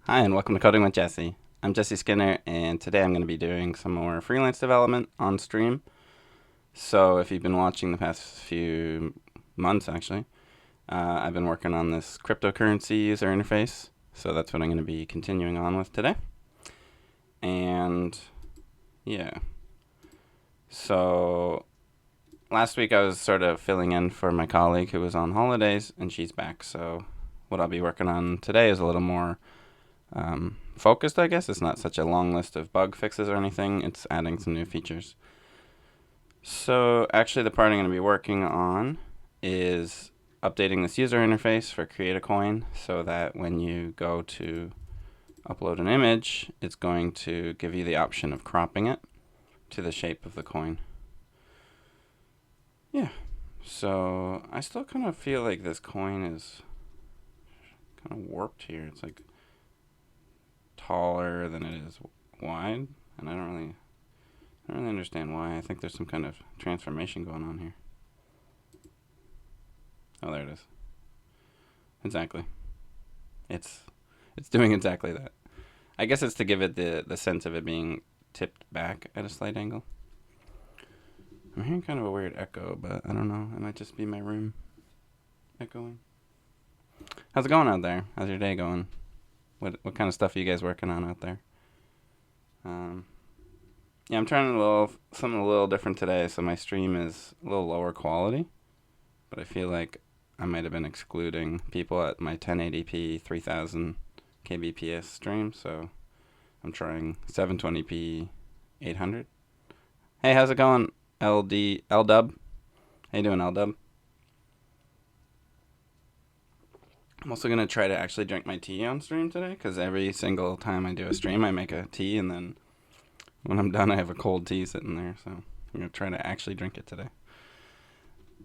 Hi, and welcome to Coding with Jesse. I'm Jesse Skinner, and today I'm going to be doing some more freelance development on stream. So, if you've been watching the past few months, actually, I've been working on this cryptocurrency user interface. So, that's what I'm going to be continuing on with today. And yeah, so last week I was sort of filling in for my colleague who was on holidays, and she's back. So, what I'll be working on today is a little more focused, I guess. It's not such a long list of bug fixes or anything. It's adding some new features. So actually, the part I'm going to be working on is updating this user interface for Create a Coin so that when you go to upload an image, it's going to give you the option of cropping it to the shape of the coin. Yeah. So I still kind of feel like this coin is kind of warped here. It's like taller than it is wide, and I don't really understand why. I think there's some kind of transformation going on here. Oh, there it is. Exactly. It's it's doing exactly that. I guess it's to give it the sense of it being tipped back at a slight angle. I'm hearing kind of a weird echo, but I don't know. It might just be my room echoing. How's it going out there? How's your day going? What kind of stuff are you guys working on out there? Um, yeah, I'm trying something a little different today. So my stream is a little lower quality, but I feel like I might have been excluding people at my 1080p 3000 kbps stream, so I'm trying 720p 800. Hey, how's it going, LD LDub? How you doing, LDub? I'm also gonna try to actually drink my tea on stream today, because every single time I do a stream, I make a tea, and then when I'm done, I have a cold tea sitting there. So I'm gonna try to actually drink it today.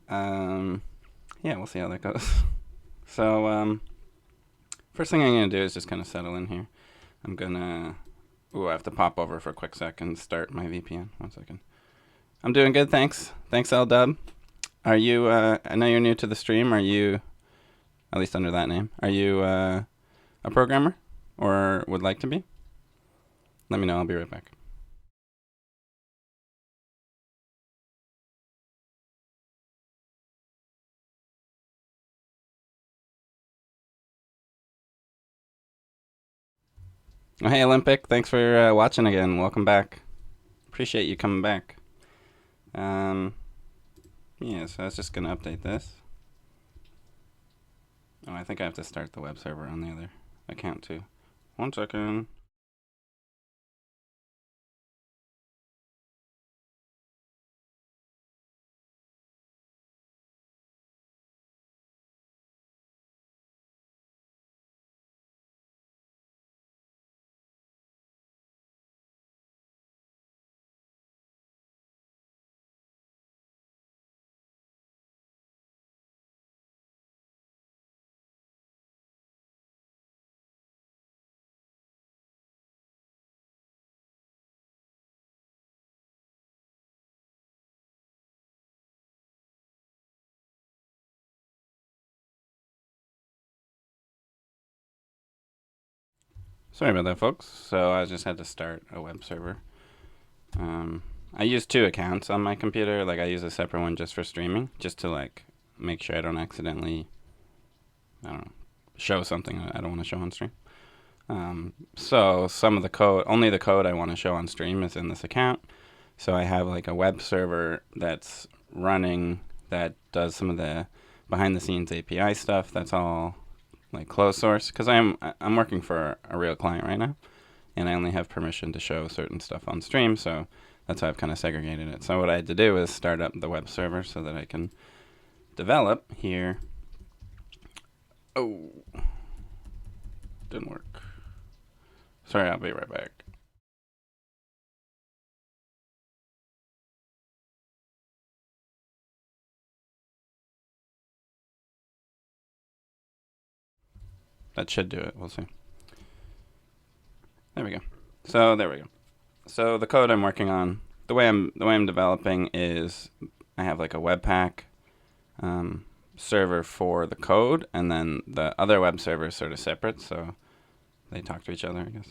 Um, yeah, we'll see how that goes. So first thing I'm gonna do is just kind of settle in here. I'm gonna. Ooh, I have to pop over for a quick second. Start my VPN. 1 second. I'm doing good, thanks. Thanks, L Dub. Are you? I know you're new to the stream. Are you? At least under that name. Are you a programmer, or would like to be? Let me know. I'll be right back. Oh, hey, Olympic. Thanks for watching again. Welcome back. Appreciate you coming back. Um, yeah, so I was just gonna update this. Oh, I think I have to start the web server on the other account too. 1 second. Sorry about that, folks. So I just had to start a web server. Um, I use two accounts on my computer. Like I use a separate one just for streaming, just to like make sure I don't accidentally, I don't know, show something I don't want to show on stream. So some of the code, only the code I want to show on stream is in this account. So I have like a web server that's running that does some of the behind the scenes API stuff. That's all like closed source, because I'm working for a real client right now, and I only have permission to show certain stuff on stream. So that's how I've kind of segregated it. So what I had to do is start up the web server so that I can develop here. Oh, didn't work. Sorry, I'll be right back. That should do it. We'll see. There we go. So there we go. So the code I'm working on, the way I'm developing is I have like a Webpack server for the code, and then the other web server is sort of separate. So they talk to each other, I guess.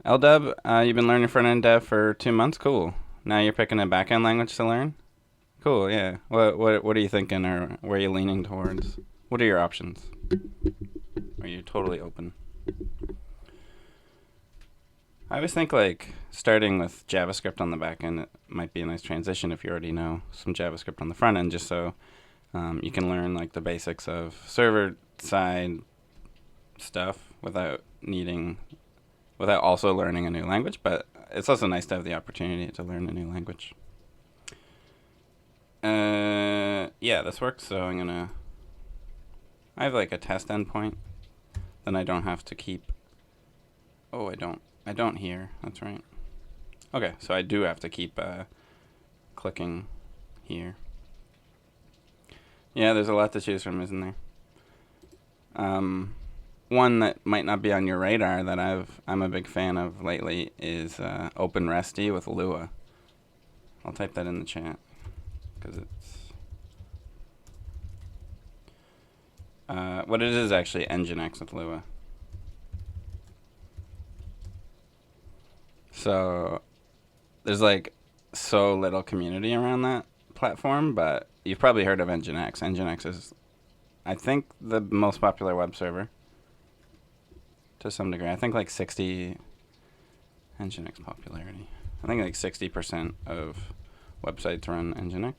LDub, you've been learning front-end dev for 2 months? Cool. Now you're picking a back-end language to learn? Cool, yeah. What are you thinking, or where are you leaning towards? What are your options? Are you totally open? I always think like starting with JavaScript on the back end might be a nice transition if you already know some JavaScript on the front end, just so you can learn like the basics of server side stuff without also learning a new language. But it's also nice to have the opportunity to learn a new language. Yeah, this works. So I have like a test endpoint. Then I don't have to keep. Oh, I don't here. That's right. Okay, so I do have to keep clicking here. Yeah, there's a lot to choose from, isn't there? One that might not be on your radar that I'm a big fan of lately is OpenResty with Lua. I'll type that in the chat because it's what it is actually Nginx with Lua. So there's like so little community around that platform, but you've probably heard of Nginx. Nginx is, I think, the most popular web server to some degree. I think like 60 Nginx popularity. I think like 60% of websites run Nginx.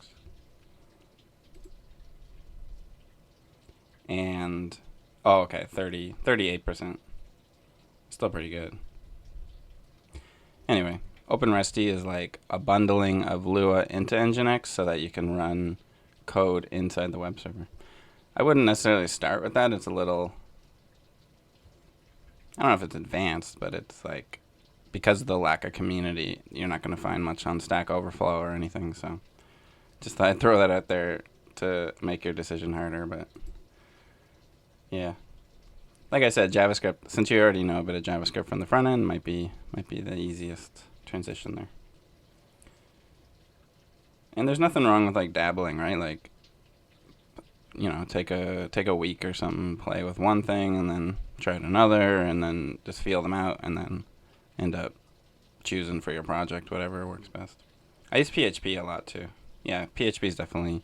And, oh, okay, 38%. Still pretty good. Anyway, OpenResty is like a bundling of Lua into Nginx so that you can run code inside the web server. I wouldn't necessarily start with that. It's a little, I don't know if it's advanced, but it's like, because of the lack of community, you're not going to find much on Stack Overflow or anything. So just thought I'd throw that out there to make your decision harder. But yeah, like I said, JavaScript, since you already know a bit of JavaScript from the front end, might be the easiest transition there. And there's nothing wrong with like dabbling, right? Like, you know, take a week or something, play with one thing, and then try another, and then just feel them out, and then end up choosing for your project whatever works best. I use PHP a lot too. Yeah, PHP is definitely,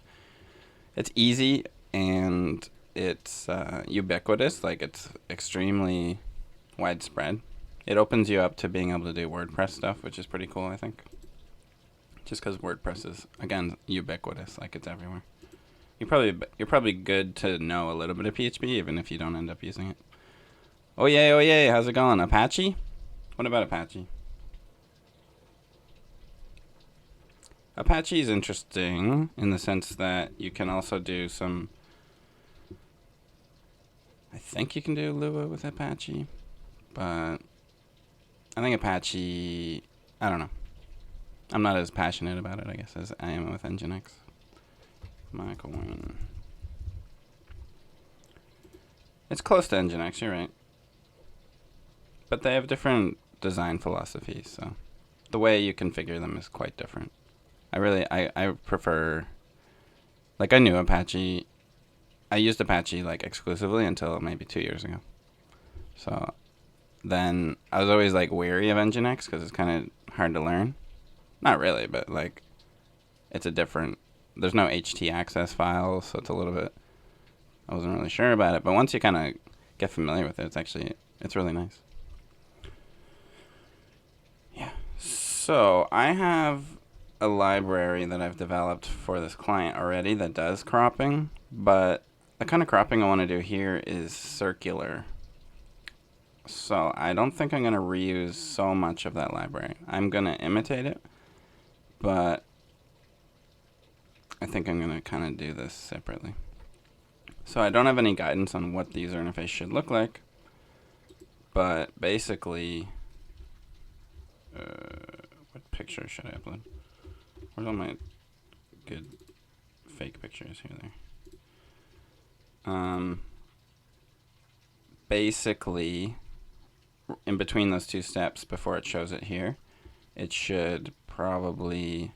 it's easy and it's ubiquitous. Like, it's extremely widespread. It opens you up to being able to do WordPress stuff, which is pretty cool, I think. Just because WordPress is, again, ubiquitous. Like, it's everywhere. You're probably good to know a little bit of PHP, even if you don't end up using it. Oh yay! How's it going, Apache? What about Apache? Apache is interesting in the sense that you can also do some. I think you can do Lua with Apache, but I think Apache, I don't know. I'm not as passionate about it, I guess, as I am with Nginx. Michael Wayne. It's close to Nginx, you're right. But they have different design philosophies, so the way you configure them is quite different. I prefer, like, I knew Apache. I used Apache like exclusively until maybe 2 years ago. So then I was always like wary of Nginx because it's kind of hard to learn. Not really, but like it's a different. There's no htaccess files, so it's a little bit. I wasn't really sure about it, but once you kind of get familiar with it, it's really nice. Yeah. So I have a library that I've developed for this client already that does cropping, but the kind of cropping I want to do here is circular. So I don't think I'm going to reuse so much of that library. I'm going to imitate it, but I think I'm going to kind of do this separately. So I don't have any guidance on what the user interface should look like, but basically, what picture should I upload? Where's all my good fake pictures? Here they are. Basically, in between those two steps, before it shows it here, it should probably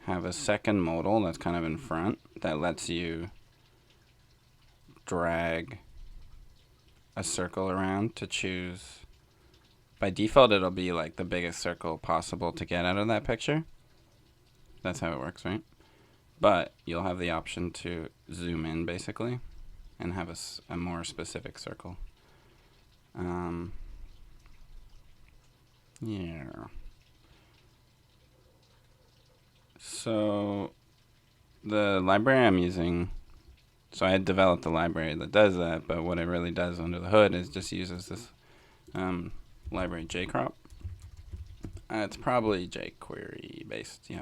have a second modal that's kind of in front that lets you drag a circle around to choose. By default, it'll be like the biggest circle possible to get out of that picture. That's how it works, right? But you'll have the option to zoom in, basically, and have a more specific circle. Yeah. So the library I'm using, so I had developed a library that does that, but what it really does under the hood is just uses this library jcrop. It's probably jQuery based, yeah.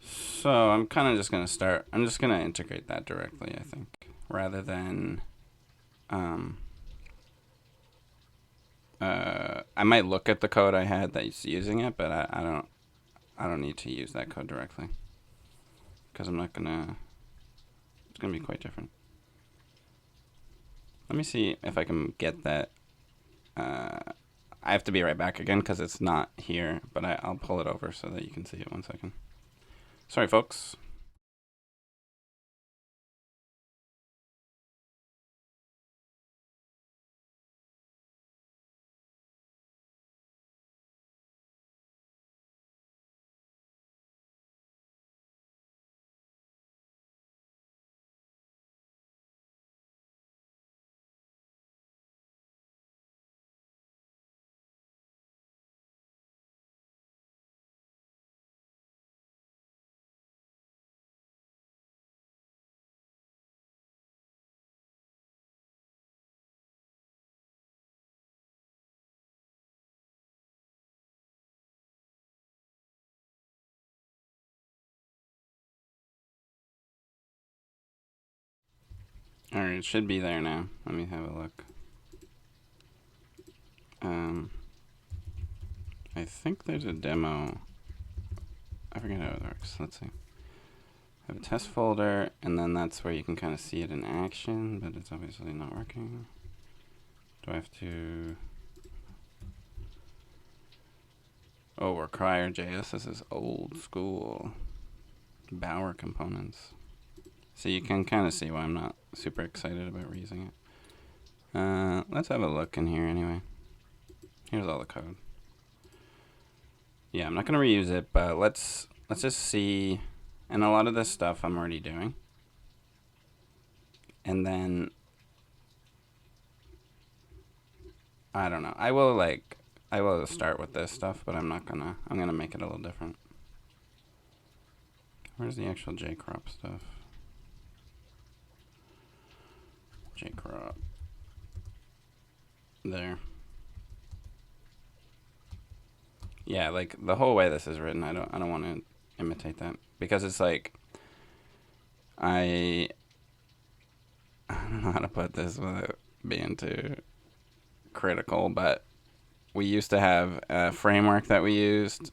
So I'm kind of just going to start, I'm just going to integrate that directly, I think, rather than, I might look at the code I had that's using it, but I don't need to use that code directly, because I'm not going to, it's going to be quite different. Let me see if I can get that. I have to be right back again because it's not here, but I'll pull it over so that you can see it. 1 second. Sorry, folks. Alright, it should be there now. Let me have a look. I think there's a demo. I forget how it works. Let's see. I have a test folder, and then that's where you can kind of see it in action, but it's obviously not working. Do I have to... Oh, Require.js. This is old school. Bower components. So you can kind of see why I'm not super excited about reusing it. Let's have a look in here anyway. Here's all the code. Yeah, I'm not going to reuse it, but let's just see. And a lot of this stuff I'm already doing. And then, I don't know. I will start with this stuff, but I'm going to make it a little different. Where's the actual jcrop stuff? Jcrop. There. Yeah, like the whole way this is written, I don't want to imitate that, because it's like I don't know how to put this without being too critical, but we used to have a framework that we used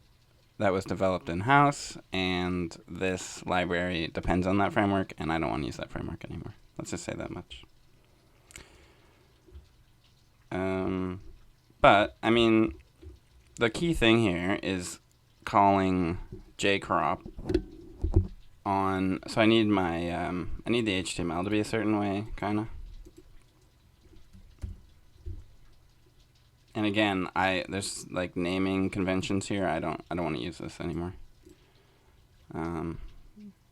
that was developed in-house, and this library depends on that framework, and I don't want to use that framework anymore. Let's just say that much. But, I mean, the key thing here is calling jcrop on, so I need my, I need the HTML to be a certain way, kind of. And again, there's like naming conventions here. I don't want to use this anymore.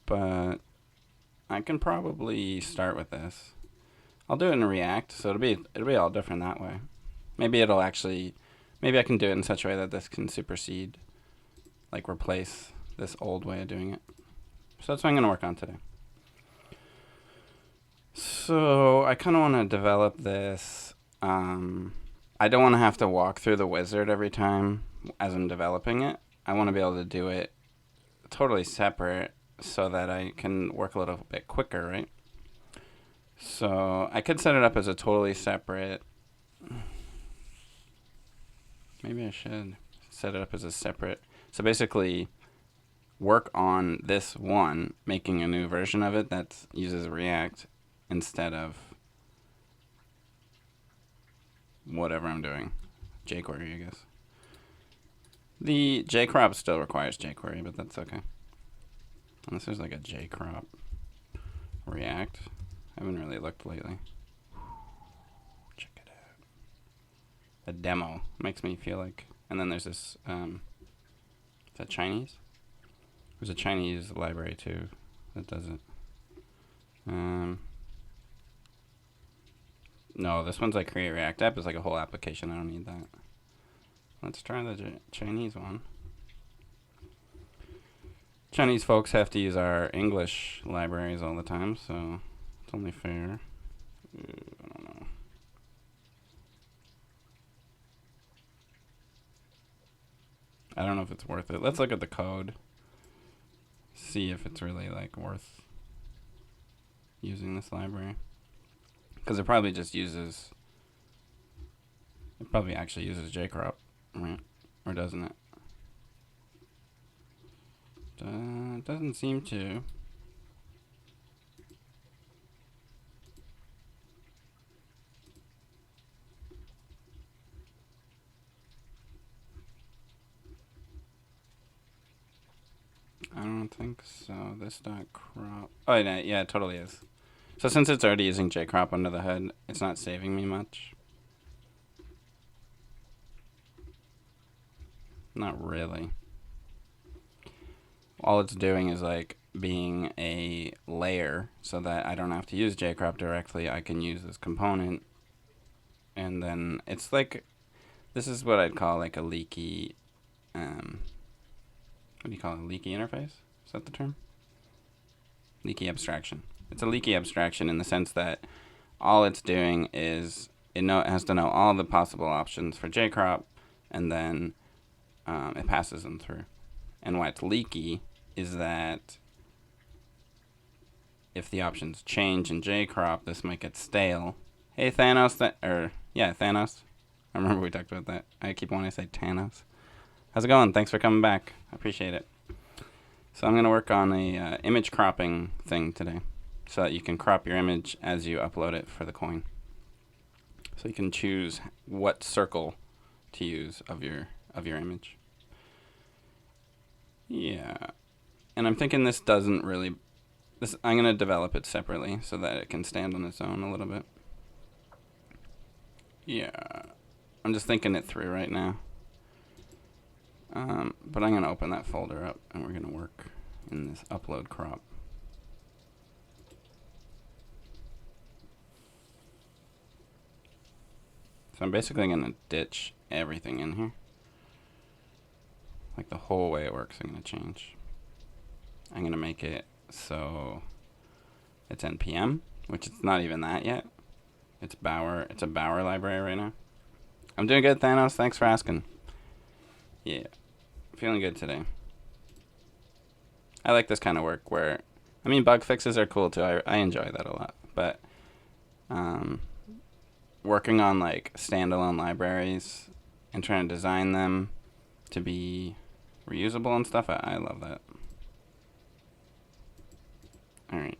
But I can probably start with this. I'll do it in React, so it'll be all different that way. Maybe I can do it in such a way that this can supersede, like replace this old way of doing it. So that's what I'm going to work on today. So I kind of want to develop this. I don't want to have to walk through the wizard every time as I'm developing it. I want to be able to do it totally separate so that I can work a little bit quicker, right? So I could set it up as a totally separate... Maybe I should set it up as a separate... So basically, work on this one, making a new version of it that uses React instead of whatever I'm doing. jQuery, I guess. The jcrop still requires jQuery, but that's okay. Unless there's like a jcrop React. I haven't really looked lately. Check it out. A demo makes me feel like. And then there's this. Is that Chinese? There's a Chinese library too that does it. No, this one's like Create React App is like a whole application. I don't need that. Let's try the Chinese one. Chinese folks have to use our English libraries all the time, so it's only fair. I don't know. I don't know if it's worth it. Let's look at the code. See if it's really like worth using this library. Because it probably just uses... It probably actually uses jcrop, right? Or doesn't it? Doesn't seem to. I don't think so. This dot crop. Oh, yeah, it totally is. So since it's already using jcrop under the hood, it's not saving me much. Not really. All it's doing is like being a layer so that I don't have to use jcrop directly. I can use this component, and then it's like, this is what I'd call like a leaky, what do you call it? A leaky interface? Is that the term? Leaky abstraction. It's a leaky abstraction in the sense that all it's doing is it has to know all the possible options for jcrop, and then it passes them through. And why it's leaky is that if the options change in jcrop, this might get stale. Hey, Thanos. Thanos. I remember we talked about that. I keep wanting to say Thanos. How's it going? Thanks for coming back. I appreciate it. So I'm going to work on a image cropping thing today so that you can crop your image as you upload it for the coin. So you can choose what circle to use of your image. Yeah. And I'm thinking this doesn't really... I'm going to develop it separately so that it can stand on its own a little bit. Yeah. I'm just thinking it through right now. But I'm going to open that folder up and we're going to work in this upload crop. So I'm basically going to ditch everything in here. Like the whole way it works, I'm going to change. I'm going to make it so it's NPM, which it's not even that yet. It's Bower. It's a Bower library right now. I'm doing good, Thanos. Thanks for asking. Yeah. Feeling good today. I like this kind of work where, I mean, bug fixes are cool too. I enjoy that a lot. But working on like standalone libraries and trying to design them to be reusable and stuff, I love that. Alright.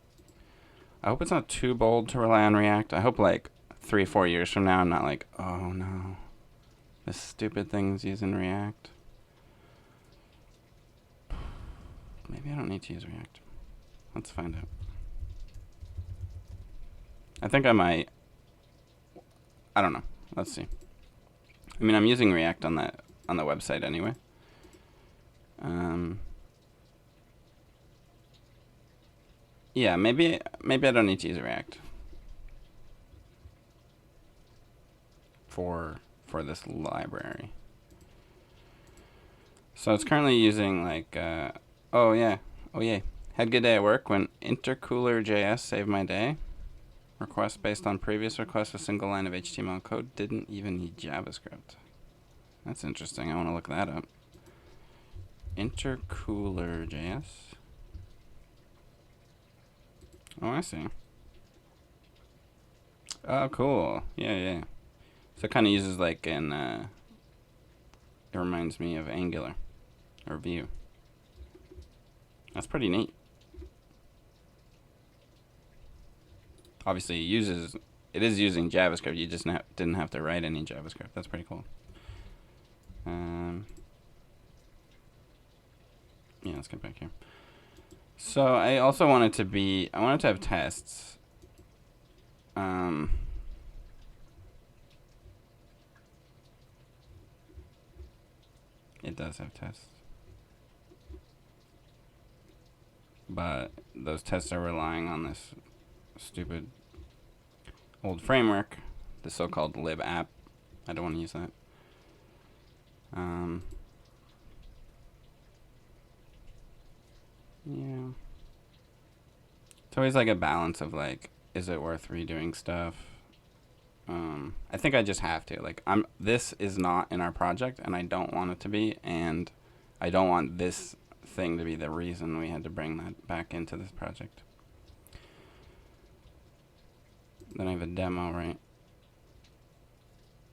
I hope it's not too bold to rely on React. I hope like 3-4 years from now I'm not like, oh no, this stupid thing's using React. Maybe I don't need to use React. Let's find out. I think I might. I don't know. Let's see. I mean, I'm using React on the website anyway. Yeah, maybe I don't need to use React for this library. So it's currently using like oh yeah. Had a good day at work when intercooler.js saved my day. Request based on previous requests, a single line of HTML code didn't even need JavaScript. That's interesting. I want to look that up. Intercooler.js. Oh, I see. Oh, cool. Yeah. So it kind of uses like an, it reminds me of Angular or Vue. That's pretty neat. Obviously it is using JavaScript. You just didn't have to write any JavaScript. That's pretty cool. Yeah, let's get back here. So I also wanted to have tests It does have tests. But those tests are relying on this stupid old framework, the so-called libapp. I don't want to use that. Yeah. It's always like a balance of like, is it worth redoing stuff? I think I just have to. Like, this is not in our project, and I don't want it to be, and I don't want this thing to be the reason we had to bring that back into this project. Then I have a demo, right?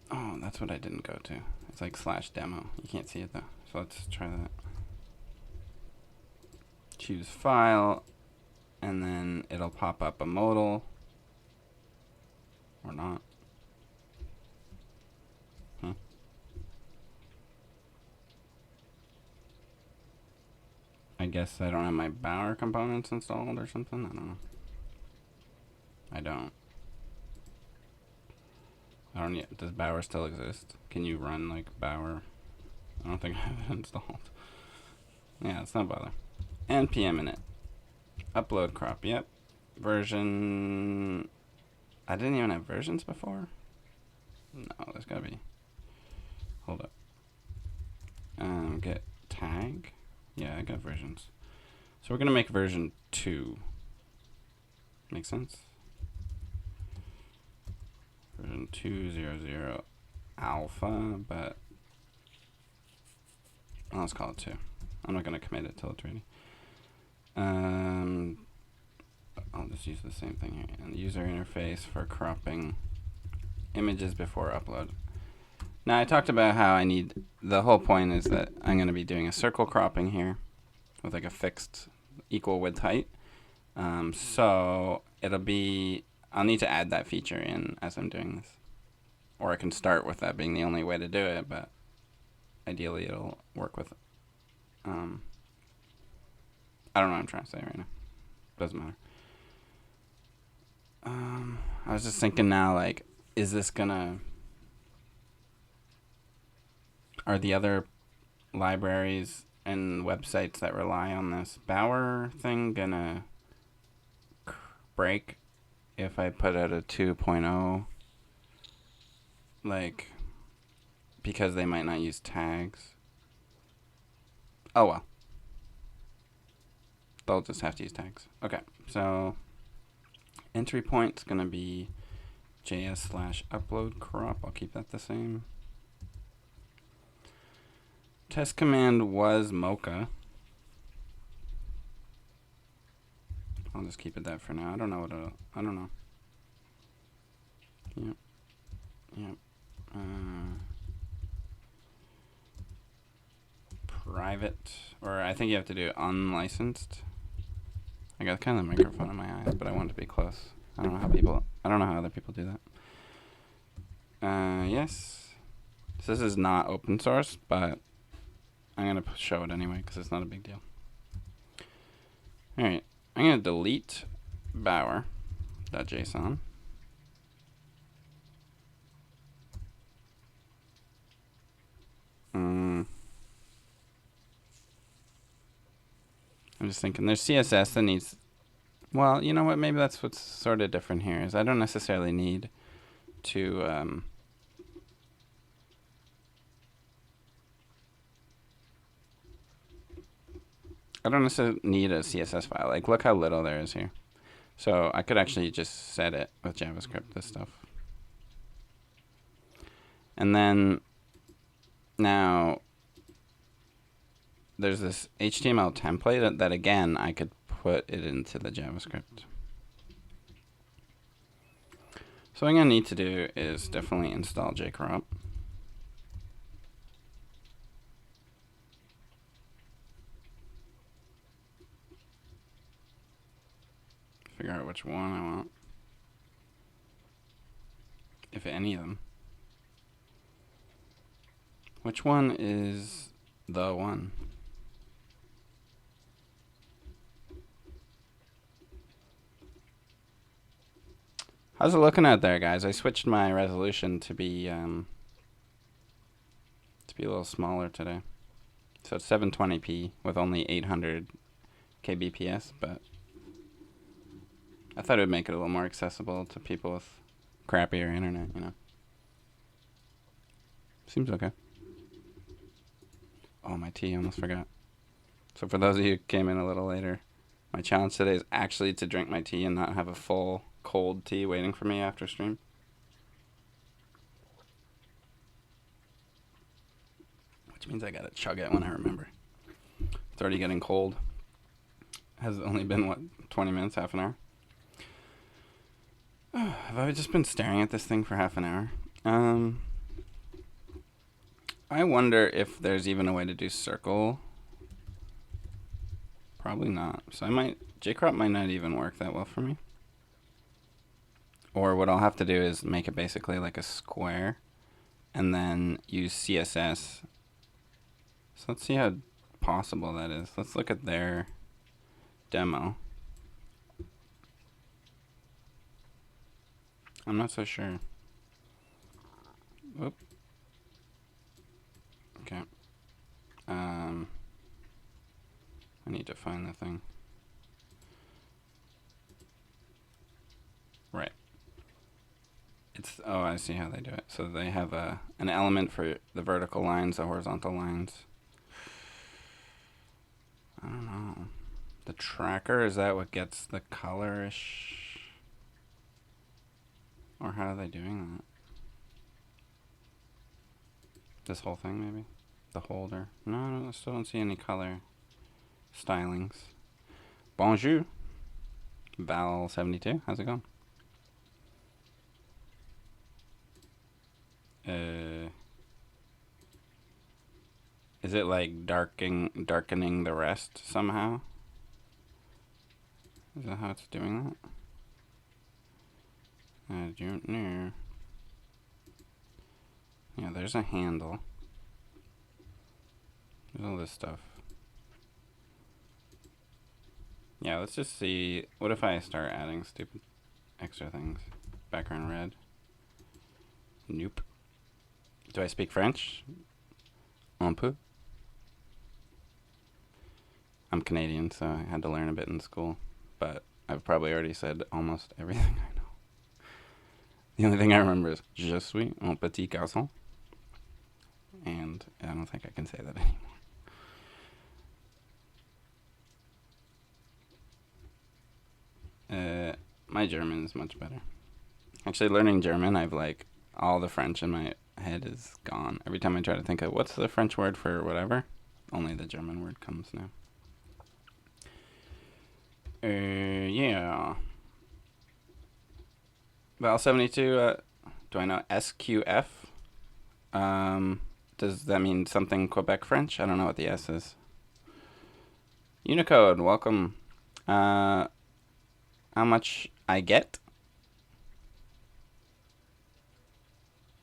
Oh, that's what I didn't go to. It's like /demo. You can't see it though. So let's try that. Choose file, and then it'll pop up a modal. Or not. I guess I don't have my Bower components installed or something. I don't know. I don't yet. Does Bower still exist? Can you run like Bower? I don't think I have it installed. Yeah, it's no bother. npm init. Upload crop. Yep. Version. I didn't even have versions before. No, there's gotta be. Hold up. Get tag. Yeah, I got versions. So we're gonna make version 2. Make sense? Version 2.0.0 alpha, but let's call it 2. I'm not gonna commit it till it's ready. I'll just use the same thing here. And the user interface for cropping images before upload. Now I talked about how I need, the whole point is that I'm going to be doing a circle cropping here with like a fixed equal width height. So it'll be, I'll need to add that feature in as I'm doing this. Or I can start with that being the only way to do it, but ideally it'll work with, I don't know what I'm trying to say right now. Doesn't matter. I was just thinking now, like, is this gonna, are the other libraries and websites that rely on this Bower thing gonna break if I put out a 2.0? Like, because they might not use tags. Oh well. They'll just have to use tags. Okay, so entry point's gonna be JS/upload crop. I'll keep that the same. Test command was Mocha. I'll just keep it that for now. I don't know what it'll, I don't know. Yep. Yep. Private, or I think you have to do unlicensed. I got kind of the microphone in my eyes, but I want it to be close. I don't know how other people do that. Yes. So this is not open source, but I'm going to show it anyway because it's not a big deal. Alright, I'm going to delete Bower.json. I'm just thinking there's CSS that needs, well, you know what, maybe that's what's sort of different here is I don't necessarily need to I don't necessarily need a CSS file. Like, look how little there is here. So I could actually just set it with JavaScript, this stuff. And then now there's this HTML template that again, I could put it into the JavaScript. So what I'm going to need to do is definitely install jcrop. Figure out which one I want. If any of them. Which one is the one? How's it looking out there, guys? I switched my resolution to be a little smaller today. So it's 720p with only 800 kbps, but I thought it would make it a little more accessible to people with crappier internet, you know. Seems okay. Oh, my tea, almost forgot. So for those of you who came in a little later, my challenge today is actually to drink my tea and not have a full cold tea waiting for me after stream. Which means I gotta chug it when I remember. It's already getting cold. Has only been, what, 20 minutes, half an hour? Have I just been staring at this thing for half an hour? I wonder if there's even a way to do circle. Probably not. So J-crop might not even work that well for me. Or what I'll have to do is make it basically like a square and then use CSS. So let's see how possible that is. Let's look at their demo. I'm not so sure. Whoop. Okay. I need to find the thing. Right. Oh, I see how they do it. So they have an element for the vertical lines, the horizontal lines. I don't know. The tracker, is that what gets the colorish? Or how are they doing that? This whole thing, maybe? The holder. No, I still don't see any color stylings. Bonjour. Val72, how's it going? Is it like darkening the rest somehow? Is that how it's doing that? I don't know. Yeah, there's a handle. There's all this stuff. Yeah, let's just see. What if I start adding stupid extra things? Background red. Nope. Do I speak French? Un peu. I'm Canadian, so I had to learn a bit in school. But I've probably already said almost everything I know. The only thing I remember is Je suis un petit garçon. And I don't think I can say that anymore. My German is much better. Actually, learning German, I've like all the French in my head is gone. Every time I try to think of what's the French word for whatever, only the German word comes now. Yeah. Val72, do I know SQF? Does that mean something Quebec French? I don't know what the S is. Unicode, welcome. How much I get?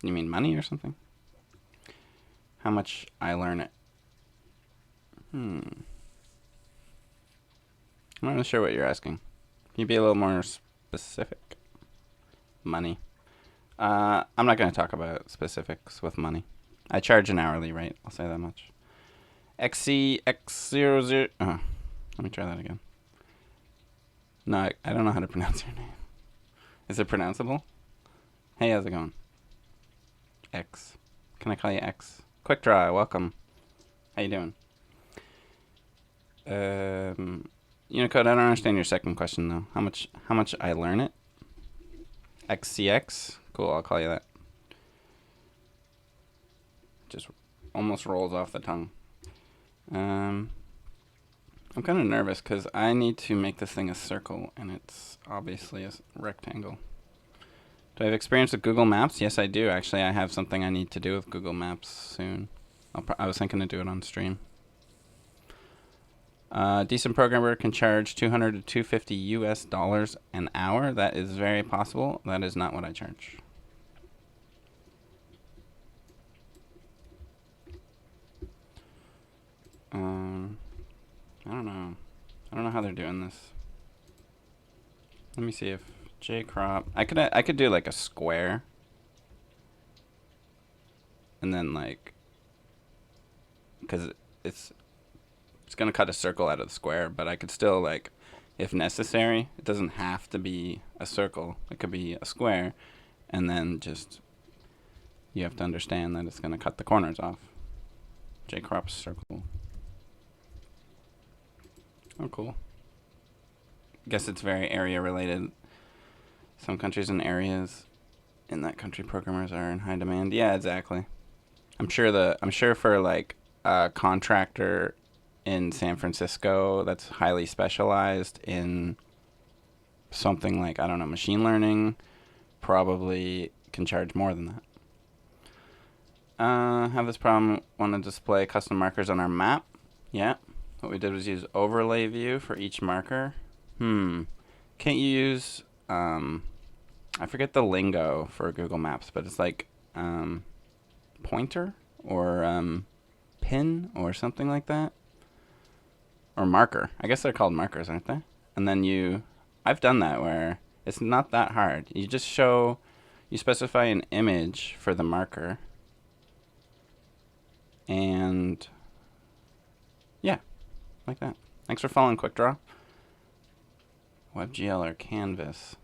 You mean money or something? How much I learn it? I'm not really sure what you're asking. Can you be a little more specific? Money. I'm not going to talk about specifics with money. I charge an hourly rate, I'll say that much. XCX00. Let me try that again. No, I don't know how to pronounce your name. Is it pronounceable? Hey, how's it going? X. Can I call you X? Quick Draw, welcome. How you doing? Unicode, I don't understand your second question though. How much I learn it? XCX? Cool, I'll call you that. Just almost rolls off the tongue. I'm kind of nervous because I need to make this thing a circle and it's obviously a rectangle. Do I have experience with Google Maps? Yes, I do. Actually, I have something I need to do with Google Maps soon. I was thinking to do it on stream. Decent programmer can charge $200 to $250 US an hour. That is very possible. That is not what I charge. I don't know. I don't know how they're doing this. Let me see if J-crop. I could do like a square. And then like, because it's it's gonna cut a circle out of the square, but I could still like, if necessary, it doesn't have to be a circle. It could be a square, and then just you have to understand that it's gonna cut the corners off. J-crop circle. Oh, cool. Guess it's very area related. Some countries and areas in that country programmers are in high demand. Yeah, exactly. I'm sure for like a contractor in San Francisco that's highly specialized in something like, I don't know, machine learning, probably can charge more than that. Have this problem. Want to display custom markers on our map? Yeah. What we did was use overlay view for each marker. Can't you use I forget the lingo for Google Maps, but it's like pointer or pin or something like that, or marker. I guess they're called markers, aren't they? And then I've done that where it's not that hard. You specify an image for the marker, and yeah, like that. Thanks for following QuickDraw. WebGL or Canvas?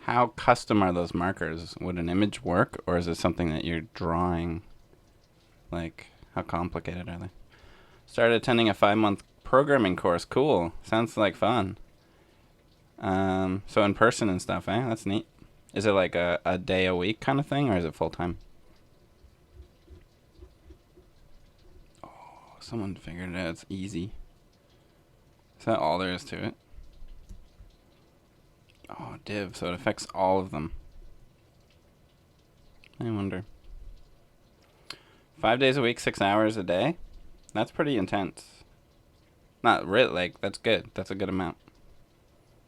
How custom are those markers? Would an image work, or is it something that you're drawing? Like, how complicated are they? Started attending a 5-month programming course. Cool. Sounds like fun. So in person and stuff, eh? That's neat. Is it like a day a week kind of thing, or is it full time? Oh, someone figured it out. It's easy. Is that all there is to it? Oh, div. So it affects all of them. I wonder. 5 days a week, 6 hours a day? That's pretty intense. Not really, like, that's good. That's a good amount.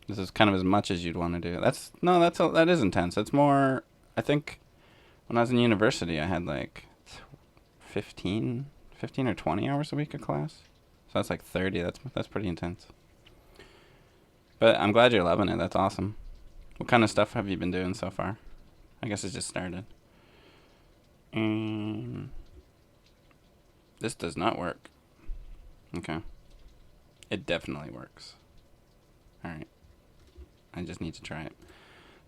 This is kind of as much as you'd want to do. That is intense. It's more, I think, when I was in university, I had like 15 or 20 hours a week of class. So that's like 30. That's pretty intense. But I'm glad you're loving it. That's awesome. What kind of stuff have you been doing so far? I guess it just started. This does not work. Okay. It definitely works. Alright. I just need to try it.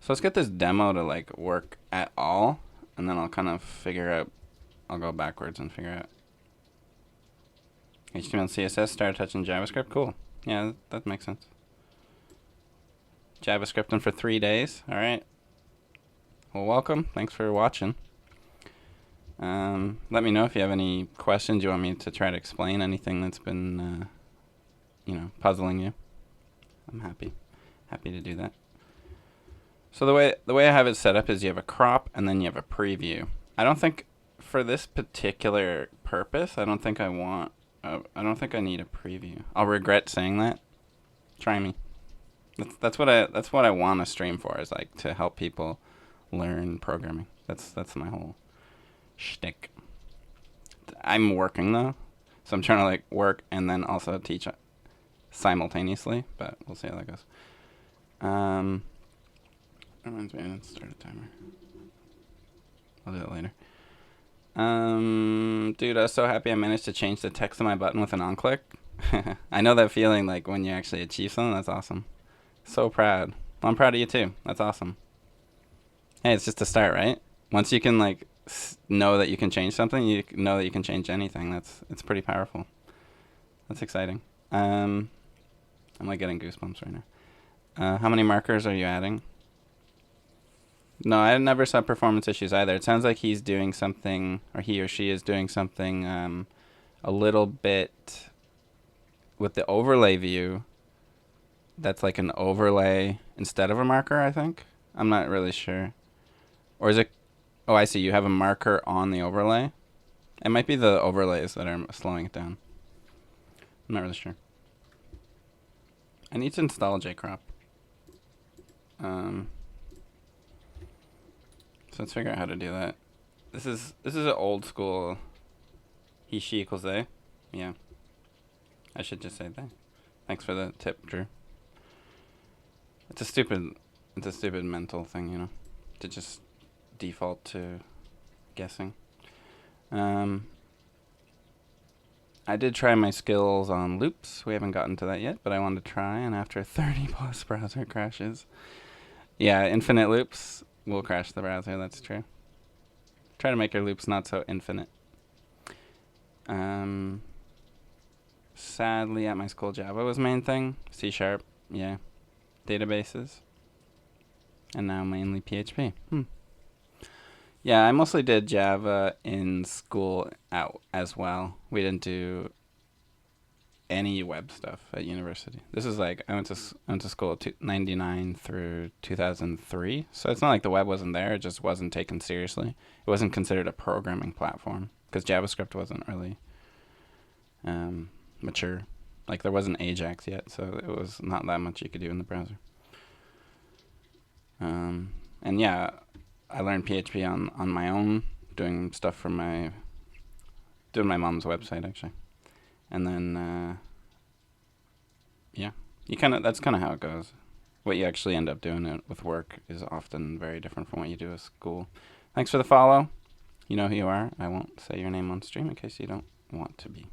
So let's get this demo to like work at all, and then I'll kind of figure out, I'll go backwards and figure out. HTML and CSS, start touching JavaScript. Cool. Yeah, that makes sense. JavaScripting for 3 days. Alright. Well, welcome. Thanks for watching. Let me know if you have any questions. You want me to try to explain anything that's been, puzzling you. I'm happy to do that. So the way I have it set up is you have a crop and then you have a preview. I don't think for this particular purpose, I don't think I need a preview. I'll regret saying that. Try me. That's what I want to stream for, is like to help people learn programming. That's my whole shtick. I'm working though, so I'm trying to like work and then also teach simultaneously, but we'll see how that goes. Reminds me I didn't start a timer. I'll do it later. Dude, I was so happy I managed to change the text of my button with an on-click. I know that feeling, like when you actually achieve something. That's awesome. So proud. Well, I'm proud of you too. That's awesome. Hey, it's just a start, right? Once you can like know that you can change something, you know that you can change anything. It's pretty powerful. That's exciting. I'm like getting goosebumps right now. How many markers are you adding? No, I never saw performance issues either. It sounds like he's doing something, or he or she is doing something a little bit with the overlay view. That's like an overlay instead of a marker, I think. I'm not really sure. Or is it... Oh, I see. You have a marker on the overlay. It might be the overlays that are slowing it down. I'm not really sure. I need to install JCrop. So let's figure out how to do that. This is an old school he, she equals they. Yeah. I should just say they. Thanks for the tip, Drew. It's a stupid mental thing, to just default to guessing. I did try my skills on loops. We haven't gotten to that yet, but I wanted to try, and after 30 plus browser crashes. Yeah, infinite loops will crash the browser, that's true. Try to make your loops not so infinite. Sadly, at my school, Java was main thing. C#, yeah. Databases. And now mainly PHP. Yeah, I mostly did Java in school as well. We didn't do any web stuff at university. This is like I went to school 99 through 2003, so it's not like the web wasn't there. It just wasn't taken seriously. It wasn't considered a programming platform because JavaScript wasn't really mature. Like there wasn't Ajax yet, so it was not that much you could do in the browser. And yeah, I learned PHP on my own, doing stuff for doing my mom's website actually. And then, yeah, that's kind of how it goes. What you actually end up doing with work is often very different from what you do at school. Thanks for the follow. You know who you are. I won't say your name on stream in case you don't want to be.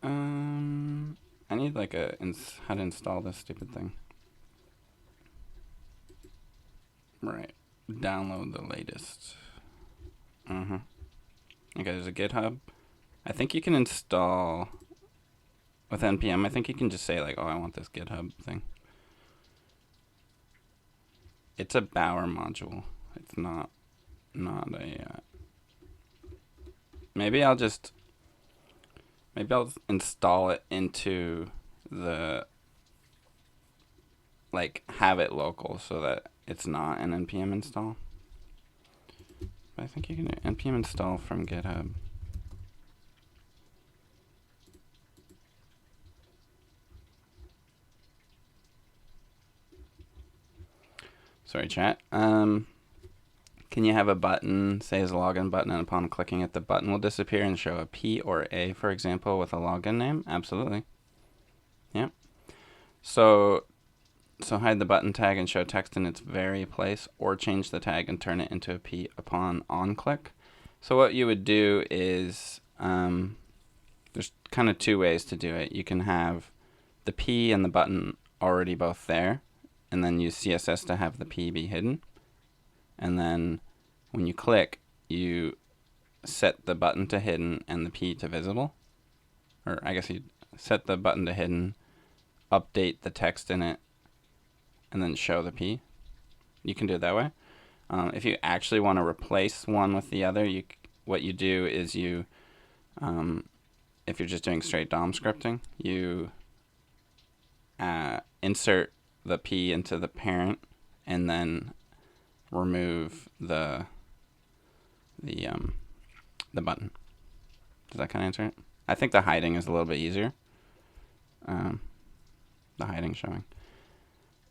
I need like how to install this stupid thing. Right. Download the latest. Okay, there's a GitHub. I think you can install with npm. I think you can just say like, oh, I want this GitHub thing. It's a Bower module. It's not a. Maybe I'll install it into the have it local so that it's not an npm install. But I think you can do npm install from GitHub. Sorry, chat. Can you have a button, say as a login button, and upon clicking it, the button will disappear and show a P or A, for example, with a login name? Absolutely. Yep. So hide the button tag and show text in its very place, or change the tag and turn it into a P upon on-click. So what you would do is, there's kind of two ways to do it. You can have the P and the button already both there, and then use CSS to have the P be hidden. And then when you click, you set the button to hidden and the P to visible. Or I guess you set the button to hidden, update the text in it, and then show the P. You can do it that way. If you actually want to replace one with the other, what you do is if you're just doing straight DOM scripting, you insert the P into the parent and then remove the button. Does that kind of answer it? I think the hiding is a little bit easier. The hiding showing.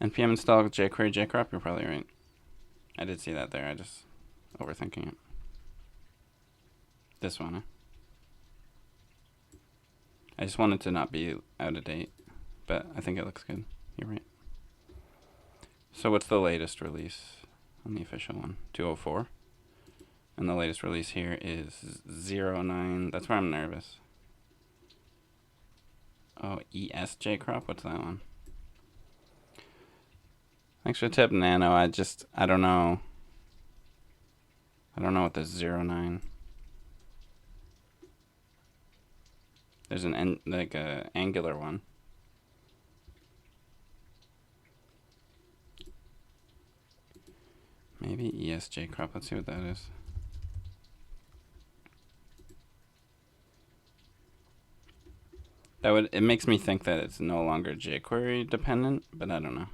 npm install jQuery jcrop, you're probably right. I did see that there, I just overthinking it. This one, I just wanted to not be out of date, but I think it looks good. You're right. So what's the latest release on the official one? 204. And the latest release here is 09. That's where I'm nervous. Oh, ESJCrop? What's that one? Thanks for the tip, Nano. I don't know. I don't know what this 09. There's an Angular one. Maybe ESJCrop. Let's see what that is. It makes me think that it's no longer jQuery dependent, but I don't know.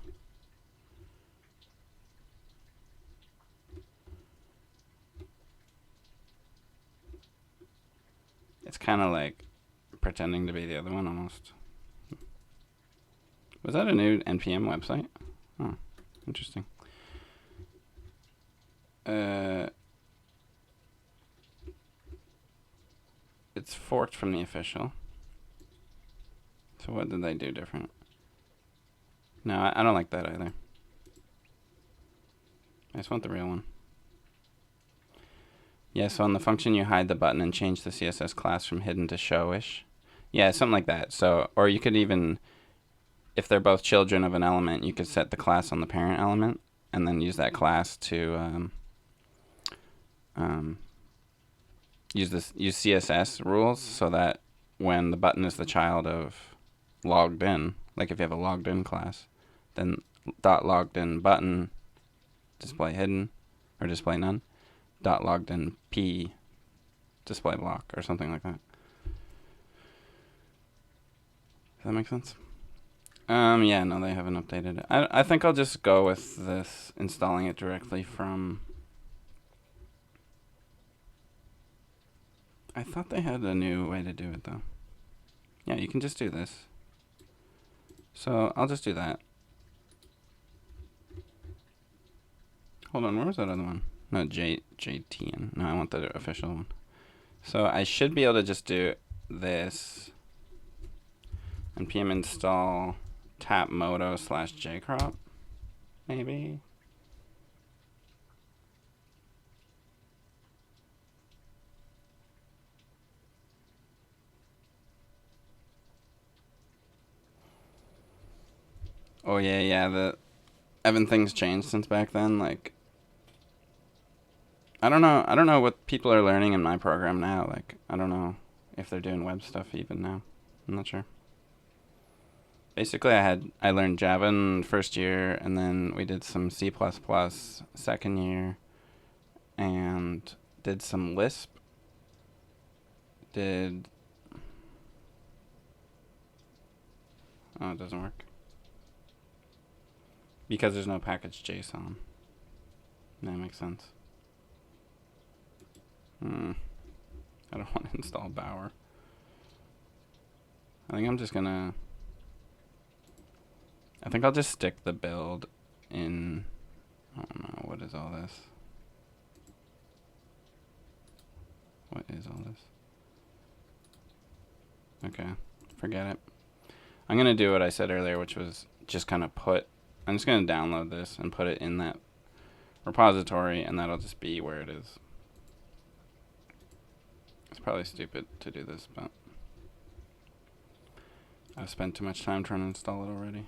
It's kind of like pretending to be the other one almost. Was that a new NPM website? Oh, interesting. It's forked from the official. So what did they do different? No, I don't like that either. I just want the real one. Yeah, so on the function you hide the button and change the CSS class from hidden to showish. Yeah, something like that. So, or you could even, if they're both children of an element, you could set the class on the parent element and then use that class to use CSS rules so that when the button is the child of logged in, like if you have a logged in class, then dot logged in button display hidden or display none, dot logged in p display block or something like that. Does that make sense? Yeah, no, they haven't updated it. I think I'll just go with this, installing it directly from... I thought they had a new way to do it, though. Yeah, you can just do this. So, I'll just do that. Hold on, where was that other one? No, JTN. No, I want the official one. So, I should be able to just do this. And pm install tapmodo / jcrop, maybe. Oh yeah. Haven't things changed since back then? Like, I don't know what people are learning in my program now. Like, I don't know if they're doing web stuff even now. I'm not sure. Basically, I learned Java in first year, and then we did some C++ second year, and did some Lisp. Oh, it doesn't work. Because there's no package JSON. That makes sense. I don't want to install Bower. I think I'll just stick the build in... I don't know, what is all this? What is all this? Okay, forget it. I'm going to do what I said earlier, which was just kind of I'm just going to download this and put it in that repository, and that'll just be where it is. It's probably stupid to do this, but I've spent too much time trying to install it already.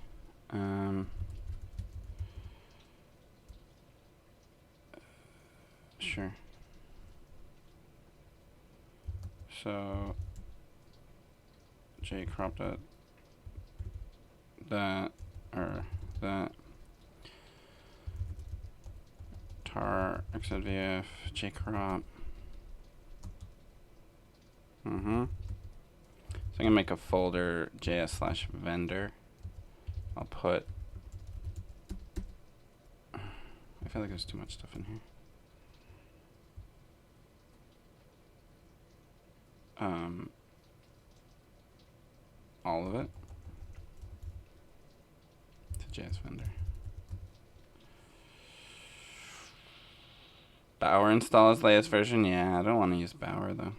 Sure. So jcrop that tar xzvf jcrop. So I'm gonna make a folder js/vendor. I'll put... I feel like there's too much stuff in here. All of it to JS vendor. Bower install as latest version? Yeah, I don't want to use Bower though.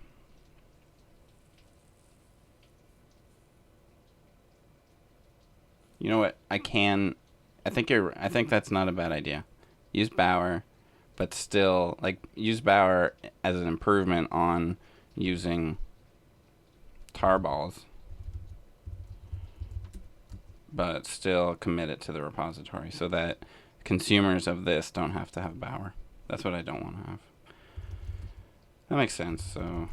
You know what? I think that's not a bad idea. Use Bower, but still, like, use Bower as an improvement on using tarballs, but still commit it to the repository so that consumers of this don't have to have Bower. That's what I don't want to have. That makes sense. So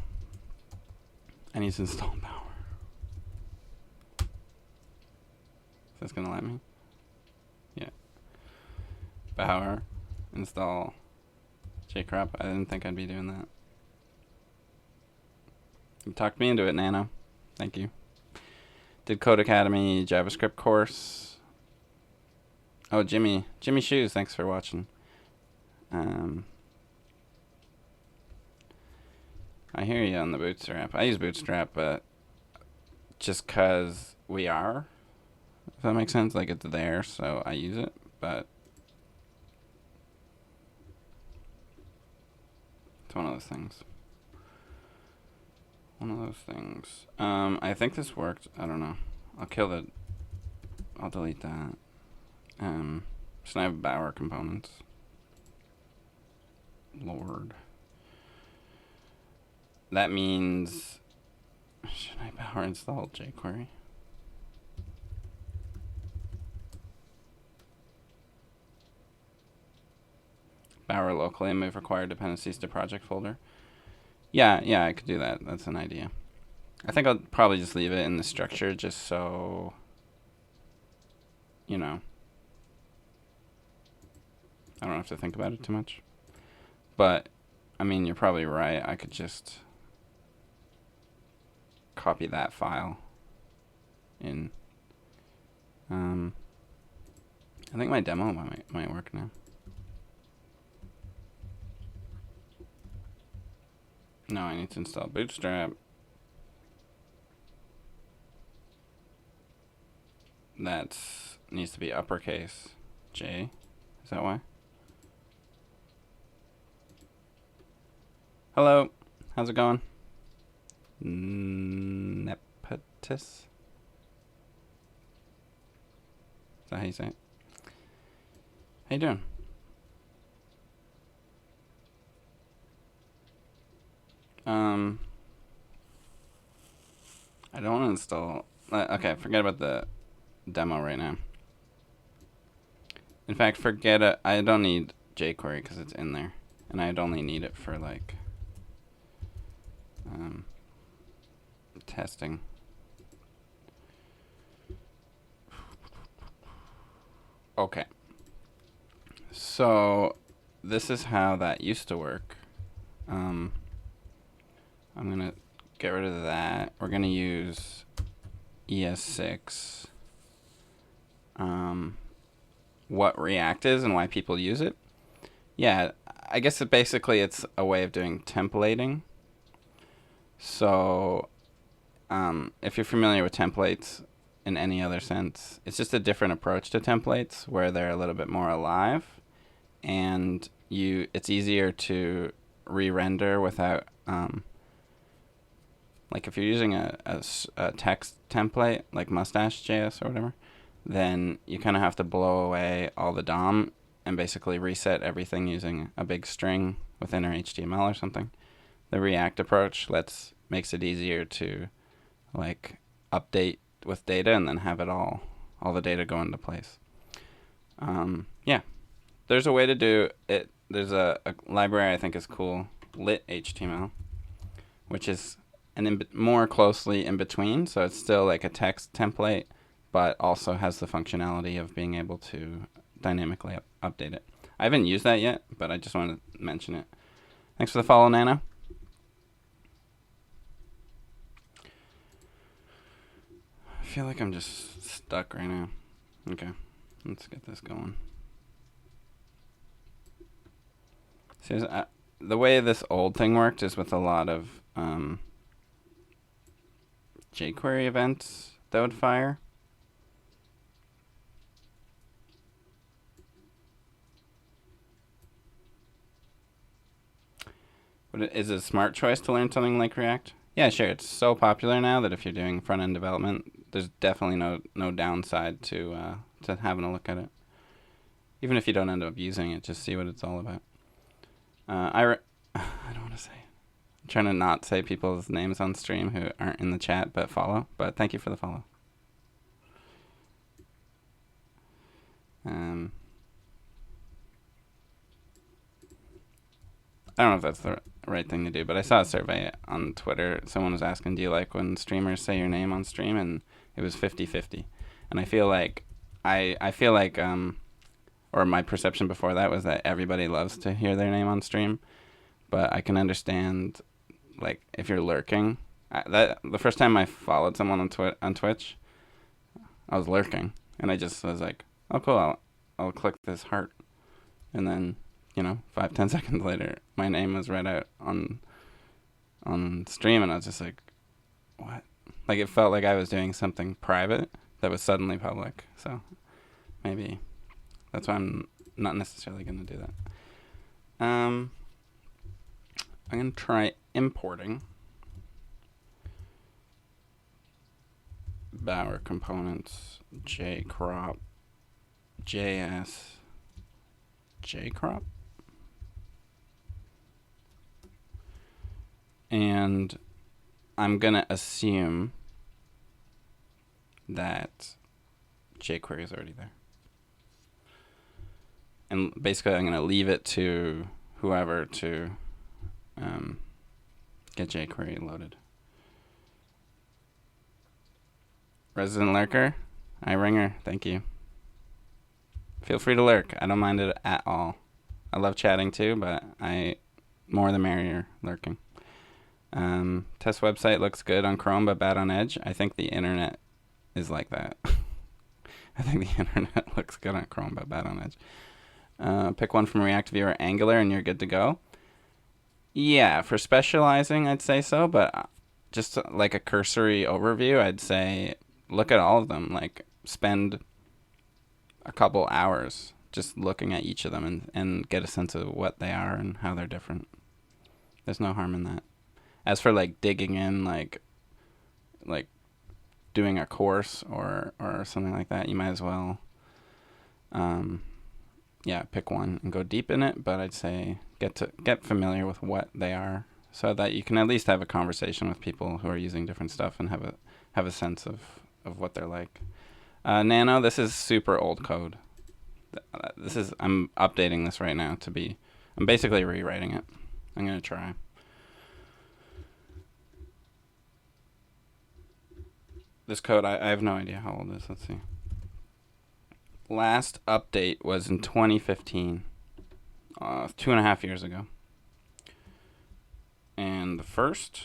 I need to install Bower. That's gonna let me? Yeah. Bower, install jcrop. I didn't think I'd be doing that. You talked me into it, Nano. Thank you. Did Code Academy JavaScript course. Oh, Jimmy Shoes, thanks for watching. I hear you on the Bootstrap. I use Bootstrap, but just because we are, if that makes sense. Like, it's there, so I use it, but it's one of those things. I think this worked. I don't know. I'll delete that. So I have Bower components. Lord. That means... Should I Bower install jQuery? Bower locally and move required dependencies to project folder. Yeah, I could do that. That's an idea. I think I'll probably just leave it in the structure just so, you know, I don't have to think about it too much. But, I mean, you're probably right. I could just copy that file in. I think my demo might work now. No, I need to install Bootstrap. That needs to be uppercase J. Is that why? Hello. How's it going? Nepotus? Is that how you say it? How you doing? I don't want to install... okay, forget about the demo right now. In fact, forget it. I don't need jQuery because it's in there. And I'd only need it for, like, testing. Okay. So, this is how that used to work. I'm going to get rid of that. We're going to use ES6. What React is and why people use it. Yeah, I guess basically it's a way of doing templating. So, if you're familiar with templates in any other sense, it's just a different approach to templates where they're a little bit more alive, and it's easier to re-render without, like if you're using a text template like Mustache.js or whatever, then you kind of have to blow away all the DOM and basically reset everything using a big string within our HTML or something. The React approach makes it easier to like update with data and then have it all the data go into place. Yeah, there's a way to do it. There's a library I think is cool, lit.html, which is more closely in between. So it's still like a text template, but also has the functionality of being able to dynamically update it. I haven't used that yet, but I just wanted to mention it. Thanks for the follow, Nano. I feel like I'm just stuck right now. Okay, let's get this going. See, the way this old thing worked is with a lot of jQuery events that would fire. But is it a smart choice to learn something like React? Yeah, sure. It's so popular now that if you're doing front-end development, there's definitely no downside to having a look at it. Even if you don't end up using it, just see what it's all about. I don't want to say. I'm trying to not say people's names on stream who aren't in the chat but follow. But thank you for the follow. I don't know if that's the right thing to do, but I saw a survey on Twitter. Someone was asking, do you like when streamers say your name on stream? And it was 50-50. And I feel like, or my perception before that was that everybody loves to hear their name on stream. But I can understand, like, if you're lurking. The first time I followed someone on Twitch, I was lurking. And I just was like, oh, cool, I'll click this heart. And then, 5-10 seconds later, my name was read out on stream, and I was just like, what? Like, it felt like I was doing something private that was suddenly public. So maybe that's why I'm not necessarily going to do that. I'm going to try importing Bower components jcrop JS jcrop. And I'm going to assume that jQuery is already there. And basically, I'm going to leave it to whoever to get jQuery loaded. Resident Lurker, iRinger, thank you. Feel free to lurk. I don't mind it at all. I love chatting too, but more the merrier lurking. Test website looks good on Chrome, but bad on Edge. I think the internet is like that. I think the internet looks good on Chrome, but bad on Edge. Pick one from React, Vue, or Angular, and you're good to go. Yeah, for specializing, I'd say so, but just like a cursory overview, I'd say look at all of them. Like, spend a couple hours just looking at each of them and get a sense of what they are and how they're different. There's no harm in that. As for like digging in, like doing a course or something like that, you might as well pick one and go deep in it. But I'd say get familiar with what they are so that you can at least have a conversation with people who are using different stuff and have a sense of what they're like. Nano, this is super old code. I'm updating this right now I'm basically rewriting it. I'm going to try. This code, I have no idea how old it is. Let's see. Last update was in 2015. 2.5 years ago. And the first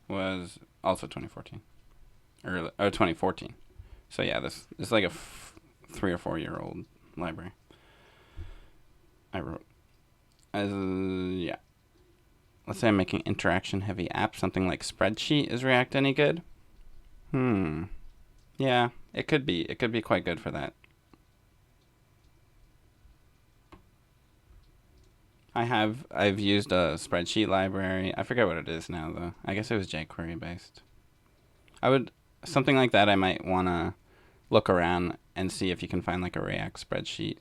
was also 2014. Or 2014. So yeah, this is like a 3 or 4 year old library. I wrote. Let's say I'm making interaction heavy apps. Something like Spreadsheet. Is React any good? Yeah, it could be. It could be quite good for that. I've used a spreadsheet library. I forget what it is now though. I guess it was jQuery based. Something like that I might want to look around and see if you can find like a React spreadsheet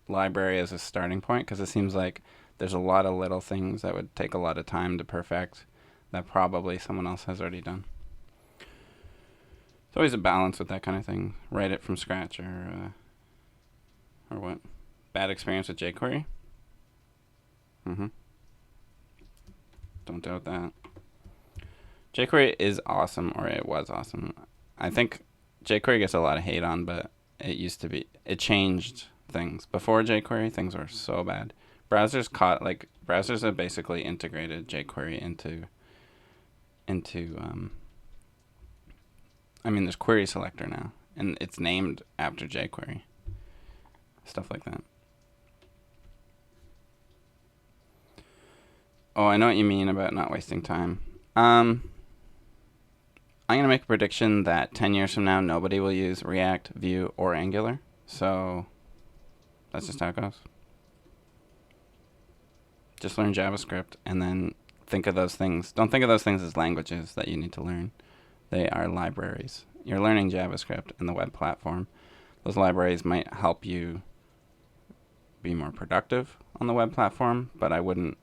library as a starting point, because it seems like there's a lot of little things that would take a lot of time to perfect that probably someone else has already done. It's always a balance with that kind of thing. Write it from scratch or what? Bad experience with jQuery? Don't doubt that. jQuery is awesome, or it was awesome. I think jQuery gets a lot of hate on, but it changed things. Before jQuery, things were so bad. Browsers have basically integrated jQuery into there's Query Selector now, and it's named after jQuery. Stuff like that. Oh, I know what you mean about not wasting time. I'm going to make a prediction that 10 years from now, nobody will use React, Vue, or Angular. So that's just how it goes. Just learn JavaScript and then think of those things. Don't think of those things as languages that you need to learn. They are libraries. You're learning JavaScript and the web platform. Those libraries might help you be more productive on the web platform, but I wouldn't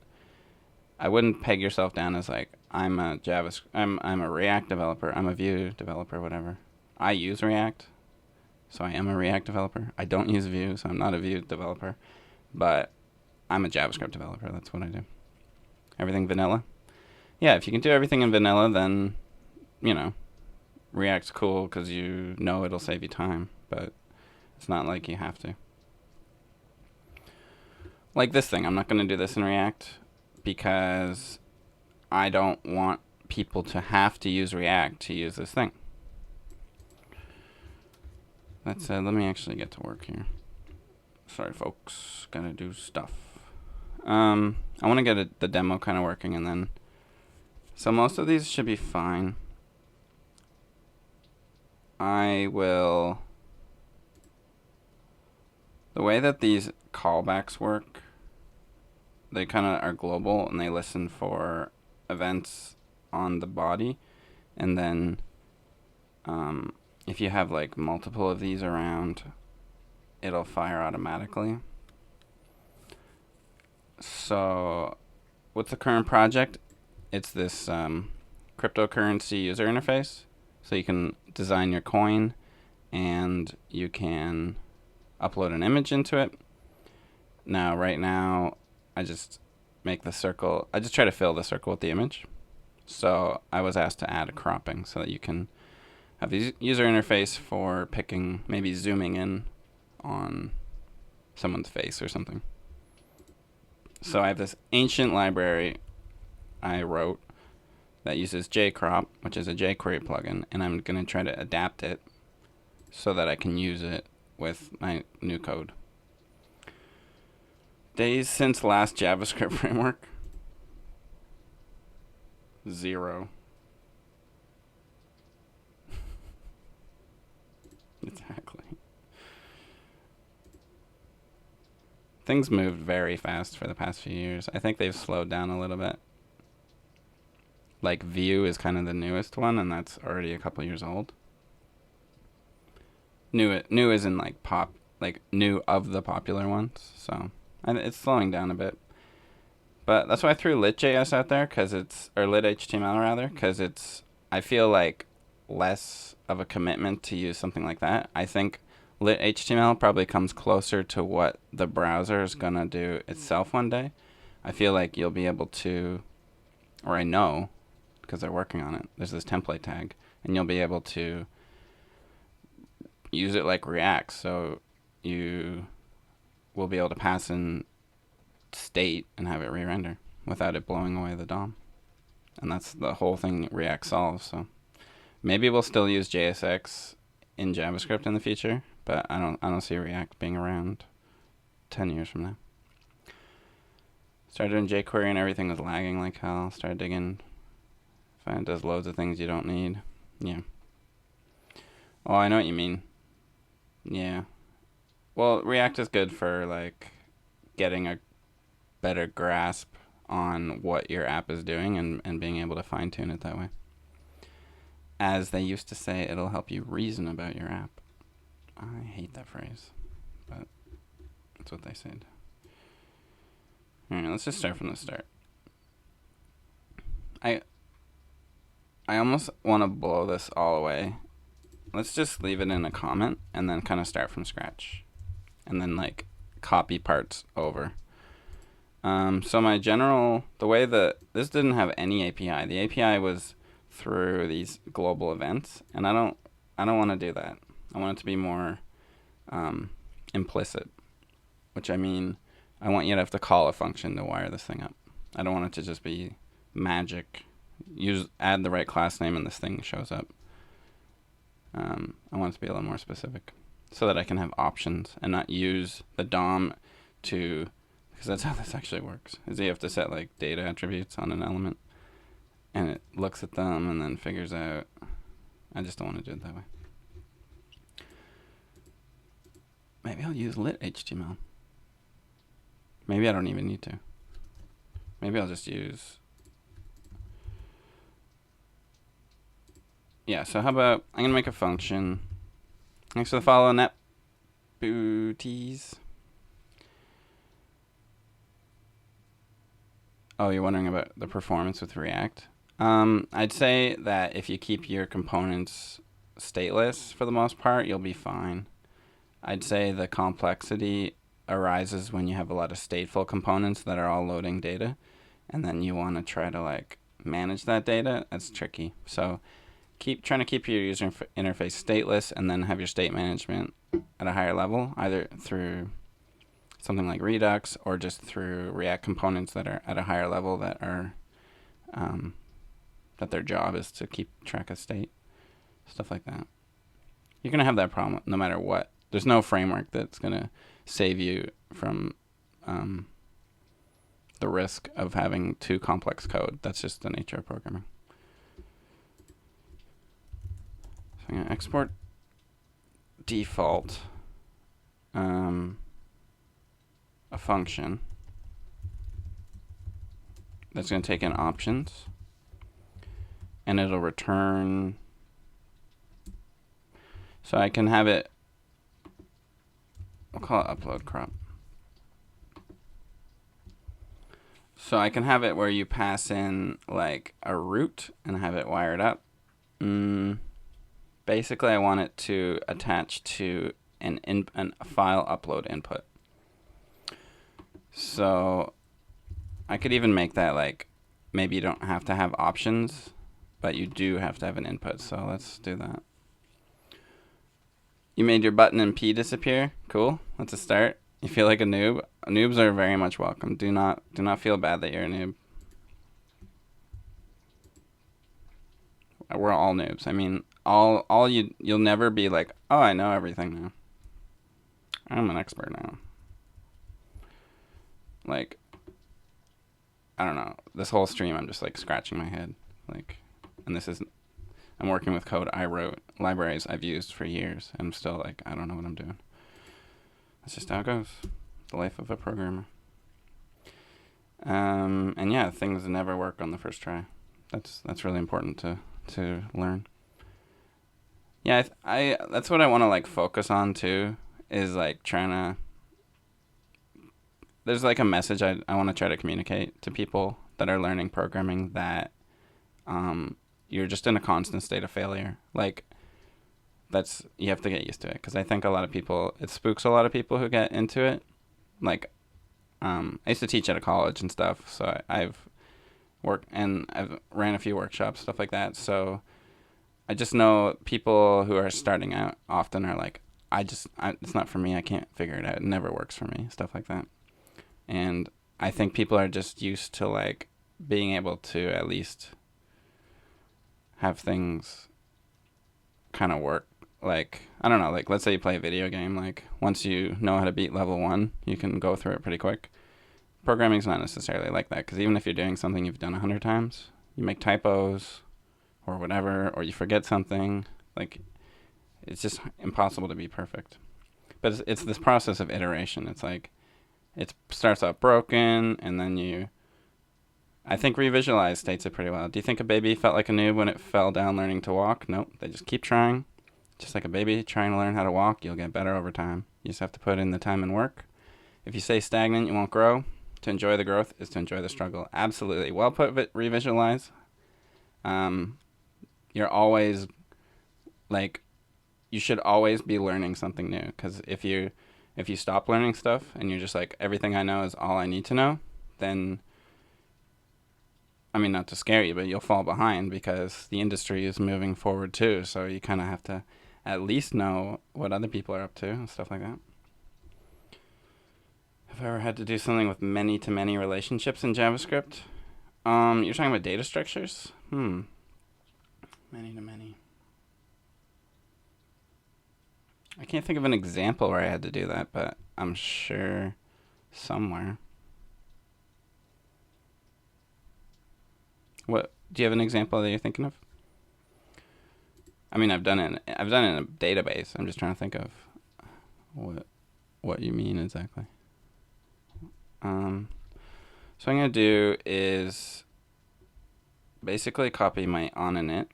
peg yourself down as like I'm a React developer, I'm a Vue developer, whatever. I use React, so I am a React developer. I don't use Vue, so I'm not a Vue developer, but I'm a JavaScript developer. That's what I do. Everything vanilla. Yeah, if you can do everything in vanilla, then React's cool because it'll save you time, but it's not like you have to. Like this thing, I'm not going to do this in React because I don't want people to have to use React to use this thing. That said, let me actually get to work here. Sorry, folks. Gotta do stuff. I want to get the demo kind of working, and then... So most of these should be fine. The way that these callbacks work, they kind of are global, and they listen for events on the body, and then if you have like multiple of these around, it'll fire automatically. So what's the current project? It's this cryptocurrency user interface. So you can design your coin and you can upload an image into it. Now, right now, I just make the circle. I just try to fill the circle with the image. So I was asked to add a cropping so that you can have the user interface for picking, maybe zooming in on someone's face or something. So I have this ancient library I wrote that uses jcrop, which is a jQuery plugin, and I'm going to try to adapt it so that I can use it with my new code. Days since last JavaScript framework? 0. Exactly. Things moved very fast for the past few years. I think they've slowed down a little bit. Like Vue is kind of the newest one, and that's already a couple years old. New is in like new of the popular ones. So it's slowing down a bit. But that's why I threw lit.js out there, or lit.html rather, because I feel like less of a commitment to use something like that. I think lit.html probably comes closer to what the browser is going to do itself one day. I feel like you'll be able to, or I know, because they're working on it, there's this template tag, and you'll be able to use it like React. So you will be able to pass in state and have it re-render without it blowing away the DOM. And that's the whole thing React solves. So maybe we'll still use JSX in JavaScript in the future, but I don't see React being around 10 years from now. Started doing jQuery and everything was lagging like hell. Started digging. Find it does loads of things you don't need. Yeah. Oh, I know what you mean. Yeah. Well, React is good for like getting a better grasp on what your app is doing and being able to fine tune it that way. As they used to say, it'll help you reason about your app. I hate that phrase, but that's what they said. Alright, let's just start from the start. I almost want to blow this all away. Let's just leave it in a comment and then kind of start from scratch. And then like copy parts over. So my the way that this didn't have any API. The API was through these global events, and I don't want to do that. I want it to be more implicit, which I mean, I want you to have to call a function to wire this thing up. I don't want it to just be magic. Add the right class name and this thing shows up. I want it to be a little more specific so that I can have options and not use the DOM because that's how this actually works, is you have to set like data attributes on an element and it looks at them and then figures out. I just don't want to do it that way. Maybe I'll use lit.html. Maybe I don't even need to. Maybe I'll just use... Yeah, so how about... I'm going to make a function. Thanks for the follow, net booties. Oh, you're wondering about the performance with React? I'd say that if you keep your components stateless for the most part, you'll be fine. I'd say the complexity arises when you have a lot of stateful components that are all loading data, and then you want to try to like manage that data. That's tricky. So trying to keep your user interface stateless and then have your state management at a higher level, either through something like Redux or just through React components that are at a higher level that are that their job is to keep track of state, stuff like that. You're going to have that problem no matter what. There's no framework that's going to save you from the risk of having too complex code. That's just the nature of programming. So I'm going to export default a function that's going to take in options, and it'll return. So I can have it we'll call it upload crop. So I can have it where you pass in like a root and have it wired up. Basically, I want it to attach to a file upload input. So I could even make that like, maybe you don't have to have options, but you do have to have an input. So let's do that. You made your button and P disappear. Cool. That's a start. You feel like a noob. Noobs are very much welcome. Do not feel bad that you're a noob. We're all noobs. I mean, you'll never be like, oh, I know everything now. I'm an expert now. Like, I don't know. This whole stream, I'm just like scratching my head. Like, and I'm working with code I wrote, libraries I've used for years, and I'm still like, I don't know what I'm doing. That's just how it goes. The life of a programmer. And yeah, things never work on the first try. That's really important to learn. Yeah, I that's what I want to like focus on too, is like trying to, there's like a message I want to try to communicate to people that are learning programming, that you're just in a constant state of failure. Like, you have to get used to it, because I think a lot of people, it spooks a lot of people who get into it. Like, I used to teach at a college and stuff, so I've worked and I've ran a few workshops, stuff like that. So I just know people who are starting out often are like, it's not for me. I can't figure it out. It never works for me. Stuff like that. And I think people are just used to like being able to at least have things kind of work. Like, I don't know, like let's say you play a video game, like once you know how to beat level 1, you can go through it pretty quick. Programming's not necessarily like that, because even if you're doing something you've done 100 times, you make typos or whatever, or you forget something. Like, it's just impossible to be perfect. But it's this process of iteration. It's like, it starts out broken, and then I think Revisualize states it pretty well. Do you think a baby felt like a noob when it fell down learning to walk? Nope. They just keep trying. Just like a baby trying to learn how to walk, you'll get better over time. You just have to put in the time and work. If you stay stagnant, you won't grow. To enjoy the growth is to enjoy the struggle. Absolutely. Well put, Revisualize. You're always, like, you should always be learning something new. Because if you stop learning stuff and you're just like, everything I know is all I need to know, then, I mean, not to scare you, but you'll fall behind, because the industry is moving forward too. So you kind of have to at least know what other people are up to and stuff like that. Have I ever had to do something with many-to-many relationships in JavaScript? You're talking about data structures? Many-to-many. I can't think of an example where I had to do that, but I'm sure somewhere. What, do you have an example that you're thinking of? I mean, I've done it in a database. I'm just trying to think of what you mean exactly. So what I'm going to do is basically copy my on init.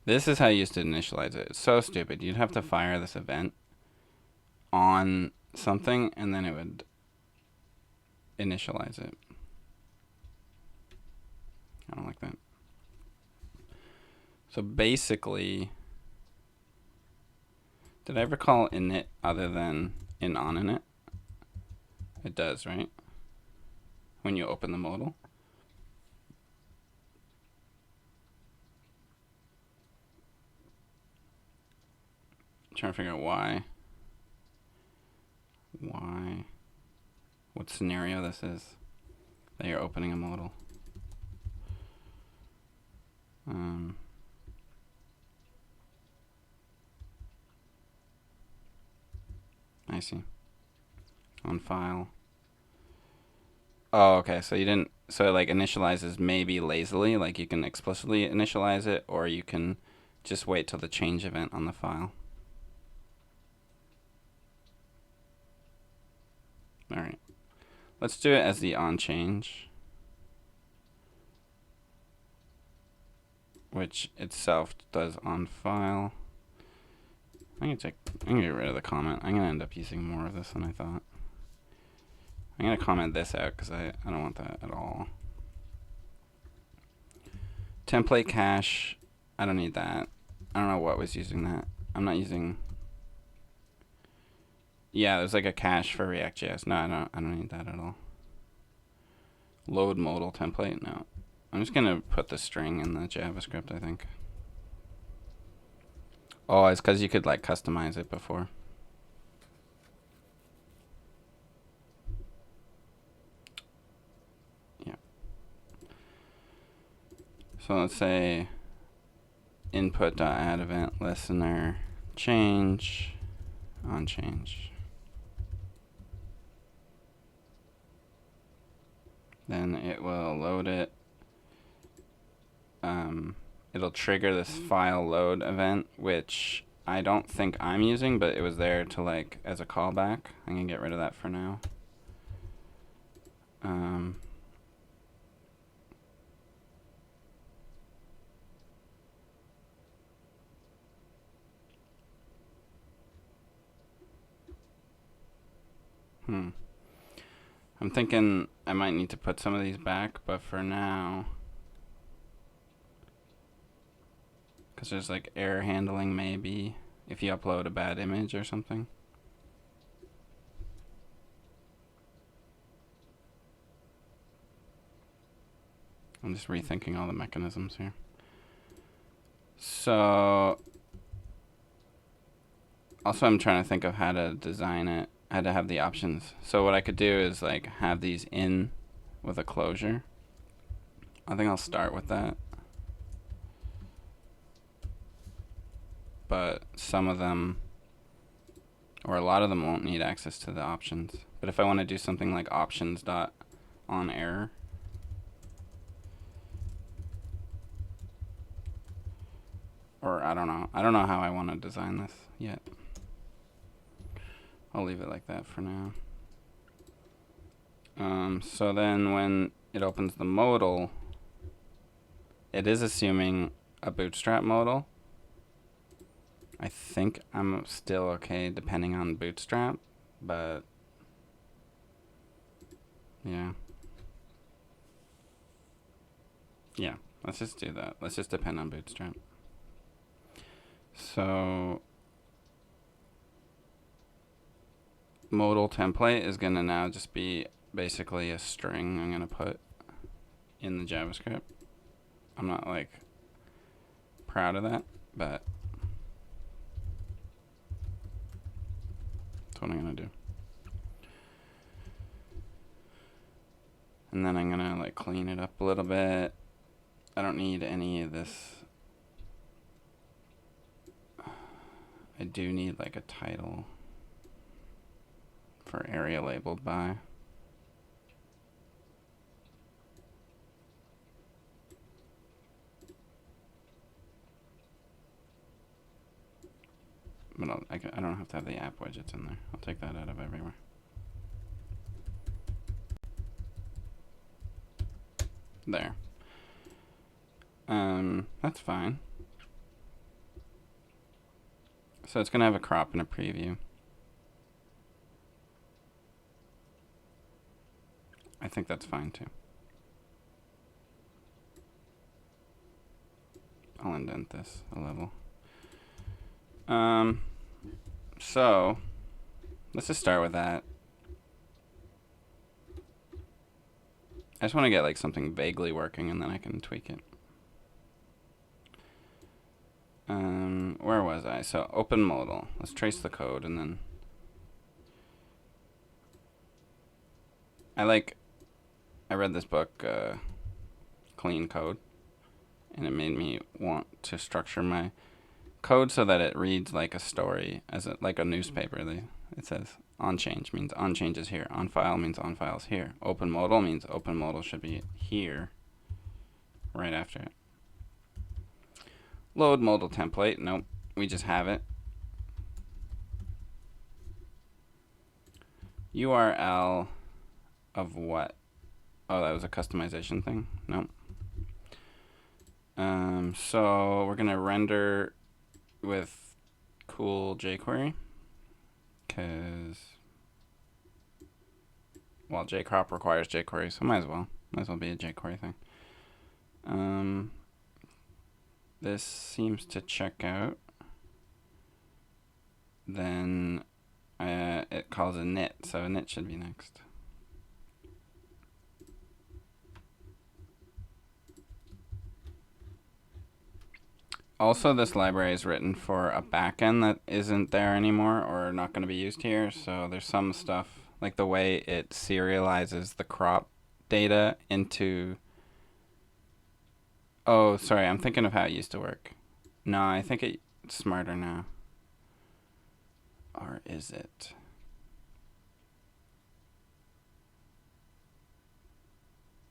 This is how you used to initialize it. It's so stupid. You'd have to fire this event on something, and then it would initialize it. I don't like that. So basically, did I ever call init other than in on init? It does, right? When you open the modal. I'm trying to figure out why. What scenario this is that you're opening a modal. I see. On file. Oh, okay. So you didn't. So it like initializes maybe lazily, like you can explicitly initialize it, or you can just wait till the change event on the file. All right. Let's do it as the on change. which itself does on file. I'm gonna get rid of the comment. I'm gonna end up using more of this than I thought. I'm gonna comment this out because I don't want that at all. Template cache, I don't need that. I don't know what was using that. I'm not using. Yeah, there's like a cache for React.js. No, I don't need that at all. Load modal template, no. I'm just gonna put the string in the JavaScript, I think. Oh, it's because you could like customize it before. Yeah. So let's say input.add event listener change on change. Then it will load it. It'll trigger this file load event, which I don't think I'm using, but it was there to like as a callback. I'm gonna get rid of that for now. I'm thinking I might need to put some of these back, but for now, because there's like error handling maybe if you upload a bad image or something. I'm just rethinking all the mechanisms here. So, also I'm trying to think of how to design it, how to have the options. So what I could do is like have these in with a closure. I think I'll start with that. But some of them, or a lot of them, won't need access to the options. But if I want to do something like options.onError, or I don't know how I want to design this yet. I'll leave it like that for now. So then when it opens the modal, it is assuming a bootstrap modal. I think I'm still okay depending on bootstrap, but yeah. Yeah, let's just do that. Let's just depend on bootstrap. So modal template is gonna now just be basically a string I'm gonna put in the JavaScript. I'm not like proud of that, but that's what I'm gonna do. And then I'm gonna like clean it up a little bit. I don't need any of this. I do need like a title for area labeled by. But I don't have to have the app widgets in there. I'll take that out of everywhere. There. That's fine. So it's going to have a crop and a preview. I think that's fine too. I'll indent this a little. So let's just start with that. I just want to get like something vaguely working and then I can tweak it. Where was I? So open modal. Let's trace the code and then I read this book, Clean Code, and it made me want to structure my code so that it reads like a story, like a newspaper. It says on change means on change is here. On file means on file is here. Open modal means open modal should be here, right after it. Load modal template. Nope, we just have it. URL of what? Oh, that was a customization thing? Nope. So we're gonna render with cool jQuery, because, well, jcrop requires jQuery, so might as well be a jQuery thing. This seems to check out. Then it calls a knit, so a knit should be next. Also, this library is written for a backend that isn't there anymore or not going to be used here. So there's some stuff, like the way it serializes the crop data into... Oh, sorry, I'm thinking of how it used to work. No, I think it's smarter now. Or is it?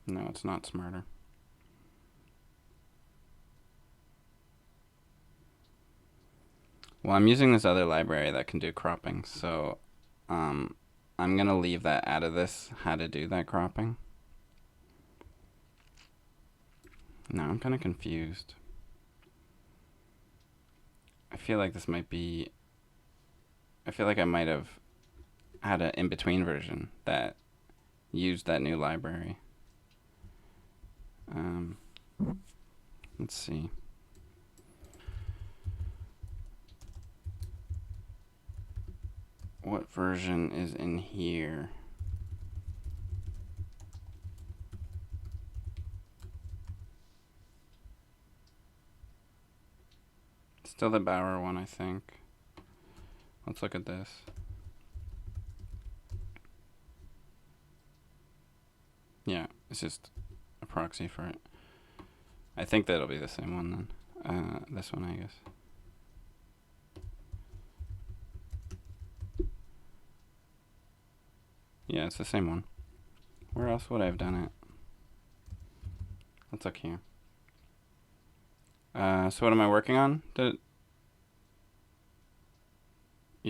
No, it's not smarter. Well, I'm using this other library that can do cropping, so I'm going to leave that out of this, how to do that cropping. No, I'm kind of confused. I feel like this might be... I feel like I might have had an in-between version that used that new library. Let's see. What version is in here? Still the Bower one, I think. Let's look at this. Yeah, it's just a proxy for it. I think that'll be the same one then. This one, I guess. Yeah, it's the same one. Where else would I have done it? Let's look here. So what am I working on? You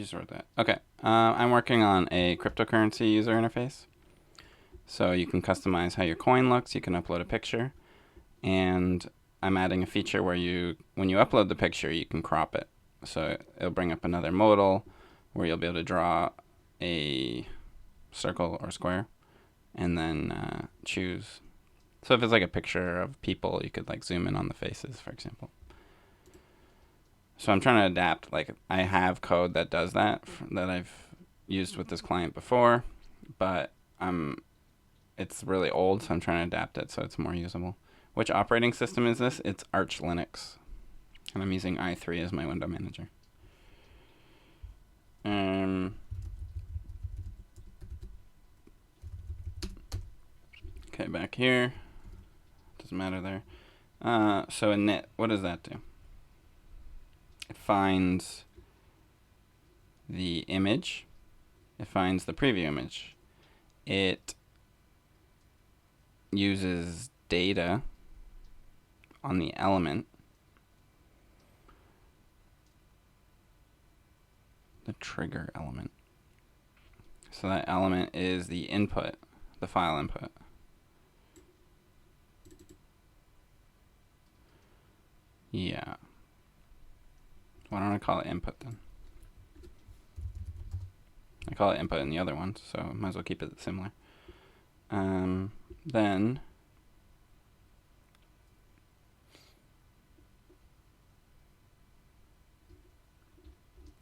just wrote that. Okay. I'm working on a cryptocurrency user interface. So you can customize how your coin looks. You can upload a picture. And I'm adding a feature where when you upload the picture, you can crop it. So it'll bring up another modal where you'll be able to draw a circle or square and then choose. So if it's like a picture of people, you could like zoom in on the faces, for example. So I'm trying to adapt. Like, I have code that does that I've used with this client before, but it's really old, so I'm trying to adapt it so it's more usable. Which operating system is this? It's Arch Linux, and I'm using i3 as my window manager. Okay, back here. Doesn't matter there. So init, what does that do? It finds the image. It finds the preview image. It uses data on the element. The trigger element. So that element is the input, the file input. Yeah. Why don't I call it input then? I call it input in the other one, so might as well keep it similar. Then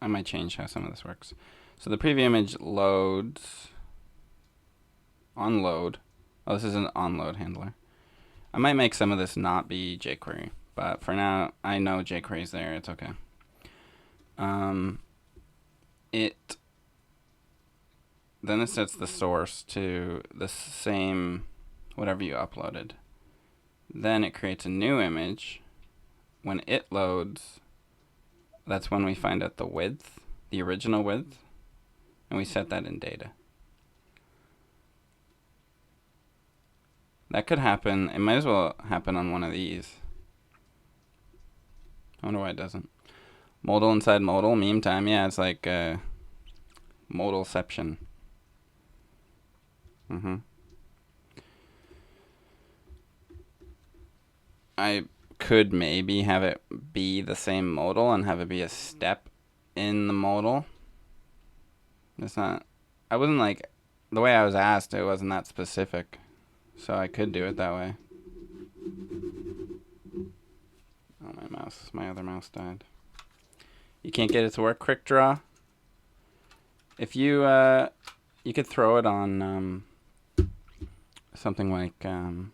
I might change how some of this works. So the preview image loads on load. Oh, this is an onload handler. I might make some of this not be jQuery, but for now I know jQuery is there. It's okay. Then it sets the source to the same whatever you uploaded. Then it creates a new image. When it loads, that's when we find out the width, the original width, and we set that in data. That could happen. It might as well happen on one of these. I wonder why it doesn't. Modal inside modal, meme time. Yeah, it's like modalception. I could maybe have it be the same modal and have it be a step in the modal. It's not... I wasn't like... The way I was asked, it wasn't that specific. So I could do it that way. Oh, my other mouse died. You can't get it to work, Quick Draw? If you, you could throw it on, something like, I'm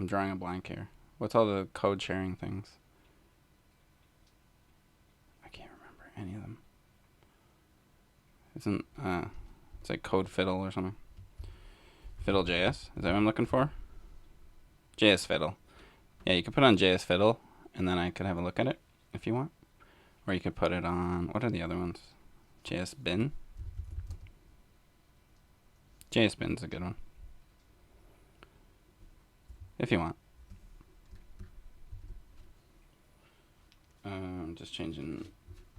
drawing a blank here. What's all the code sharing things? I can't remember any of them. It's like Code Fiddle or something. Fiddle.js, is that what I'm looking for? JS Fiddle. Yeah, you could put it on JS Fiddle, and then I could have a look at it if you want. Or you could put it on, what are the other ones? JS Bin? JS Bin's a good one. If you want. I'm just changing.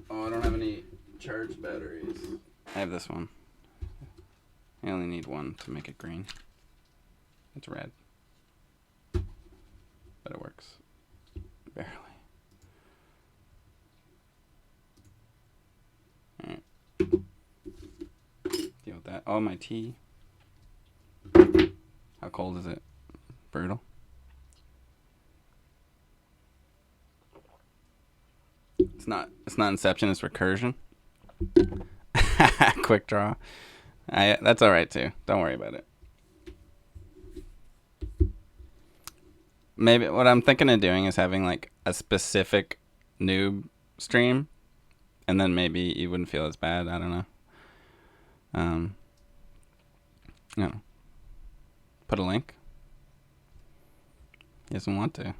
Oh, I don't have any charged batteries. I have this one. I only need one to make it green. It's red. But it works. Barely. Alright. Deal with that. Oh, my tea. How cold is it? Brutal. It's not Inception, it's Recursion. Quick Draw. That's alright too. Don't worry about it. Maybe what I'm thinking of doing is having like a specific noob stream, and then maybe you wouldn't feel as bad. I don't know. You know, put a link. He doesn't want to.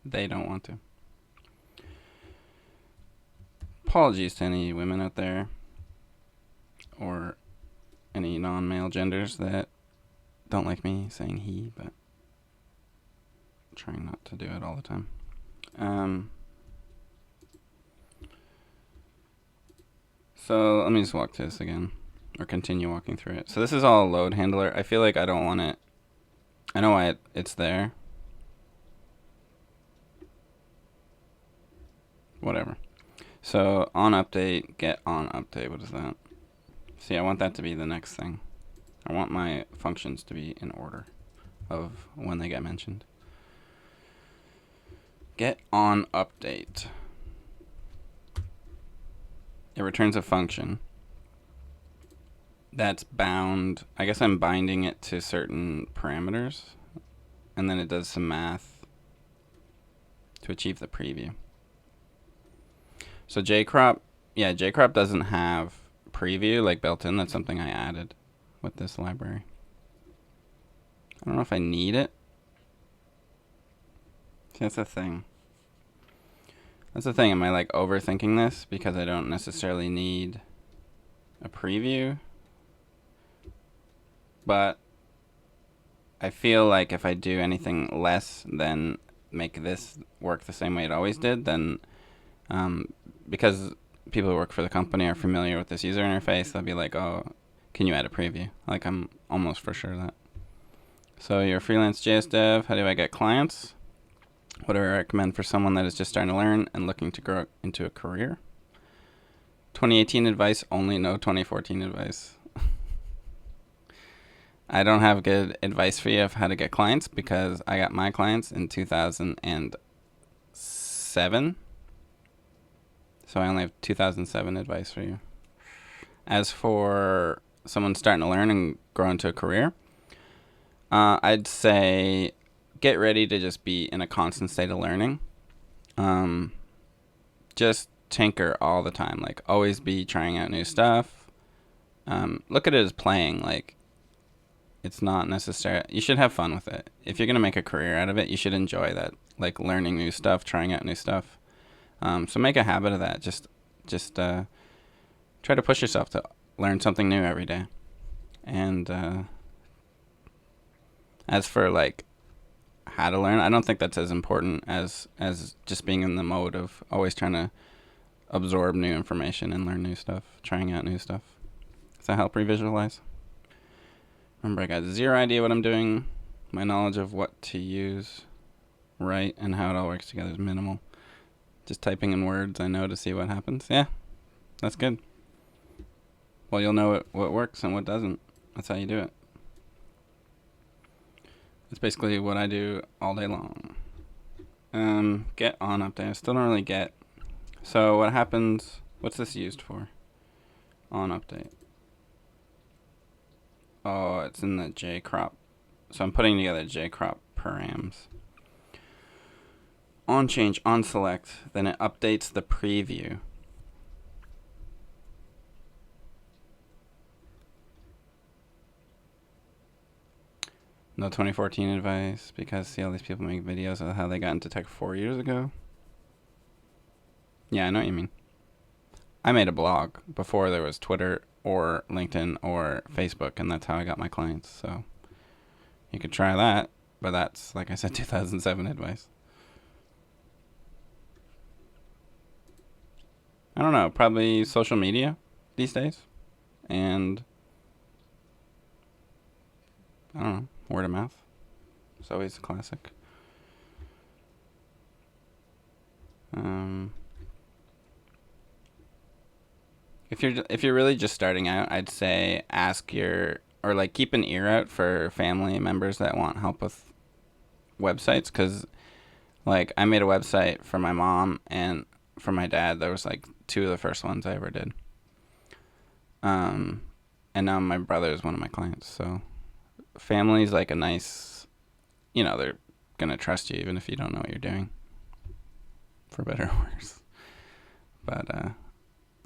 They don't want to. Apologies to any women out there, or any non-male genders that don't like me saying he, but I'm trying not to do it all the time. So let me just walk to this again, or continue walking through it. So this is all load handler. I feel like I don't want it. I know why it's there. Whatever. So on update, get on update. What is that? See, I want that to be the next thing. I want my functions to be in order of when they get mentioned. Get on update. It returns a function that's bound. I guess I'm binding it to certain parameters, and then it does some math to achieve the preview. So JCrop, yeah, JCrop doesn't have preview like built in. That's something I added with this library. I don't know if I need it. See, that's the thing. That's the thing. Am I like overthinking this because I don't necessarily need a preview? But I feel like if I do anything less than make this work the same way it always did, then because people who work for the company are familiar with this user interface, they'll be like, oh, can you add a preview? Like, I'm almost for sure that. So you're a freelance JS dev. How do I get clients? What do I recommend for someone that is just starting to learn and looking to grow into a career? 2018 advice only, no 2014 advice. I don't have good advice for you of how to get clients because I got my clients in 2007. So I only have 2007 advice for you. As for someone starting to learn and grow into a career, I'd say get ready to just be in a constant state of learning. Just tinker all the time. Like, always be trying out new stuff. Look at it as playing. Like, it's not necessary. You should have fun with it. If you're going to make a career out of it, you should enjoy that. Like, learning new stuff, trying out new stuff. So make a habit of that. Just try to push yourself to learn something new every day. And as for like how to learn, I don't think that's as important as just being in the mode of always trying to absorb new information and learn new stuff, trying out new stuff. Does that help revisualize? Remember, I got zero idea what I'm doing. My knowledge of what to use right and how it all works together is minimal. Just typing in words I know to see what happens. Yeah, that's good. Well, you'll know what works and what doesn't. That's how you do it. That's basically what I do all day long. Get on update. I still don't really get. So what happens? What's this used for? On update. Oh, it's in the JCrop. So I'm putting together JCrop params. On change, on select, then it updates the preview. No 2014 advice, because see all these people make videos of how they got into tech 4 years ago. Yeah, I know what you mean. I made a blog before there was Twitter or LinkedIn or Facebook, and that's how I got my clients. So you could try that, but that's, like I said, 2007 advice. I don't know, probably social media these days. And I don't know, word of mouth. It's always a classic. If you're really just starting out, I'd say keep an ear out for family members that want help with websites, because like I made a website for my mom and for my dad. There was like 2 of the first ones I ever did. And now my brother is one of my clients. So family's like a nice, they're gonna trust you even if you don't know what you're doing, for better or worse. But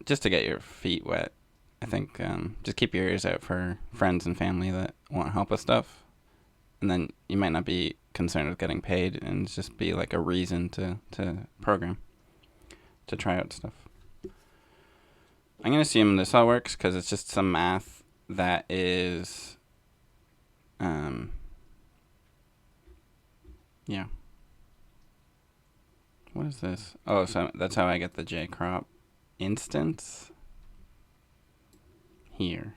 just to get your feet wet, I think just keep your ears out for friends and family that want help with stuff. And then you might not be concerned with getting paid, and it's just be like a reason to program, to try out stuff. I'm going to assume this all works because it's just some math that is, yeah. What is this? Oh, so that's how I get the JCrop instance here.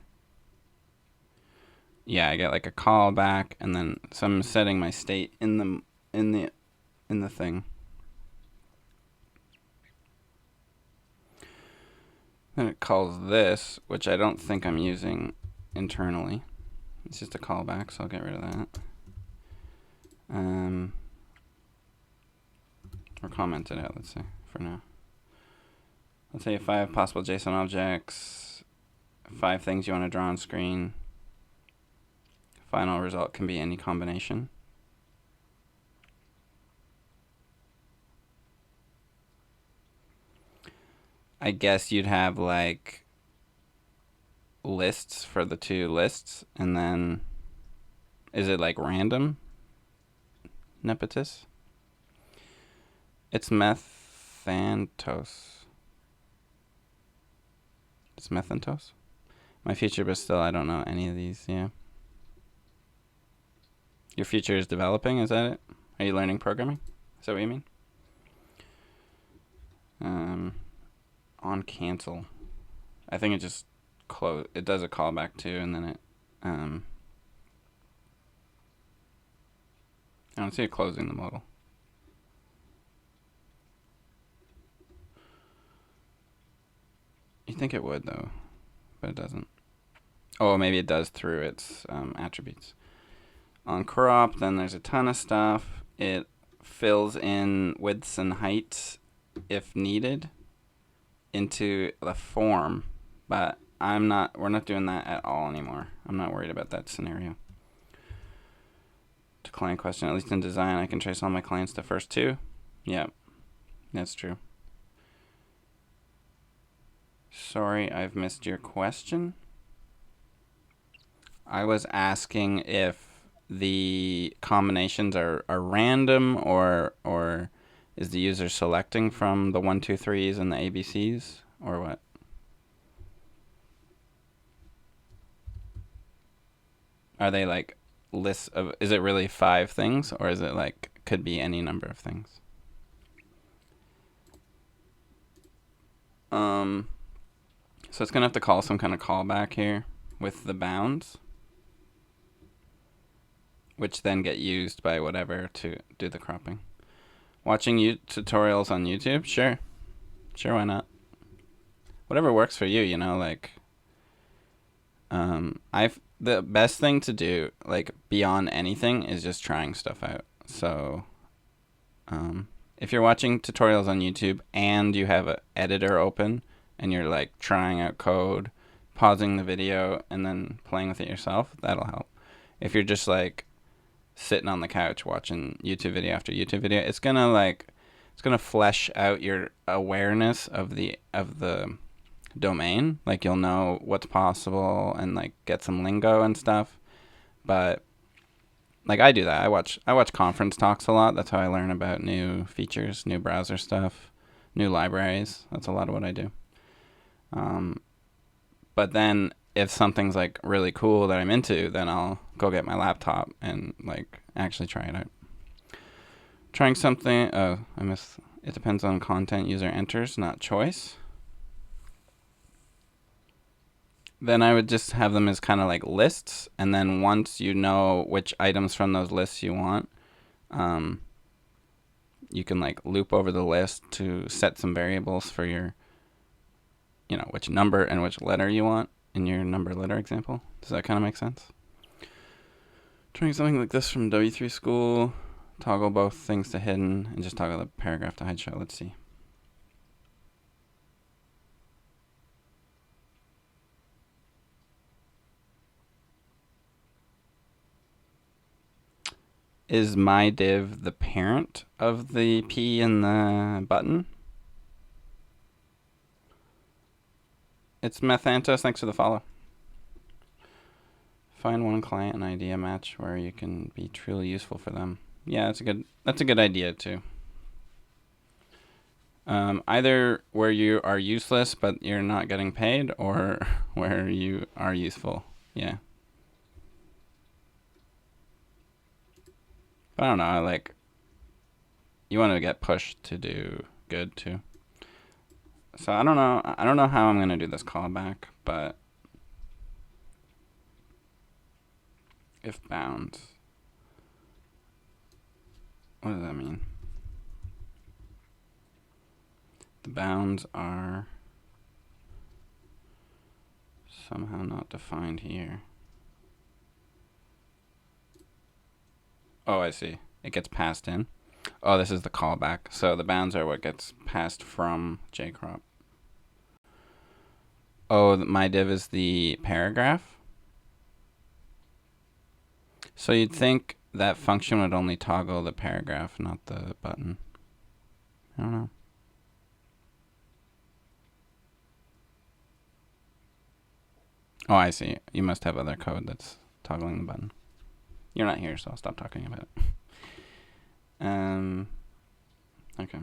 Yeah, I get like a callback, and then so I'm setting my state in the thing. Then it calls this, which I don't think I'm using internally. It's just a callback, so I'll get rid of that. Or comment it out, let's say, for now. Let's say 5 possible JSON objects, 5 things you want to draw on screen. Final result can be any combination. I guess you'd have like lists for the 2 lists, and then is it like random? Nepotus? It's methantos. It's methantos? My future, but still I don't know any of these, yeah. Your future is developing, is that it? Are you learning programming? Is that what you mean? On cancel. I think it just it does a callback too, and then it I don't see it closing the modal. You think it would though, but it doesn't. Oh, maybe it does through its attributes. On crop, then there's a ton of stuff. It fills in widths and heights if needed into the form, but we're not doing that at all anymore. I'm not worried about that scenario. To client question, at least in design, I can trace all my clients to first 2. Yeah, that's true. Sorry, I've missed your question. I was asking if the combinations are random, or is the user selecting from the 1, 2, 3s and the ABCs, or what? Are they like lists of, is it really 5 things, or is it like could be any number of things? So it's gonna have to call some kind of callback here with the bounds, which then get used by whatever to do the cropping. Watching tutorials on YouTube? Sure. Sure, why not? Whatever works for you, like the best thing to do, like beyond anything, is just trying stuff out. So if you're watching tutorials on YouTube and you have an editor open and you're like trying out code, pausing the video and then playing with it yourself, that'll help. If you're just like sitting on the couch watching YouTube video after YouTube video, it's gonna flesh out your awareness of the domain. Like you'll know what's possible and like get some lingo and stuff. But like I do that. I watch conference talks a lot. That's how I learn about new features, new browser stuff, new libraries. That's a lot of what I do. But then if something's like really cool that I'm into, then I'll go get my laptop and like actually try it out. Trying something. It depends on content user enters, not choice. Then I would just have them as kind of like lists, and then once you know which items from those lists you want, you can like loop over the list to set some variables for your, which number and which letter you want in your number letter example. Does that kind of make sense? Trying something like this from W3 School. Toggle both things to hidden and just toggle the paragraph to hide show. Let's see. Is my div the parent of the P in the button? It's Methantos. Thanks for the follow. Find one client and idea match where you can be truly useful for them. Yeah, that's a good idea too. Either where you are useless but you're not getting paid, or where you are useful. Yeah. But I don't know, like, you want to get pushed to do good too. So I don't know how I'm gonna do this callback, but if bounds, what does that mean? The bounds are somehow not defined here. Oh, I see. It gets passed in. Oh, this is the callback. So the bounds are what gets passed from jcrop. Oh, my div is the paragraph. So you'd think that function would only toggle the paragraph, not the button. I don't know. Oh, I see. You must have other code that's toggling the button. You're not here, so I'll stop talking about it. Okay.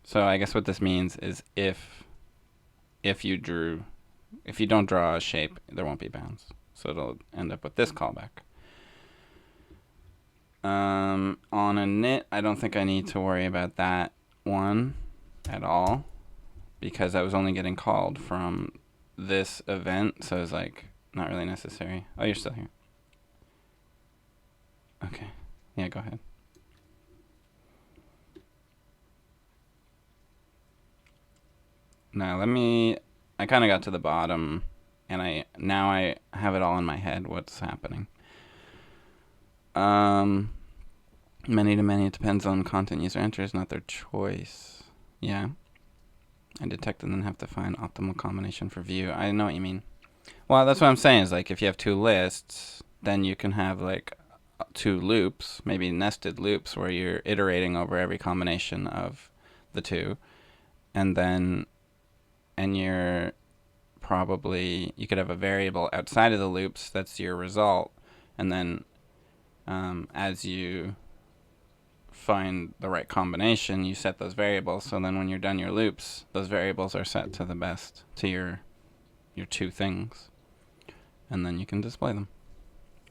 So I guess what this means is if you don't draw a shape, there won't be bounds. So it'll end up with this callback. On a init, I don't think I need to worry about that one at all, because I was only getting called from this event, so it's like not really necessary. Oh, you're still here. Okay. Yeah, go ahead. Now I kind of got to the bottom, and I have it all in my head what's happening. Many to many, it depends on content user enters, not their choice. Yeah. I detect and then have to find optimal combination for view. I know what you mean. Well, that's what I'm saying is like if you have two lists, then you can have like two loops, maybe nested loops, where you're iterating over every combination of the two, and you're probably, you could have a variable outside of the loops that's your result, and then as you find the right combination, you set those variables, so then when you're done your loops, those variables are set to the best, to your two things, and then you can display them.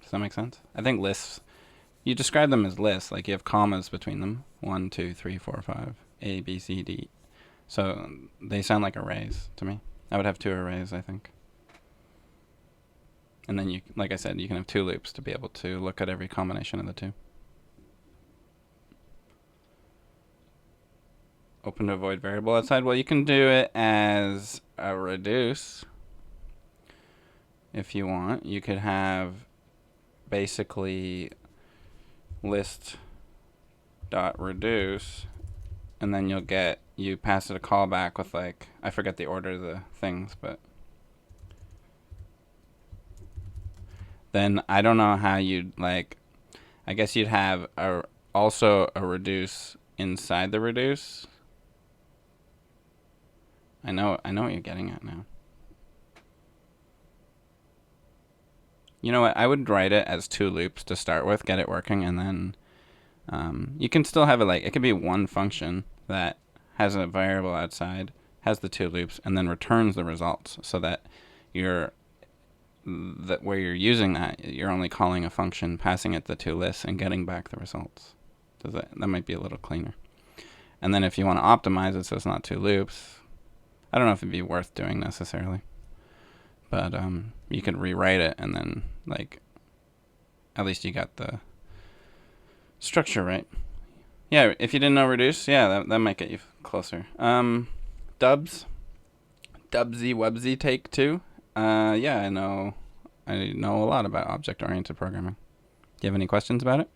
Does that make sense? I think lists, you describe them as lists, like you have commas between them. 1, 2, 3, 4, 5, A, B, C, D. So they sound like arrays to me. I would have two arrays, I think. And then you, like I said, you can have two loops to be able to look at every combination of the two. Open to avoid variable outside. Well, you can do it as a reduce if you want. You could have basically list dot reduce, and then you pass it a callback with, like, I forget the order of the things, but then I don't know how you'd, like, I guess you'd have also a reduce inside the reduce. I know what you're getting at now. You know what? I would write it as two loops to start with, get it working, and then you can still have it like, it could be one function that has a variable outside, has the two loops, and then returns the results, so that where you're using that, you're only calling a function, passing it the two lists, and getting back the results. That might be a little cleaner. And then if you want to optimize it so it's not two loops, I don't know if it'd be worth doing necessarily, but you could rewrite it, and then, like, at least you got the structure right. Yeah, if you didn't know reduce, yeah, that might get you closer. Dubsy Websy take two. Yeah, I know a lot about object-oriented programming. Do you have any questions about it?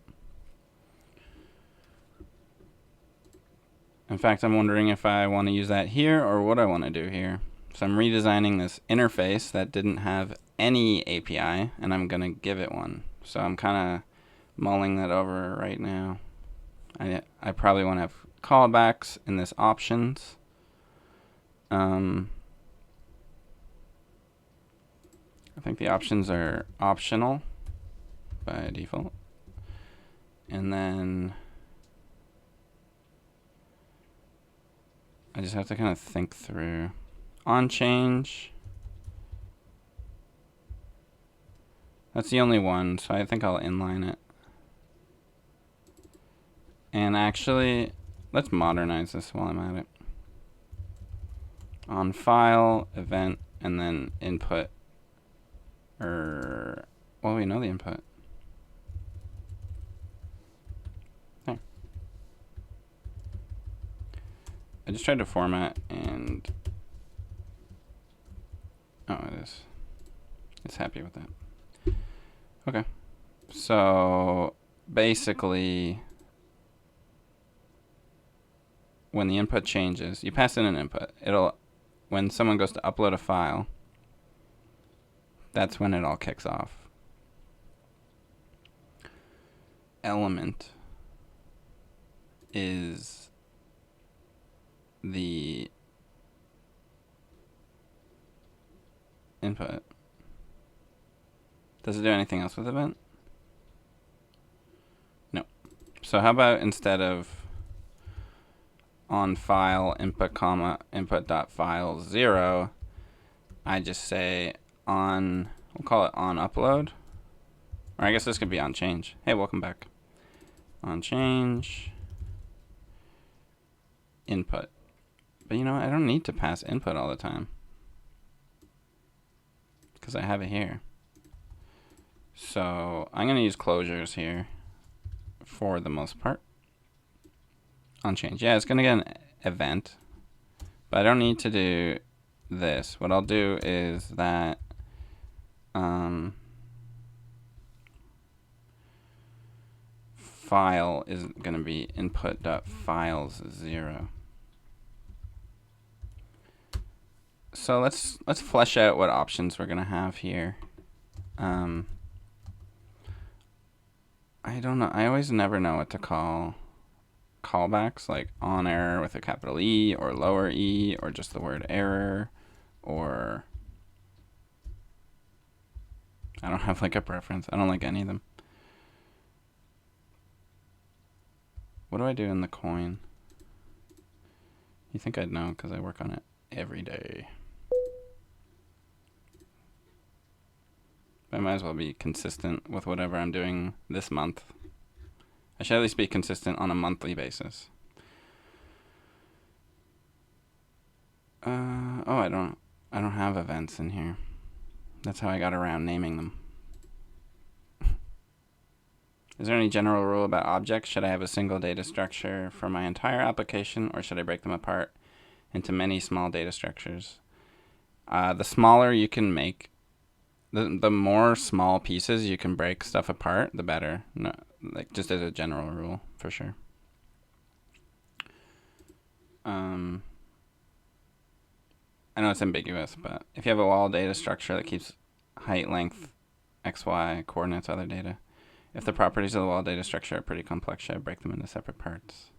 In fact, I'm wondering if I want to use that here or what I want to do here. So I'm redesigning this interface that didn't have any API, and I'm going to give it one. So I'm kind of mulling that over right now. I probably want to have callbacks in this options. I think the options are optional by default. And then I just have to kind of think through. On change. That's the only one, so I think I'll inline it. And actually, let's modernize this while I'm at it. On file, event, and then input. Well, we know the input. There. I just tried to format and... Oh, it is. It's happy with that. Okay. So, basically, when the input changes, you pass in an input. When someone goes to upload a file, that's when it all kicks off. Element is the input. Does it do anything else with event? No. So how about instead of on file input comma input dot file 0, I just say on, we'll call it on upload, or I guess this could be on change. Hey, welcome back. On change input. But you know what? I don't need to pass input all the time because I have it here. So I'm going to use closures here for the most part. On change. Yeah, it's going to get an event, but I don't need to do this. What I'll do is that file is going to be input.files0. So let's flesh out what options we're going to have here. I don't know. I always never know what to call callbacks, like on error with a capital E or lower E or just the word error, or I don't have like a preference. I don't like any of them. What do I do in the coin? You think I'd know because I work on it every day. I might as well be consistent with whatever I'm doing this month. I should at least be consistent on a monthly basis. Oh, I don't have events in here. That's how I got around naming them. Is there any general rule about objects? Should I have a single data structure for my entire application, or should I break them apart into many small data structures? The smaller you can make, the more small pieces you can break stuff apart, the better. No, like just as a general rule, for sure. I know it's ambiguous, but if you have a wall data structure that keeps height, length, x, y, coordinates, other data, if the properties of the wall data structure are pretty complex, should I break them into separate parts?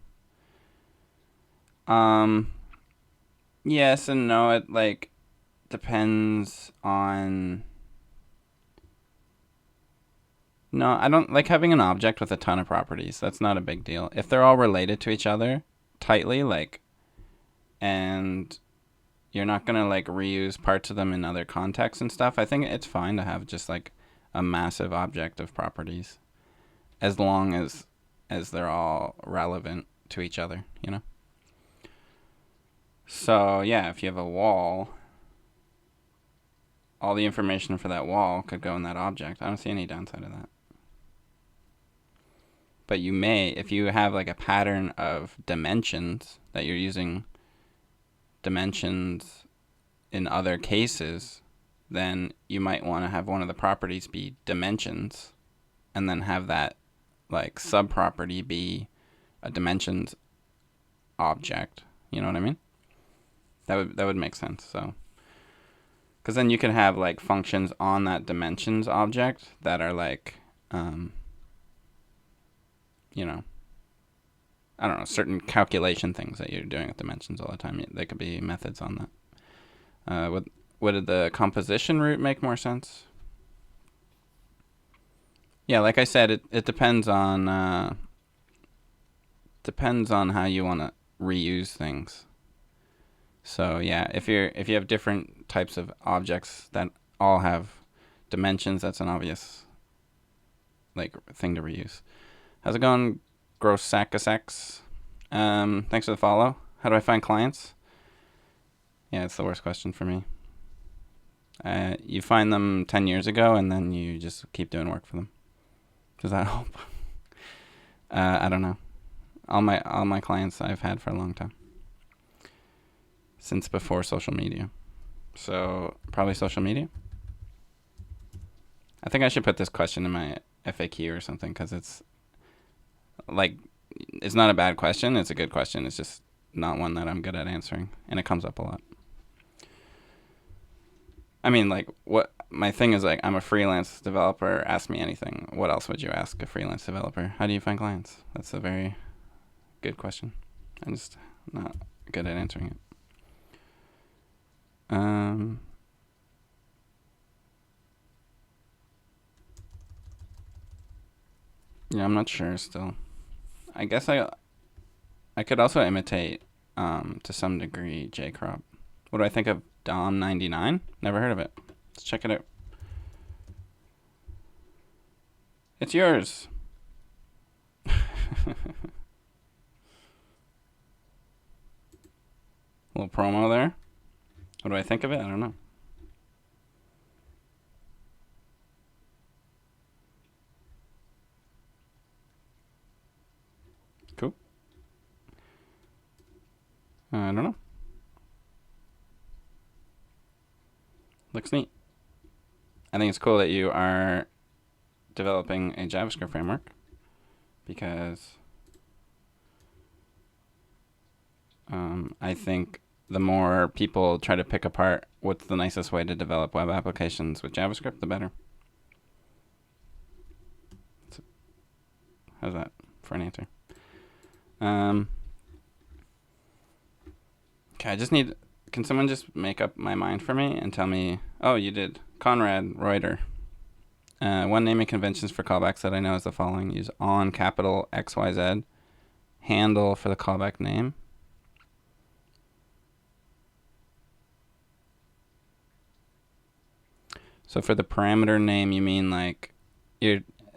Yes and no. It like depends on. No, I don't like having an object with a ton of properties. That's not a big deal. If they're all related to each other tightly, like, and you're not gonna like reuse parts of them in other contexts and stuff, I think it's fine to have just like a massive object of properties, as long as they're all relevant to each other, you know? So yeah, if you have a wall, all the information for that wall could go in that object. I don't see any downside of that. But you may, if you have like a pattern of dimensions that you're using dimensions in other cases, then you might want to have one of the properties be dimensions, and then have that like subproperty be a dimensions object. You know what I mean? That would make sense. So, because then you can have like functions on that dimensions object that are like, you know, I don't know, certain calculation things that you're doing with dimensions all the time. They could be methods on that. Would the composition route make more sense? Yeah, like I said, it depends on how you want to reuse things. So yeah, if you have different types of objects that all have dimensions, that's an obvious like thing to reuse. How's it going, Gross Sack of Sex? Thanks for the follow. How do I find clients? Yeah, it's the worst question for me. You find them 10 years ago, and then you just keep doing work for them. Does that help? I don't know. All my clients I've had for a long time. Since before social media. So, probably social media? I think I should put this question in my FAQ or something, because it's like, it's not a bad question. It's a good question. It's just not one that I'm good at answering, and it comes up a lot. I mean, like, what my thing is, like, I'm a freelance developer. Ask me anything. What else would you ask a freelance developer? How do you find clients? That's a very good question. I'm just not good at answering it. Yeah, I'm not sure still. I guess I could also imitate, to some degree, J-Crop. What do I think of Dom99? Never heard of it. Let's check it out. It's yours. Little promo there. What do I think of it? I don't know. Cool. I don't know. Looks neat. I think it's cool that you are developing a JavaScript framework, because I think the more people try to pick apart what's the nicest way to develop web applications with JavaScript, the better. So, how's that for an answer? Okay, I just need... Can someone just make up my mind for me and tell me... Oh, you did. Conrad Reuter. One naming conventions for callbacks that I know is the following. Use on capital XYZ. Handle for the callback name. So for the parameter name, you mean like...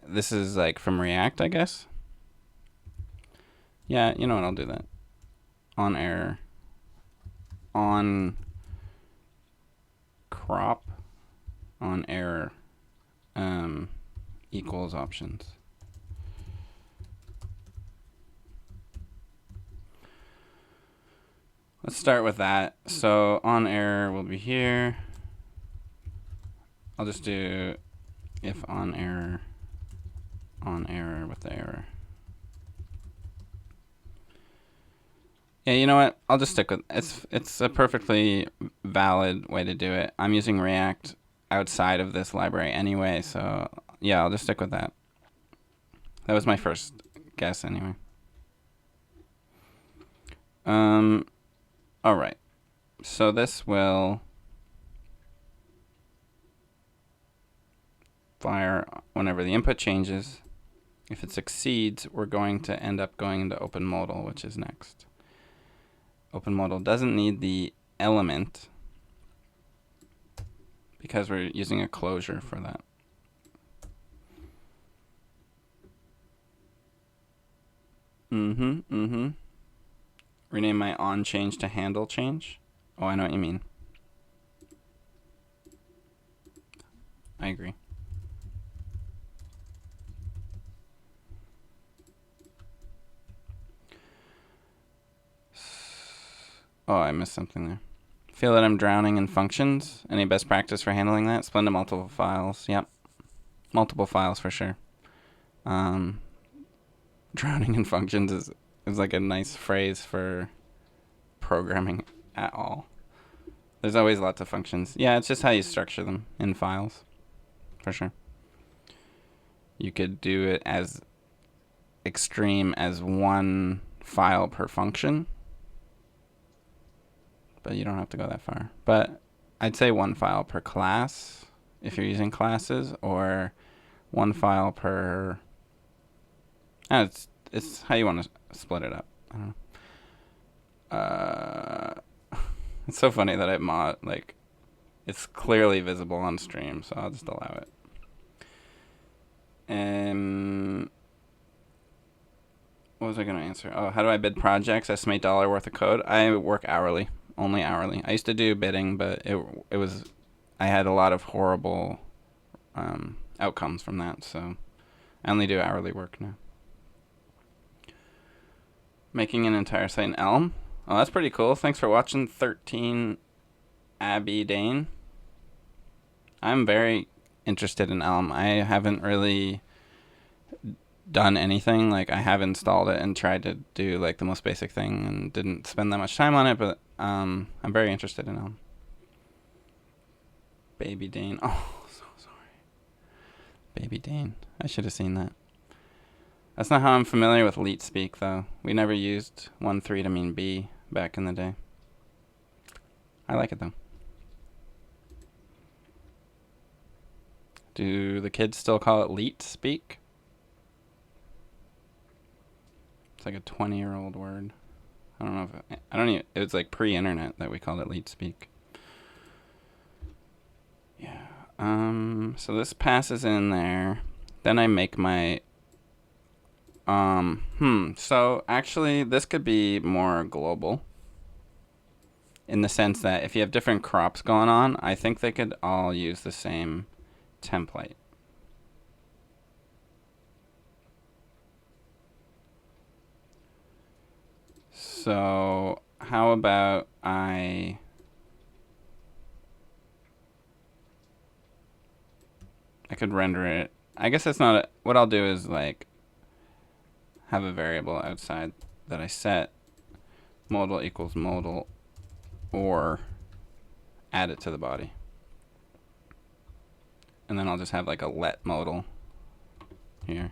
This is like from React, I guess? Yeah, you know what? I'll do that. On error. On crop. on error equals options. Let's start with that. So on error will be here. I'll just do if on error with the error. Yeah, you know what? I'll just stick with it's a perfectly valid way to do it. I'm using React outside of this library anyway, so yeah, I'll just stick with that. That was my first guess anyway. All right. So this will fire whenever the input changes. If it succeeds, we're going to end up going into open modal, which is next. Open modal doesn't need the element because we're using a closure for that. Rename my on change to handle change. Oh, I know what you mean. I agree. Oh, I missed something there. Feel that I'm drowning in functions. Any best practice for handling that? Split into multiple files. Yep. Multiple files for sure. Drowning in functions is like a nice phrase for programming at all. There's always lots of functions. Yeah, it's just how you structure them in files. For sure. You could do it as extreme as one file per function. But you don't have to go that far. But I'd say one file per class if you're using classes, or one file per... it's how you want to split it up. I don't know. It's so funny that it's clearly visible on stream, so I'll just allow it. What was I going to answer? Oh, how do I bid projects? Estimate $1 worth of code? I work hourly. Only hourly. I used to do bidding, but I had a lot of horrible outcomes from that, so I only do hourly work now. Making an entire site in Elm. Oh, that's pretty cool. Thanks for watching, 13 Abby Dane. I'm very interested in Elm. I haven't really done anything. Like, I have installed it and tried to do like the most basic thing and didn't spend that much time on it, but I'm very interested in Elm. Baby Dane. Oh, so sorry. Baby Dane. I should have seen that. That's not how I'm familiar with Leet speak, though. We never used 1.3 to mean B back in the day. I like it, though. Do the kids still call it Leet speak? It's like a 20-year-old word. I don't know if it was like pre-internet that we called it Leet speak. Yeah. So this passes in there. Then I make my so actually this could be more global in the sense that if you have different crops going on, I think they could all use the same template. So how about I could render it. I guess that's not what I'll do is like have a variable outside that I set modal equals modal, or add it to the body. And then I'll just have like a let modal here.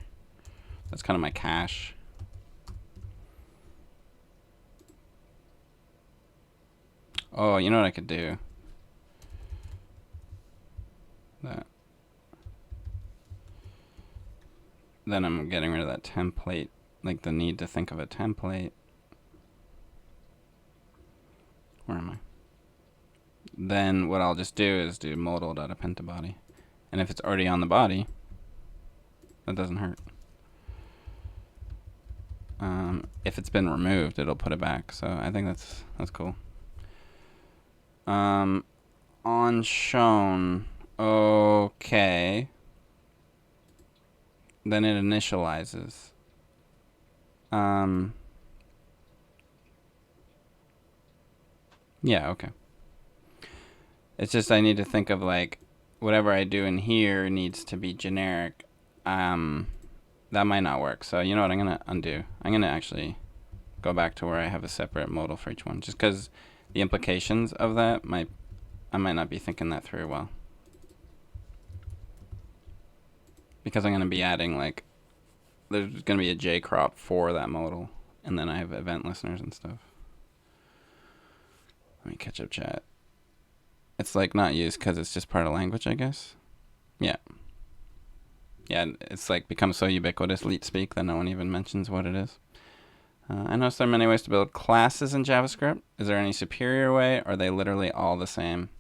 That's kind of my cache. Oh, you know what I could do? That. Then I'm getting rid of that template, like the need to think of a template. Where am I? Then what I'll just do is do modal.append to body. And if it's already on the body, that doesn't hurt. If it's been removed, it'll put it back. So I think that's cool. On shown. Okay. Then it initializes. Yeah, okay. It's just I need to think of like whatever I do in here needs to be generic. That might not work. So you know what? I'm gonna undo. I'm gonna actually go back to where I have a separate modal for each one, just because the implications of that I might not be thinking that through well. Because I'm gonna be adding like there's gonna be a J crop for that modal, and then I have event listeners and stuff. Let me catch up chat. It's like not used because it's just part of language, I guess. Yeah. Yeah, it's like become so ubiquitous, leet speak, that no one even mentions what it is. I noticed there are many ways to build classes in JavaScript. Is there any superior way, or are they literally all the same?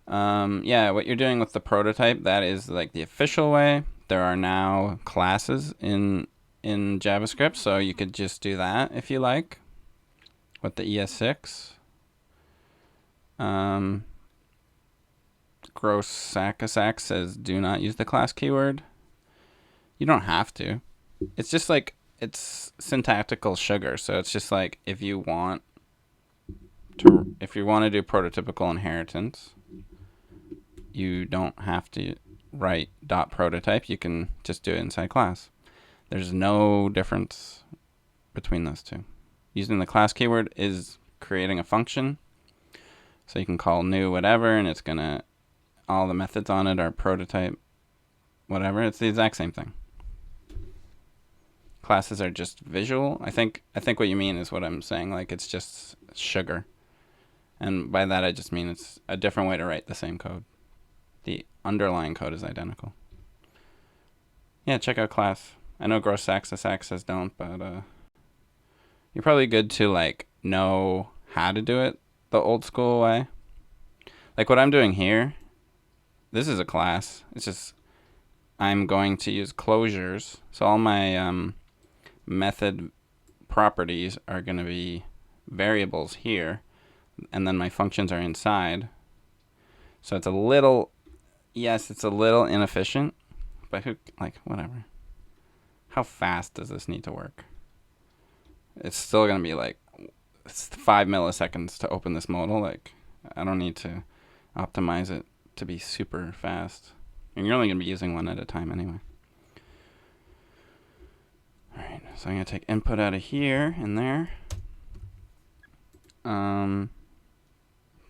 Yeah, what you're doing with the prototype, that is like the official way. There are now classes in JavaScript, so you could just do that if you like with the ES6. Gross Sakasak says do not use the class keyword. You don't have to. It's just like it's syntactical sugar, so it's just like if you want to do prototypical inheritance, you don't have to write .prototype. You can just do it inside class. There's no difference between those two. Using the class keyword is creating a function, so you can call new whatever, and it's gonna all the methods on it are prototype whatever. It's the exact same thing. Classes are just visual. I think what you mean is what I'm saying. Like it's just sugar, and by that I just mean it's a different way to write the same code. The underlying code is identical. Yeah, check out class. I know Gross Sax says don't, but you're probably good to like know how to do it the old school way. Like what I'm doing here, this is a class. It's just I'm going to use closures. So all my method properties are going to be variables here, and then my functions are inside. So it's a little, yes, it's a little inefficient, but whatever. How fast does this need to work? It's still going to be like 5 milliseconds to open this modal. Like, I don't need to optimize it to be super fast. And you're only going to be using one at a time anyway. Alright, so I'm going to take input out of here and there.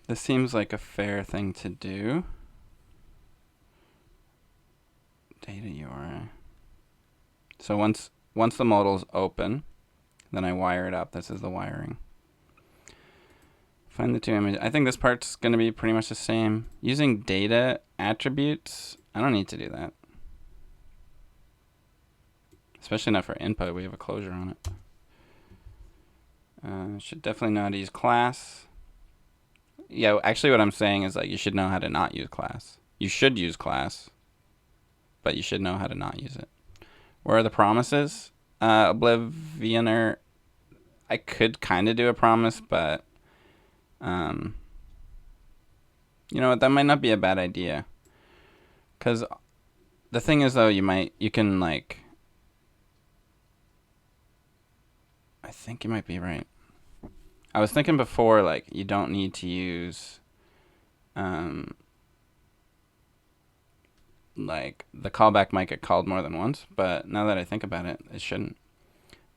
This seems like a fair thing to do. Data URI. So once the modal's open, then I wire it up. This is the wiring. Find the two images. I think this part's going to be pretty much the same. Using data attributes, I don't need to do that. Especially not for input. We have a closure on it. Should definitely know how to use class. Yeah, actually what I'm saying is like you should know how to not use class. You should use class, but you should know how to not use it. Where are the promises? Oblivioner, I could kind of do a promise, but you know what, that might not be a bad idea. Because the thing is though, you can like, I think you might be right. I was thinking before, like, you don't need to use, like, the callback might get called more than once, but now that I think about it, it shouldn't.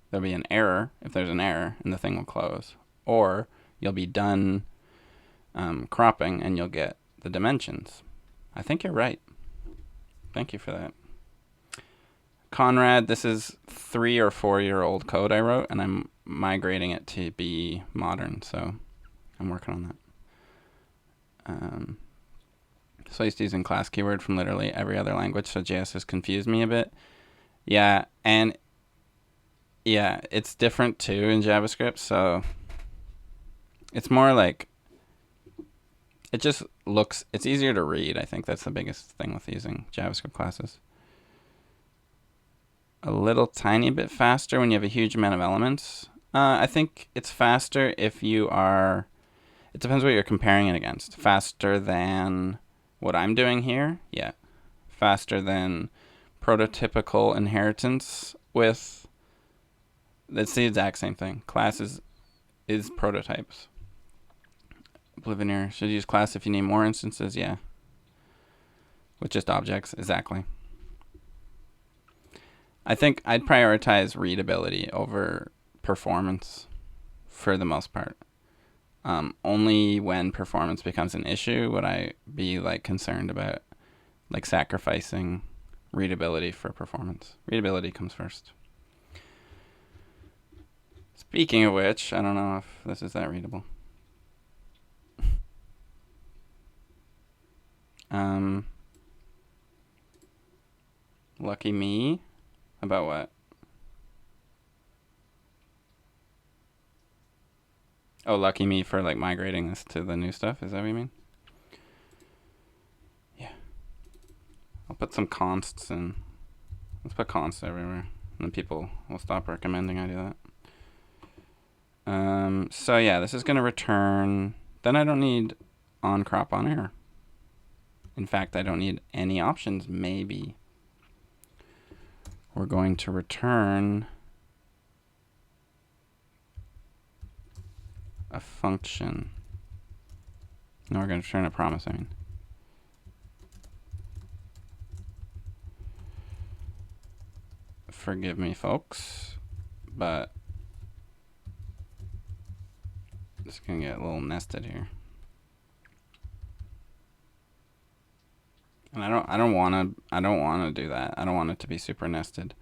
There'll be an error, if there's an error, and the thing will close. Or you'll be done cropping, and you'll get the dimensions. I think you're right. Thank you for that. Conrad, this is 3 or 4 year old code I wrote, and I'm migrating it to be modern, so I'm working on that. So I used to using class keyword from literally every other language, so JS has confused me a bit. Yeah, and yeah, it's different too in JavaScript, so it's more like, it just looks, it's easier to read. I think that's the biggest thing with using JavaScript classes. A little tiny bit faster when you have a huge amount of elements. I think it's faster if you are, it depends what you're comparing it against. Faster than what I'm doing here, yeah, faster than prototypical inheritance with. It's the exact same thing. Class is prototypes. Oblivion should use class if you need more instances, yeah. With just objects, exactly. I think I'd prioritize readability over performance for the most part. Only when performance becomes an issue would I be like concerned about like sacrificing readability for performance. Readability comes first. Speaking of which, I don't know if this is that readable. Lucky me? About what? Oh, lucky me for like migrating this to the new stuff. Is that what you mean? Yeah. I'll put some consts in. Let's put consts everywhere. And then people will stop recommending I do that. So yeah, this is going to return. Then I don't need on crop on air. In fact, I don't need any options, maybe. We're going to return a function. No, we're going to return a promise, I mean. Forgive me, folks, but it's going to get a little nested here. And I don't want to do that. I don't want it to be super nested.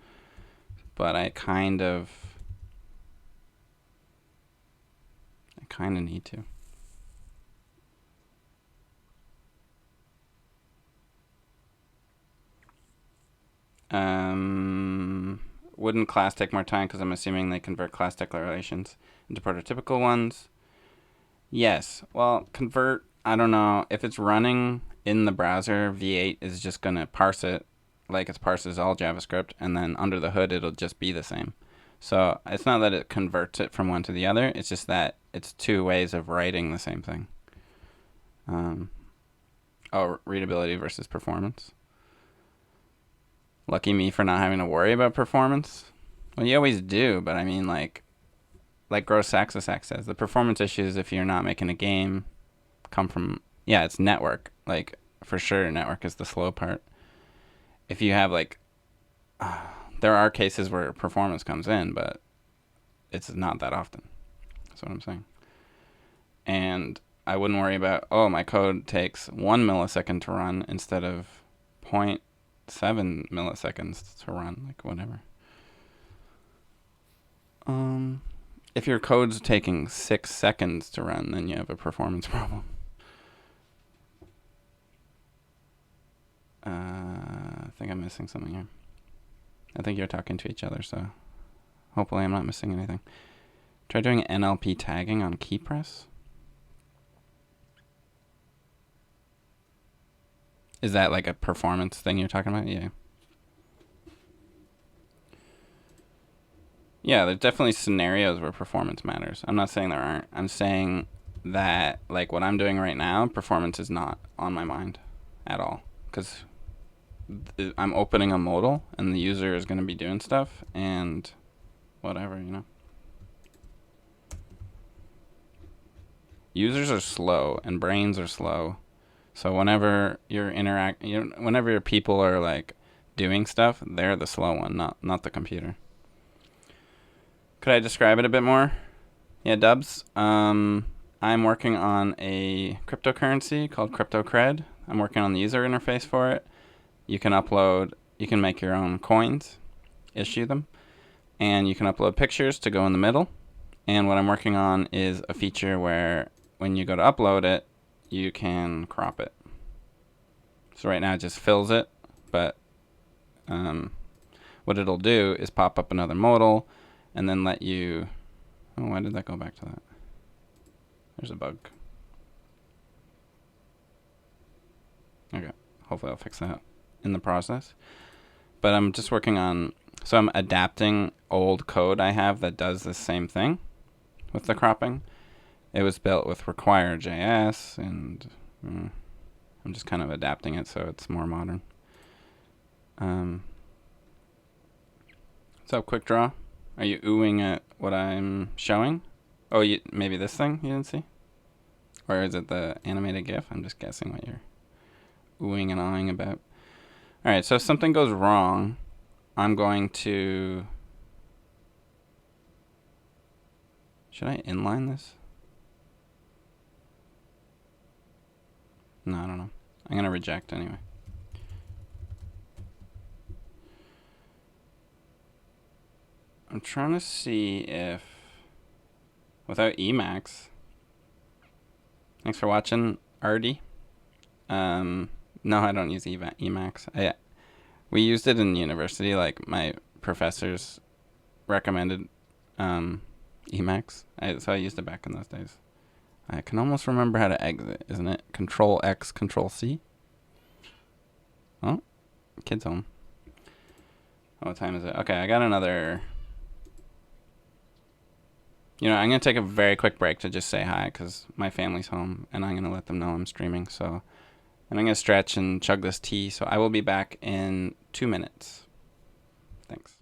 But I kind of need to. Wouldn't class take more time because I'm assuming they convert class declarations into prototypical ones? Yes. Well, convert, I don't know. If it's running in the browser, V8 is just going to parse it like it parses all JavaScript, and then under the hood, it'll just be the same. So it's not that it converts it from one to the other. It's just that it's two ways of writing the same thing. Readability versus performance. Lucky me for not having to worry about performance. Well, you always do, but I mean, like Gross Saxosax says, the performance issues if you're not making a game come from, yeah, it's network. Like, for sure, network is the slow part. If you have, like, there are cases where performance comes in, but it's not that often. That's what I'm saying. And I wouldn't worry about, my code takes 1 millisecond to run instead of 0.7 milliseconds to run, like whatever. If your code's taking 6 seconds to run, then you have a performance problem. I think I'm missing something here. I think you're talking to each other, so hopefully I'm not missing anything. Try doing NLP tagging on keypress. Is that like a performance thing you're talking about? Yeah. Yeah, there's definitely scenarios where performance matters. I'm not saying there aren't. I'm saying that, like, what I'm doing right now, performance is not on my mind at all. Because I'm opening a modal, and the user is going to be doing stuff, and whatever, you know. Users are slow, and brains are slow. So whenever whenever your people are, like, doing stuff, they're the slow one, not the computer. Could I describe it a bit more? Yeah, Dubs. I'm working on a cryptocurrency called CryptoCred. I'm working on the user interface for it. You can make your own coins, issue them, and you can upload pictures to go in the middle. And what I'm working on is a feature where when you go to upload it, you can crop it. So right now it just fills it, but what it'll do is pop up another modal and then let you... Oh, why did that go back to that? There's a bug. Okay, hopefully I'll fix that in the process. But I'm just working on... So I'm adapting old code I have that does the same thing with the cropping. It was built with Require.js, and I'm just kind of adapting it so it's more modern. What's up, Quick Draw? Are you oohing at what I'm showing? Oh, maybe this thing you didn't see? Or is it the animated GIF? I'm just guessing what you're oohing and awing about. Alright, so if something goes wrong, I'm going to... Should I inline this? No, I don't know. I'm going to reject anyway. I'm trying to see if... Without Emacs... Thanks for watching, Artie. No, I don't use Emacs. We used it in university. Like, my professors recommended Emacs. So I used it back in those days. I can almost remember how to exit, isn't it? Control X, Control C. Oh, kid's home. Oh, what time is it? Okay, I got another... I'm going to take a very quick break to just say hi because my family's home and I'm going to let them know I'm streaming. So, and I'm going to stretch and chug this tea. So I will be back in 2 minutes. Thanks.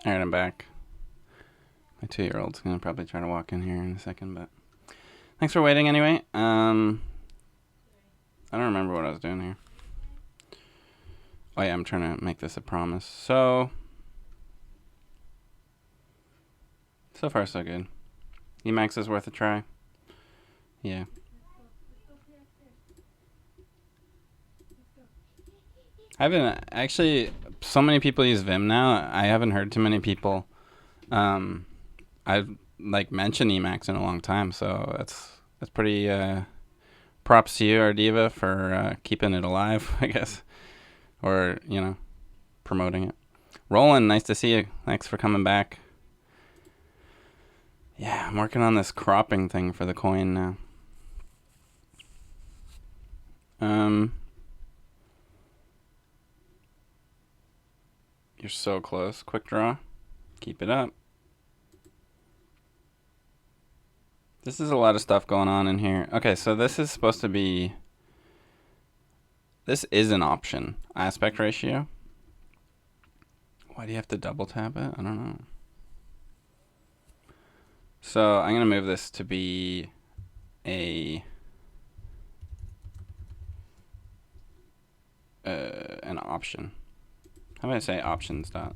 All right, I'm back. My 2-year-old's going to probably try to walk in here in a second, but thanks for waiting anyway. I don't remember what I was doing here. Oh yeah, I'm trying to make this a promise. So far so good. Emacs is worth a try. Yeah. I haven't actually. So many people use Vim now. I haven't heard too many people. I've mentioned Emacs in a long time, so that's pretty. Props to you, Ardiva, for keeping it alive, I guess, or promoting it. Roland, nice to see you. Thanks for coming back. Yeah, I'm working on this cropping thing for the coin now. You're so close. Quick draw. Keep it up. This is a lot of stuff going on in here. Okay, so this is supposed to be... This is an option. Aspect ratio. Why do you have to double tap it? I don't know. So I'm going to move this to be an option. How about I say options dot?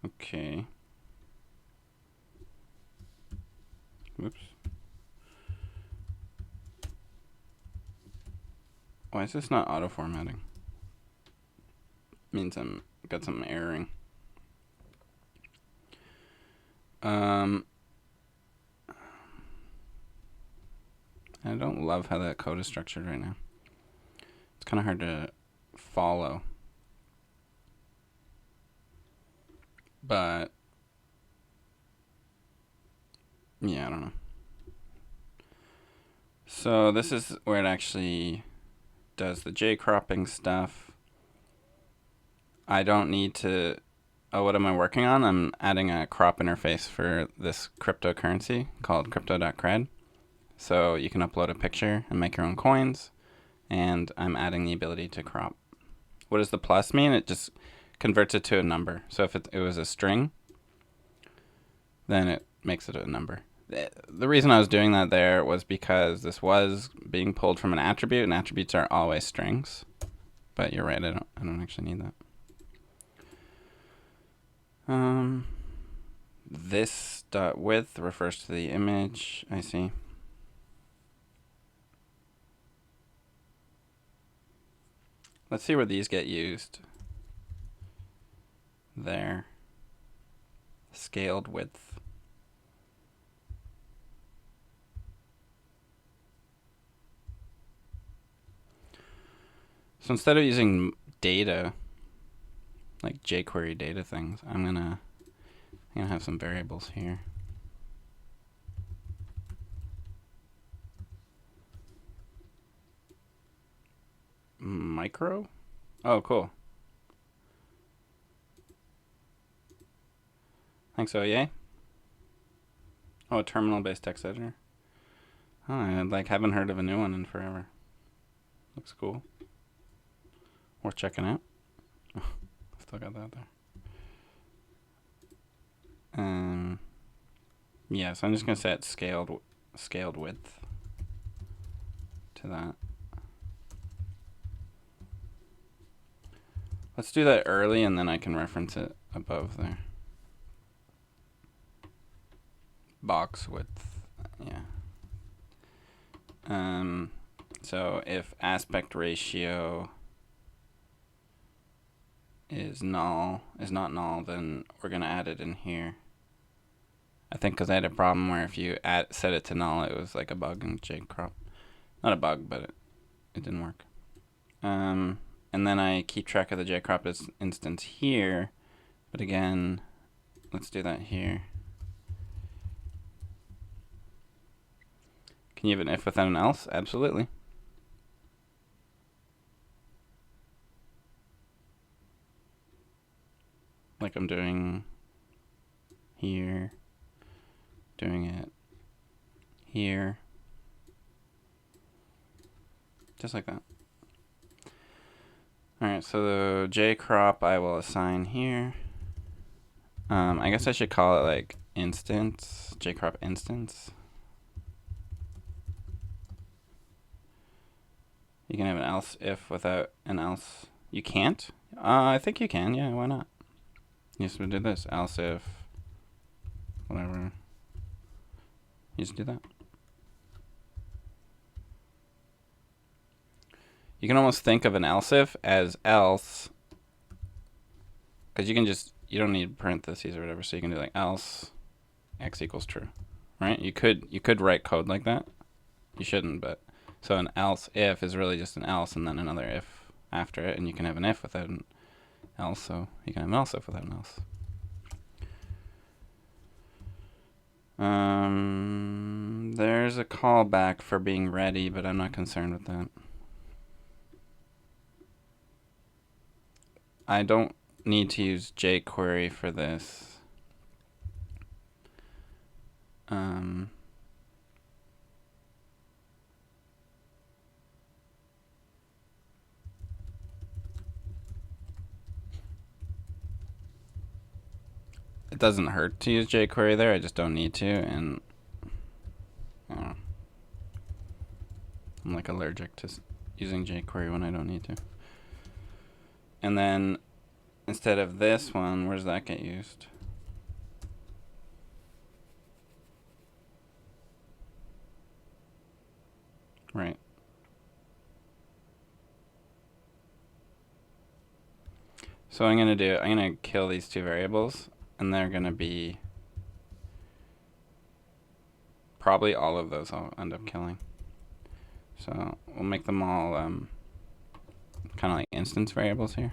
Okay. Whoops. Why is this not auto formatting? Means I'm got some erroring. I don't love how that code is structured right now. It's kind of hard to follow. But yeah, I don't know. So this is where it actually does the J-cropping stuff. I don't need to... Oh, what am I working on? I'm adding a crop interface for this cryptocurrency called crypto.cred. So you can upload a picture and make your own coins. And I'm adding the ability to crop. What does the plus mean? It just converts it to a number. So if it was a string, then it makes it a number. The reason I was doing that there was because this was being pulled from an attribute, and attributes are always strings. But you're right, I don't actually need that. This dot width refers to the image. I see. Let's see where these get used. There. Scaled width. So instead of using data, like jQuery data things, I'm gonna have some variables here. Micro? Oh, cool. Thanks, Oye. Oh, a terminal-based text editor. Oh, I haven't heard of a new one in forever. Looks cool. Worth checking out. Oh, still got that there. Yeah, so I'm just gonna set scaled width to that. Let's do that early, and then I can reference it above there. Box width, yeah. So if aspect ratio is not null, then we're gonna add it in here. I think because I had a problem where if you set it to null, it was like a bug in JCrop. Not a bug, but it didn't work. And then I keep track of the JCrop instance here, but again, let's do that here. Can you have an if without an else? Absolutely. Like I'm doing here, doing it here, just like that. Alright, so the JCrop I will assign here. I guess I should call it like instance, JCrop instance. You can have an else if without an else. You can't? I think you can, yeah, why not? You just do this, else if, whatever. You just do that. You can almost think of an else if as else, because you don't need parentheses or whatever, so you can do like else x equals true, right? You could write code like that. You shouldn't, but so an else if is really just an else and then another if after it, and you can have an if without an else, so you can have an else if without an else. There's a callback for being ready, but I'm not concerned with that. I don't need to use jQuery for this. It doesn't hurt to use jQuery there, I just don't need to, and I don't know. I'm like allergic to using jQuery when I don't need to. And then instead of this one, where does that get used? Right. So I'm going to kill these two variables, and they're going to be, probably all of those I'll end up killing. So we'll make them all kind of like instance variables here.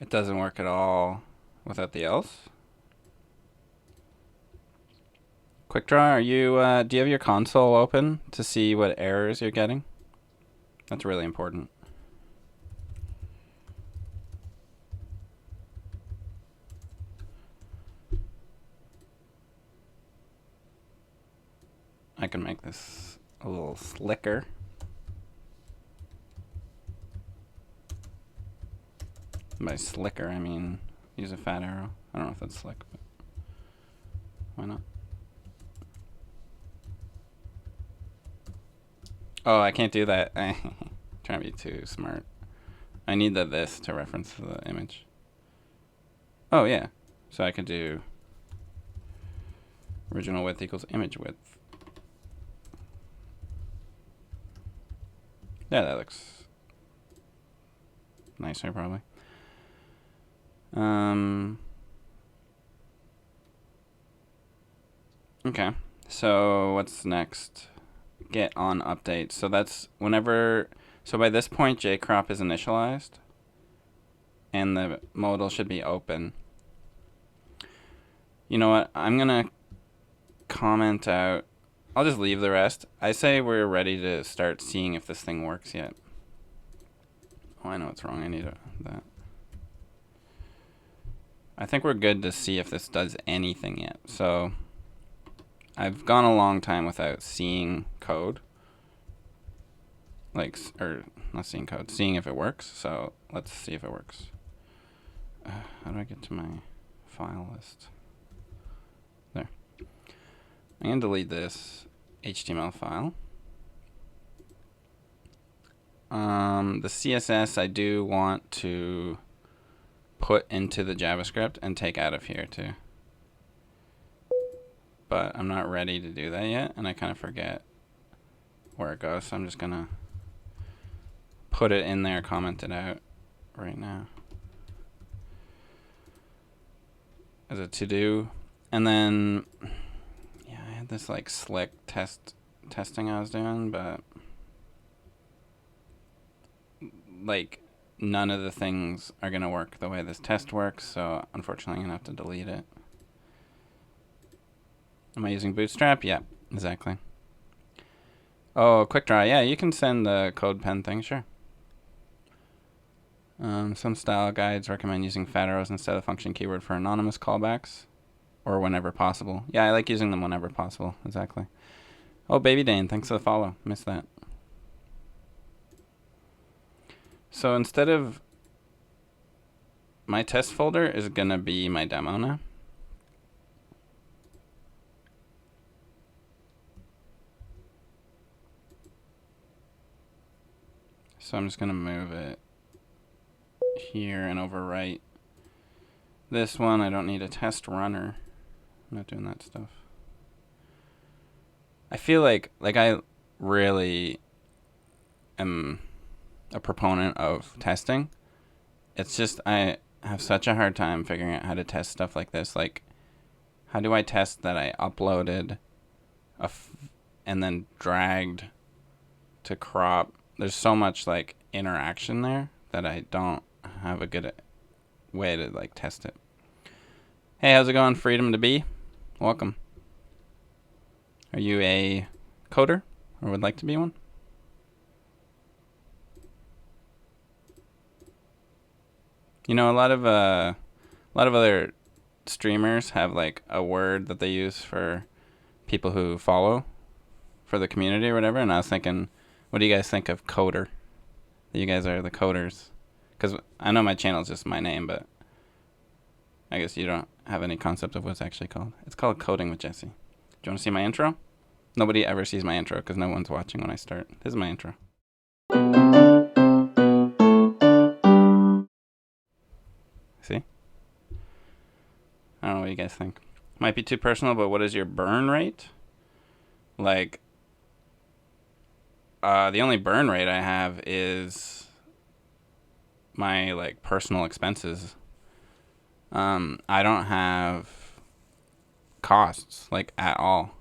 It doesn't work at all without the else. QuickDraw, are you? Do you have your console open to see what errors you're getting? That's really important. I can make this a little slicker. By slicker, I mean use a fat arrow. I don't know if that's slick, but why not? Oh, I can't do that. Trying to be too smart. I need this to reference the image. Oh, yeah. So I could do original width equals image width. Yeah, that looks nicer, probably. Okay. So what's next? Get on update. So that's whenever. So by this point, jcrop is initialized, and the modal should be open. You know what? I'm gonna comment out. I'll just leave the rest. I say we're ready to start seeing if this thing works yet. Oh, I know what's wrong. I need that. I think we're good to see if this does anything yet. So I've gone a long time without seeing code. Or not seeing code, seeing if it works. So let's see if it works. How do I get to my file list? There. I'm going to delete this HTML file. The CSS I do want to put into the JavaScript and take out of here too. But I'm not ready to do that yet, and I kind of forget where it goes, so I'm just going to put it in there, comment it out right now as a to-do. And then, yeah, I had this like slick testing I was doing, but like none of the things are going to work the way this test works, so unfortunately I'm going to have to delete it. Am I using Bootstrap? Yeah, exactly. Oh, QuickDraw. Yeah, you can send the CodePen thing, sure. Some style guides recommend using fat arrows instead of function keyword for anonymous callbacks, or whenever possible. Yeah, I like using them whenever possible, exactly. Oh, Baby Dane, thanks for the follow. Missed that. So instead of my test folder is going to be my demo now. So I'm just going to move it here and overwrite this one. I don't need a test runner. I'm not doing that stuff. I feel like I really am a proponent of testing. It's just I have such a hard time figuring out how to test stuff like this. Like, how do I test that I uploaded and then dragged to crop? There's so much like interaction there that I don't have a good way to like test it. Hey, how's it going? Freedom to be. Welcome. Are you a coder or would like to be one? You know, a lot of other streamers have like a word that they use for people who follow for the community or whatever, and I was thinking, what do you guys think of coder? You guys are the coders. Because I know my channel is just my name, but I guess you don't have any concept of what it's actually called. It's called Coding with Jesse. Do you want to see my intro? Nobody ever sees my intro because no one's watching when I start. This is my intro. See? I don't know what you guys think. Might be too personal, but what is your burn rate? Like, the only burn rate I have is my like personal expenses. I don't have costs like at all.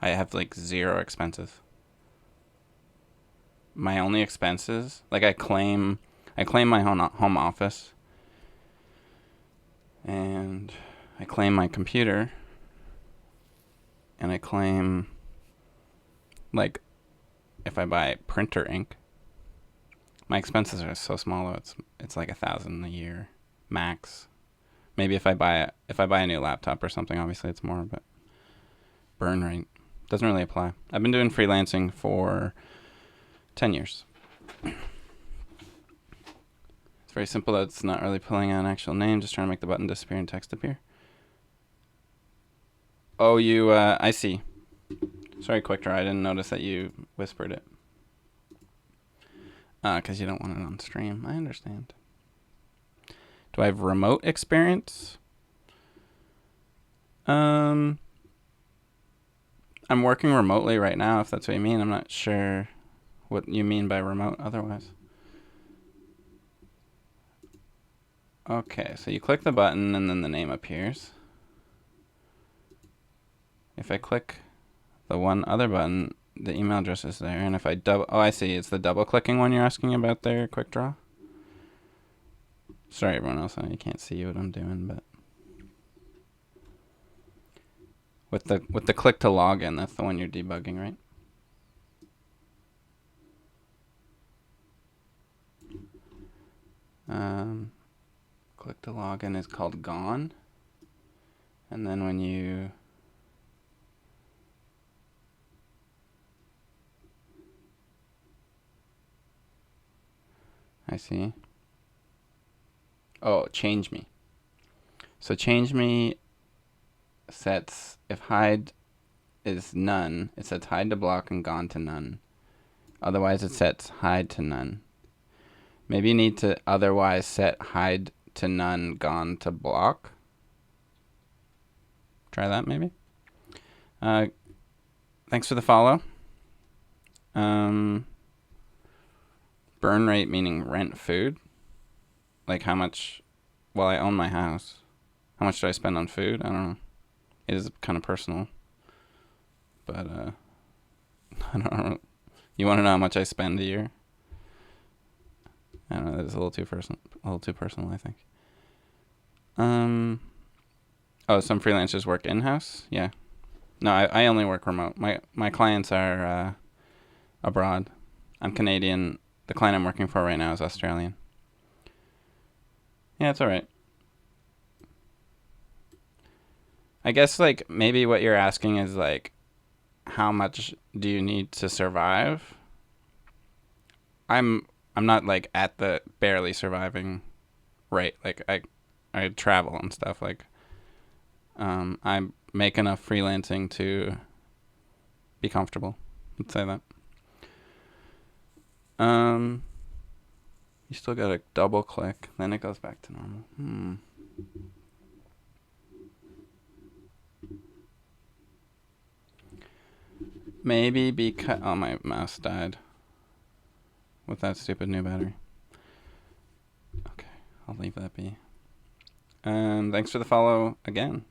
I have like zero expenses. My only expenses, like I claim my home office, and I claim my computer, and I claim like if I buy printer ink. My expenses are so small though. It's like $1,000 a year max. Maybe if I buy a new laptop or something, obviously it's more, but burn rate doesn't really apply. I've been doing freelancing for 10 years. It's very simple though. It's not really pulling out an actual name, just trying to make the button disappear and text appear. Oh, I see. Sorry, QuickDraw, I didn't notice that you whispered it. Because you don't want it on stream. I understand. Do I have remote experience? I'm working remotely right now, if that's what you mean. I'm not sure what you mean by remote otherwise. Okay, so you click the button and then the name appears. If I click the one other button, the email address is there, and if I I see, it's the double clicking one you're asking about there, QuickDraw. Sorry everyone else, I can't see what I'm doing, but with the click to log in, that's the one you're debugging, right? Click to log in is called gone, and then when you I see. Oh, change me. So change me sets, if hide is none, it sets hide to block and gone to none. Otherwise it sets hide to none. Maybe you need to otherwise set hide to none, gone to block. Try that maybe. Thanks for the follow. Burn rate meaning rent food. Like how much, well, I own my house. How much do I spend on food? I don't know. It is kind of personal. But, I don't know. You want to know how much I spend a year? I don't know. That's a little too personal, I think. Oh, some freelancers work in-house? Yeah. No, I only work remote. My clients are, abroad. I'm Canadian. The client I'm working for right now is Australian. Yeah, it's alright. I guess, like, maybe what you're asking is, like, how much do you need to survive? I'm not, like, at the barely surviving rate. Like, I travel and stuff. Like, I make enough freelancing to be comfortable. Let's say that. You still gotta double click, then it goes back to normal. Maybe because, oh, my mouse died with that stupid new battery. Okay, I'll leave that be. Thanks for the follow again.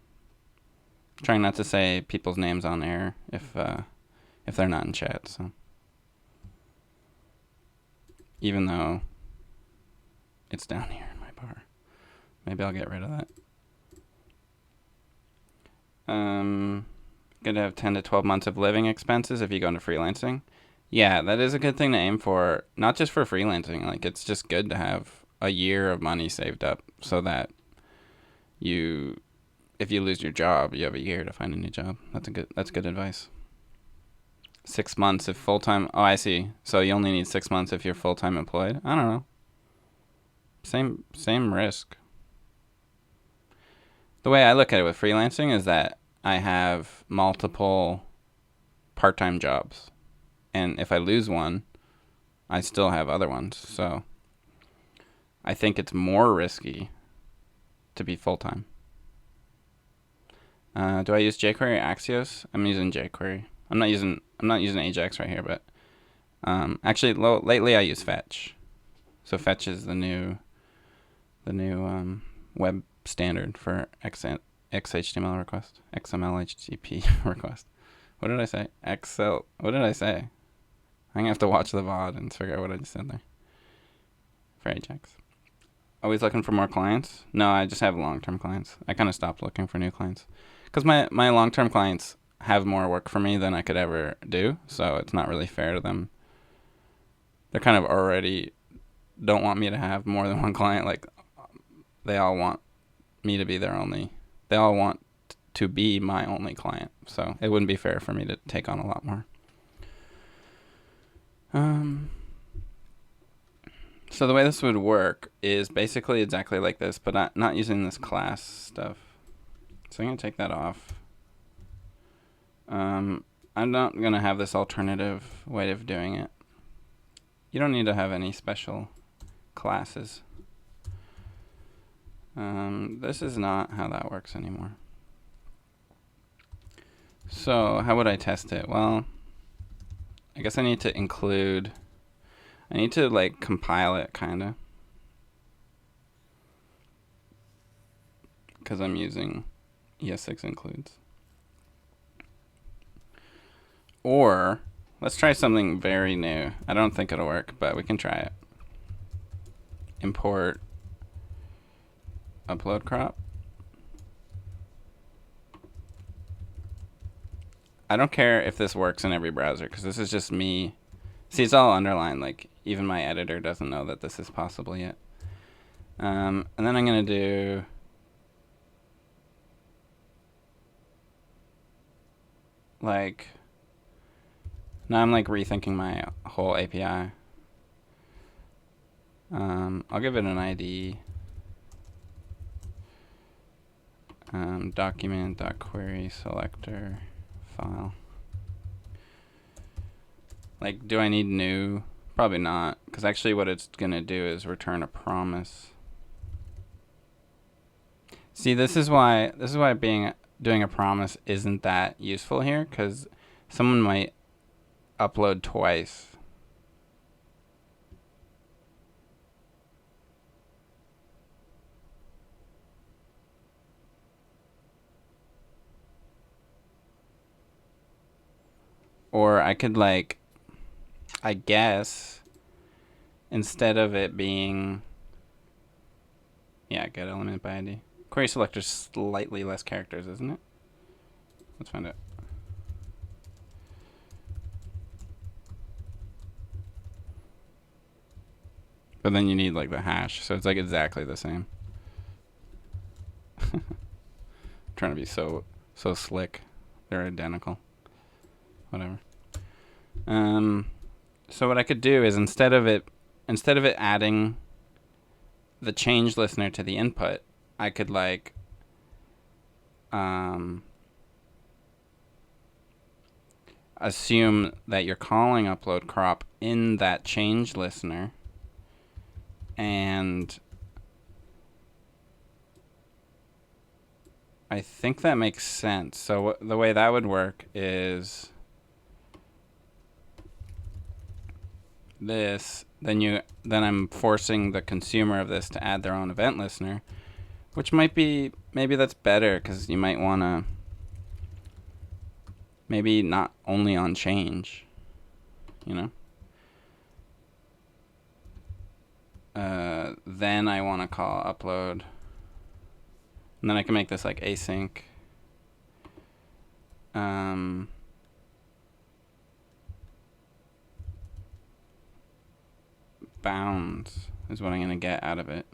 Trying not to say people's names on air if they're not in chat. So even though it's down here in my bar, maybe I'll get rid of that. Gonna have 10 to 12 months of living expenses if you go into freelancing. Yeah, that is a good thing to aim for. Not just for freelancing. Like, it's just good to have a year of money saved up so that if you lose your job, you have a year to find a new job. That's good advice. 6 months if full-time. Oh, I see. So you only need 6 months if you're full-time employed. I don't know. Same risk. The way I look at it with freelancing is that I have multiple part-time jobs. And if I lose one, I still have other ones. So I think it's more risky to be full-time. Do I use jQuery or Axios? I'm using jQuery. I'm not using Ajax right here, but actually lately I use Fetch. So Fetch is the new web standard for XHTML request, XML HTTP request. What did I say? What did I say? I'm gonna have to watch the VOD and figure out what I just said there. For Ajax. Always looking for more clients? No, I just have long-term clients. I kind of stopped looking for new clients because my long-term clients have more work for me than I could ever do, so it's not really fair to them. They're kind of already don't want me to have more than one client. Like, they all want me to be their only. They all want to be my only client, so it wouldn't be fair for me to take on a lot more. So the way this would work is basically exactly like this, but not using this class stuff. So I'm going to take that off. I'm not going to have this alternative way of doing it. You don't need to have any special classes. This is not how that works anymore. So how would I test it? Well, I guess I need to like compile it kind of, because I'm using ES6 includes. Or let's try something very new. I don't think it'll work, but we can try it. Import upload crop. I don't care if this works in every browser because this is just me. See, it's all underlined. Like, even my editor doesn't know that this is possible yet. And then I'm going to do like, now I'm like rethinking my whole API. I'll give it an ID. Document.query selector file. Like, do I need new? Probably not, because actually what it's going to do is return a promise. See, this is why doing a promise isn't that useful here, because someone might upload twice. Or I could, like, I guess, instead of it being, yeah, get element by ID. Query selector's slightly less characters, isn't it? Let's find out. But then you need, like, the hash, so it's, like, exactly the same. Trying to be so slick. They're identical. Whatever. So what I could do is instead of it adding the change listener to the input, I could like assume that you're calling upload crop in that change listener, and I think that makes sense. So the way that would work is this, then I'm forcing the consumer of this to add their own event listener, Which might be, maybe that's better, because you might want to, maybe not only on change, you know? Then I want to call upload. And then I can make this like async. Bounds is what I'm going to get out of it.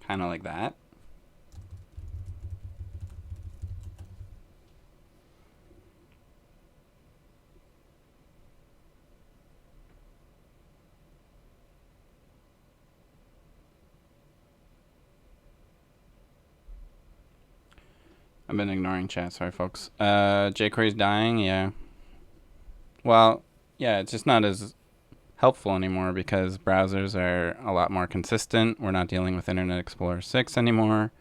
Kind of like that. I've been ignoring chat. Sorry, folks. jQuery's dying. Yeah. Well, yeah, it's just not as helpful anymore because browsers are a lot more consistent. We're not dealing with Internet Explorer 6 anymore.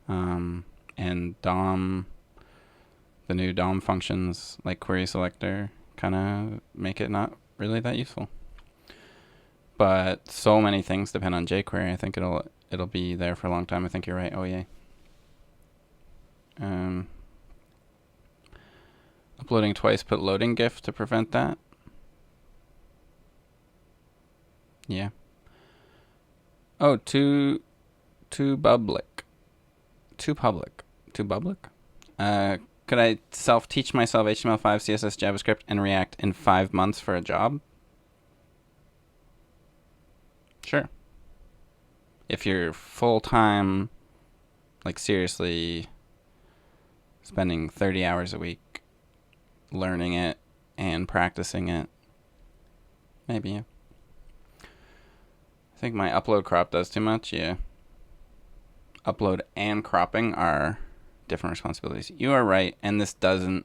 And DOM, the new DOM functions like query selector kind of make it not really that useful. But so many things depend on jQuery. I think it'll be there for a long time. I think you're right. Oh, yeah. Uploading twice, put loading GIF to prevent that. Yeah. Oh, too public. Too public. Could I self-teach myself HTML5, CSS, JavaScript, and React in 5 months for a job? Sure. If you're full-time, like seriously spending 30 hours a week learning it and practicing it, maybe, yeah. I think my upload crop does too much, yeah. Upload and cropping are different responsibilities. You are right, and this doesn't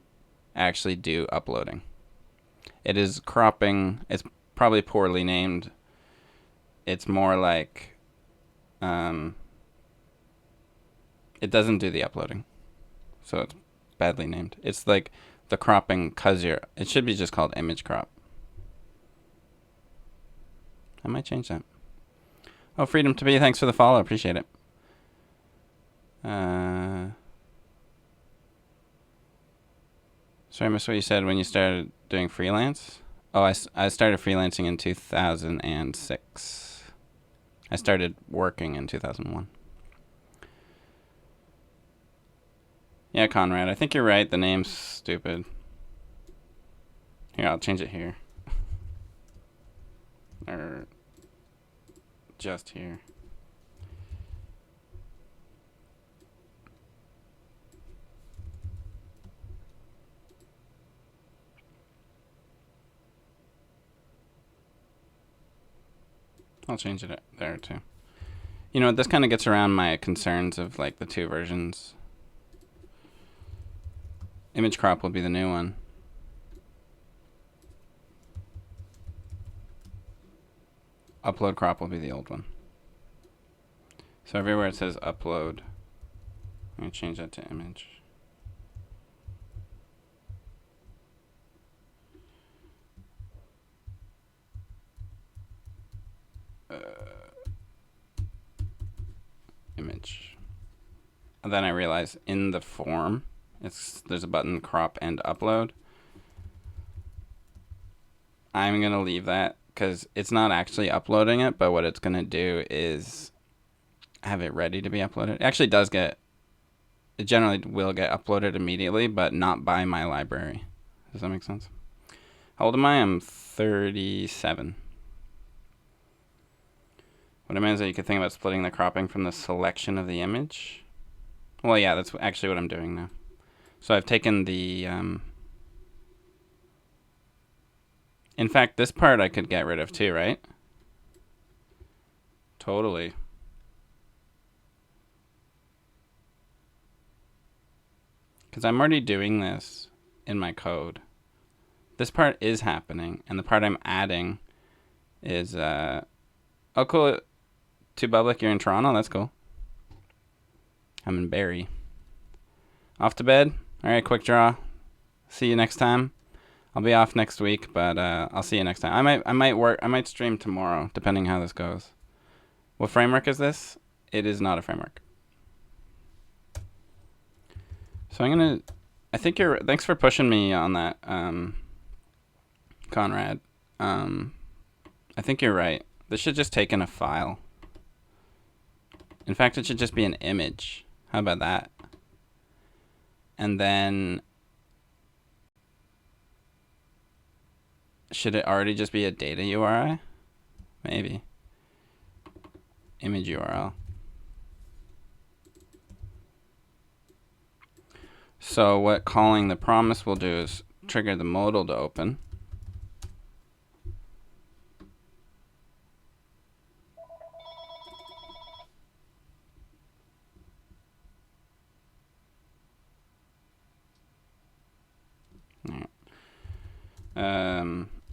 actually do uploading. It is cropping. It's probably poorly named. It's more like it doesn't do the uploading. So it's badly named. It's like the cropping because it should be just called image crop. I might change that. Oh, Freedom to Be, thanks for the follow. Appreciate it. Sorry, I missed what you said when you started doing freelance. Oh, I started freelancing in 2006. I started working in 2001. Yeah, Conrad, I think you're right. The name's stupid. Here, I'll change it here. Or just here. I'll change it there too. You know, this kind of gets around my concerns of like the two versions. Image crop will be the new one. Upload crop will be the old one. So everywhere it says upload, I'm going to change that to image. Image. And then I realize in the form, there's a button crop and upload. I'm going to leave that because it's not actually uploading it, but what it's going to do is have it ready to be uploaded. It actually does it generally will get uploaded immediately, but not by my library. Does that make sense? How old am I? I'm 37. What I meant is that you could think about splitting the cropping from the selection of the image. Well, yeah, that's actually what I'm doing now. So I've taken the... in fact, this part I could get rid of too, right? Totally. Because I'm already doing this in my code. This part is happening, and the part I'm adding is... oh, cool. To Public, you're in Toronto? That's cool. I'm in Barrie. Off to bed? All right, quick draw. See you next time. I'll be off next week, but I'll see you next time. I might stream tomorrow, depending how this goes. What framework is this? It is not a framework. So I'm gonna. I think you're. Thanks for pushing me on that, Conrad. I think you're right. This should just take in a file. In fact, it should just be an image. How about that? And then, should it already just be a data URI? Maybe. Image URL. So what calling the promise will do is trigger the modal to open.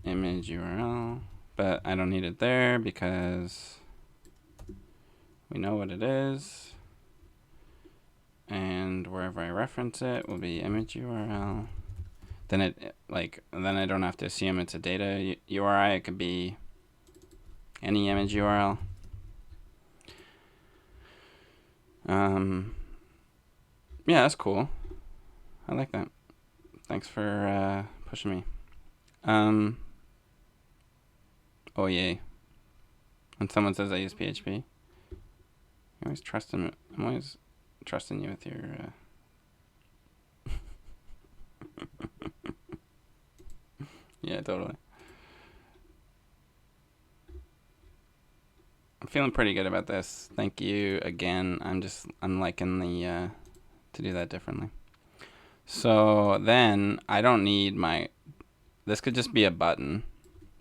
Image URL, but I don't need it there because we know what it is. And wherever I reference it will be image URL. Then then I don't have to assume it's a data URI. It could be any image URL. Yeah, that's cool. I like that. Thanks for pushing me. Oh yay. When someone says I use PHP, I'm always trusting you with your yeah, totally. I'm feeling pretty good about this. Thank you again. I'm liking the to do that differently. So then I don't need this could just be a button.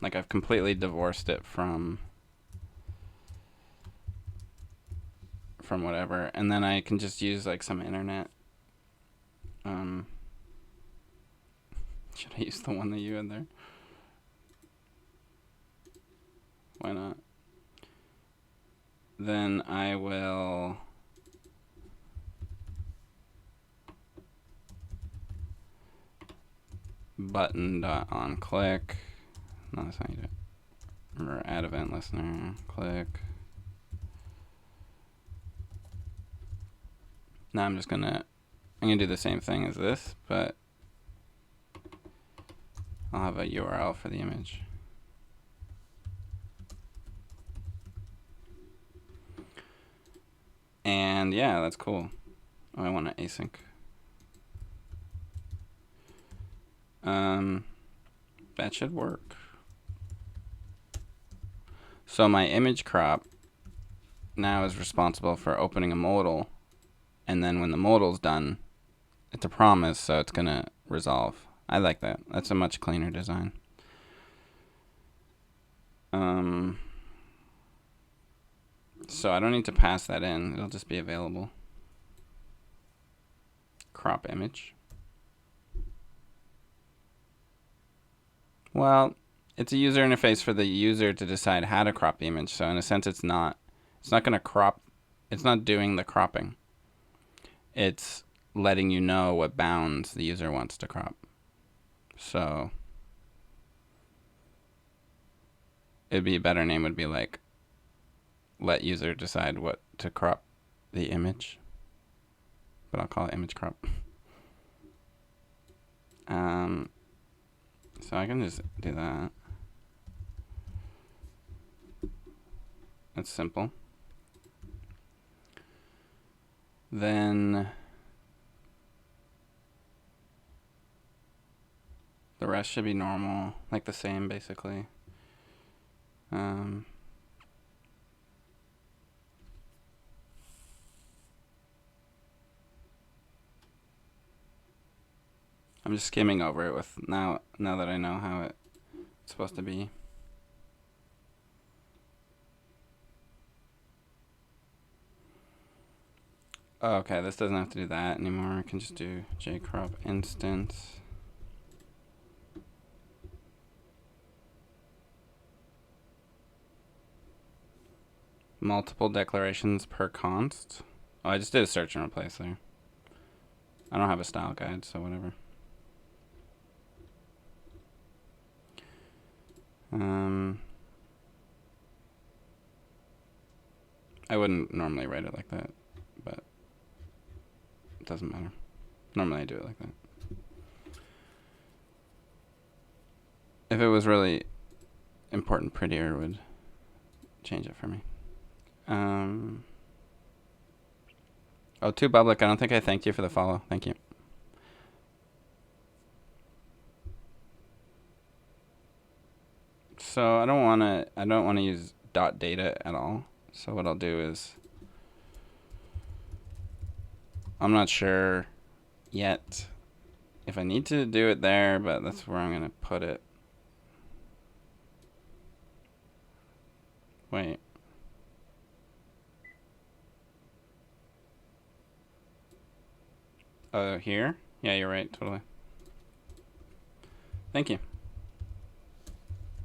Like I've completely divorced it from whatever, and then I can just use like some internet. Should I use the one that you had there? Why not? Then I will button.onClick. No, that's how you do it. Remember, add event listener, click. Now I'm gonna do the same thing as this, but I'll have a URL for the image. And yeah, that's cool. Oh, I want to async. That should work. So my image crop now is responsible for opening a modal, and then when the modal's done, it's a promise, so it's gonna resolve. I like that. That's a much cleaner design. So I don't need to pass that in. It'll just be available. Crop image. Well, it's a user interface for the user to decide how to crop the image. So in a sense, it's not going to crop. It's not doing the cropping. It's letting you know what bounds the user wants to crop. So it'd be a better name would be like, let user decide what to crop the image. But I'll call it image crop. So I can just do that. That's simple. Then the rest should be normal, like the same basically. I'm just skimming over it with now that I know how it's supposed to be. Oh, okay, this doesn't have to do that anymore. I can just do jcrop instance. Multiple declarations per const. Oh, I just did a search and replace there. I don't have a style guide, so whatever. I wouldn't normally write it like that, but it doesn't matter. Normally I do it like that. If it was really important, Prettier would change it for me. Oh, Too Public, I don't think I thanked you for the follow. Thank you. So I don't want to use .data at all. So what I'll do is, I'm not sure yet if I need to do it there, but that's where I'm going to put it. Wait. Oh, here? Yeah, you're right, totally. Thank you.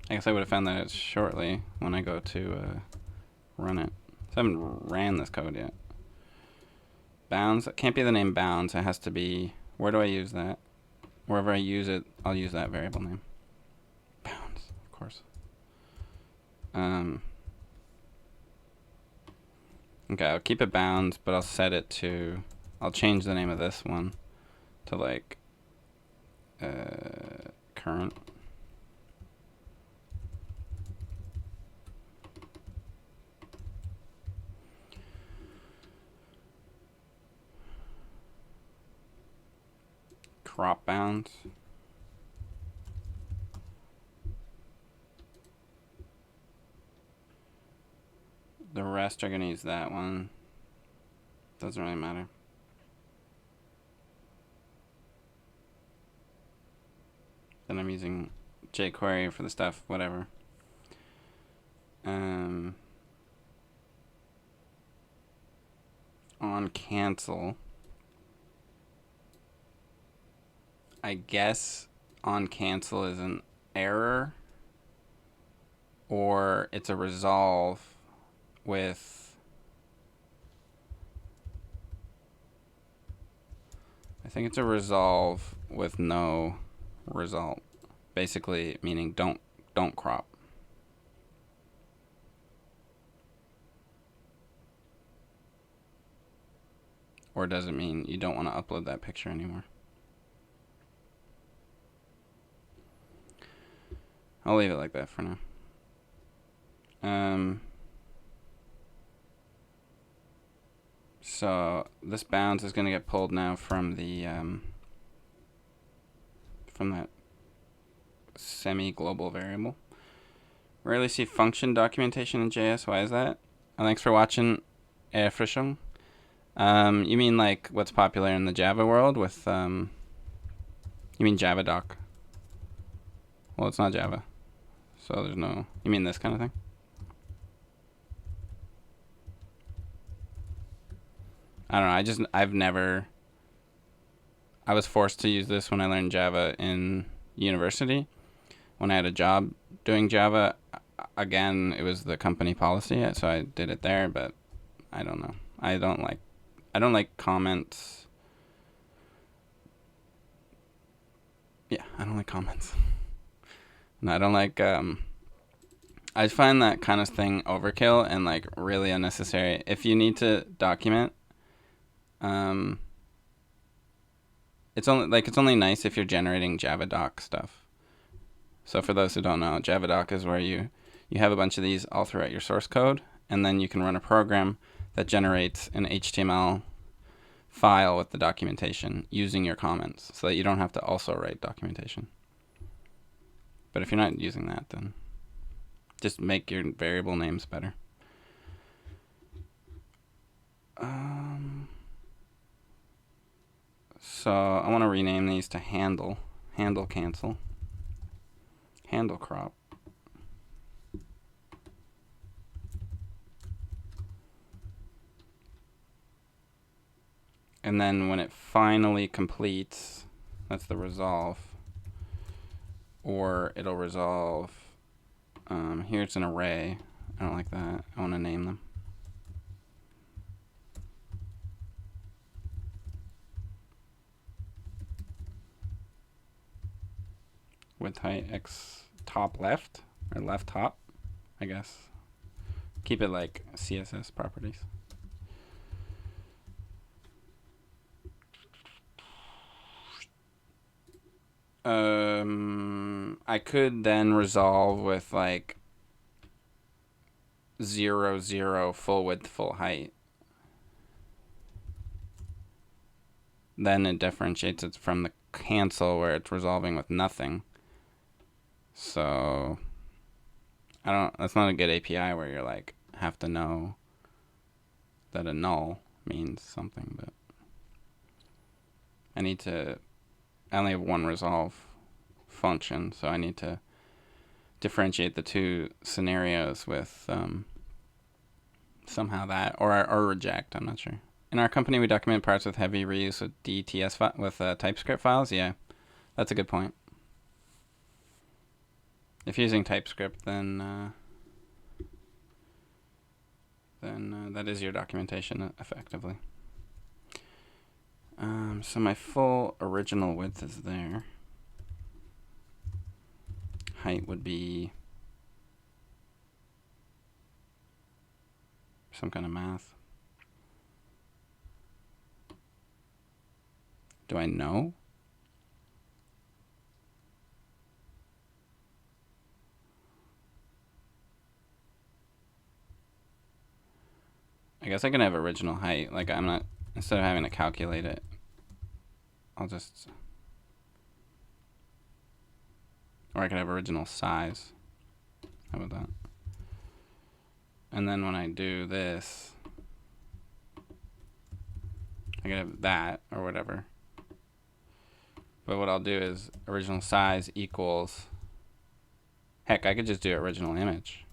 I guess I would have found that shortly when I go to run it. So I haven't ran this code yet. Bounds, it can't be the name bounds. It has to be, where do I use that? Wherever I use it, I'll use that variable name. Bounds, of course. Okay, I'll keep it bounds, but I'll set it to, I'll change the name of this one to like current. Crop bounds. The rest are going to use that one. Doesn't really matter. Then I'm using jQuery for the stuff, whatever. On cancel, I guess on cancel is an error, or it's a resolve with, I think it's a resolve with no result, basically meaning don't crop. Or does it mean you don't want to upload that picture anymore? I'll leave it like that for now. So this bounds is going to get pulled now from the from that semi-global variable. Rarely see function documentation in JS. Why is that? Thanks for watching, Frischung. You mean like what's popular in the Java world with you mean JavaDoc? Well, it's not Java, so there's no. You mean this kind of thing? I don't know. I've never. I was forced to use this when I learned Java in university. When I had a job doing Java, again, it was the company policy, so I did it there. But I don't know. I don't like comments. Yeah, I don't like comments. No, I don't like. I find that kind of thing overkill and like really unnecessary. If you need to document, it's only nice if you're generating JavaDoc stuff. So for those who don't know, JavaDoc is where you have a bunch of these all throughout your source code, and then you can run a program that generates an HTML file with the documentation using your comments, so that you don't have to also write documentation. But if you're not using that, then just make your variable names better. So I want to rename these to handle cancel, handle crop. And then when it finally completes, that's the resolve, or it'll resolve, here it's an array. I don't like that. I want to name them. Width height x top left. or left top, I guess. Keep it like CSS properties. I could then resolve with like 0, 0, full width, full height. Then it differentiates it from the cancel where it's resolving with nothing. So that's not a good API where you're like have to know that a null means something, but I only have one resolve function, so I need to differentiate the two scenarios with somehow that or reject. I'm not sure. In our company, we document parts with heavy reuse with DTS with TypeScript files. Yeah, that's a good point. If you're using TypeScript, then that is your documentation effectively. So my full original width is there. Height would be some kind of math. Do I know? I guess I can have original height. Like I'm not, instead of having to calculate it, I'll just, or I could have original size. How about that? And then when I do this, I could have that or whatever. But what I'll do is original size equals, heck, I could just do original image.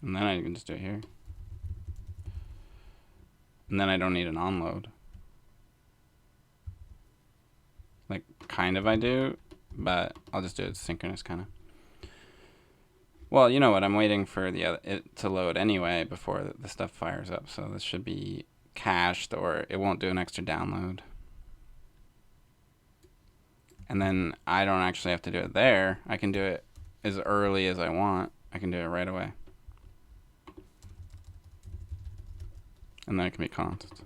And then I can just do it here. And then I don't need an onload. Like, kind of I do, but I'll just do it synchronous, kind of. Well, you know what? I'm waiting for it to load anyway before the stuff fires up. So this should be cached, or it won't do an extra download. And then I don't actually have to do it there. I can do it as early as I want. I can do it right away. And then it can be const.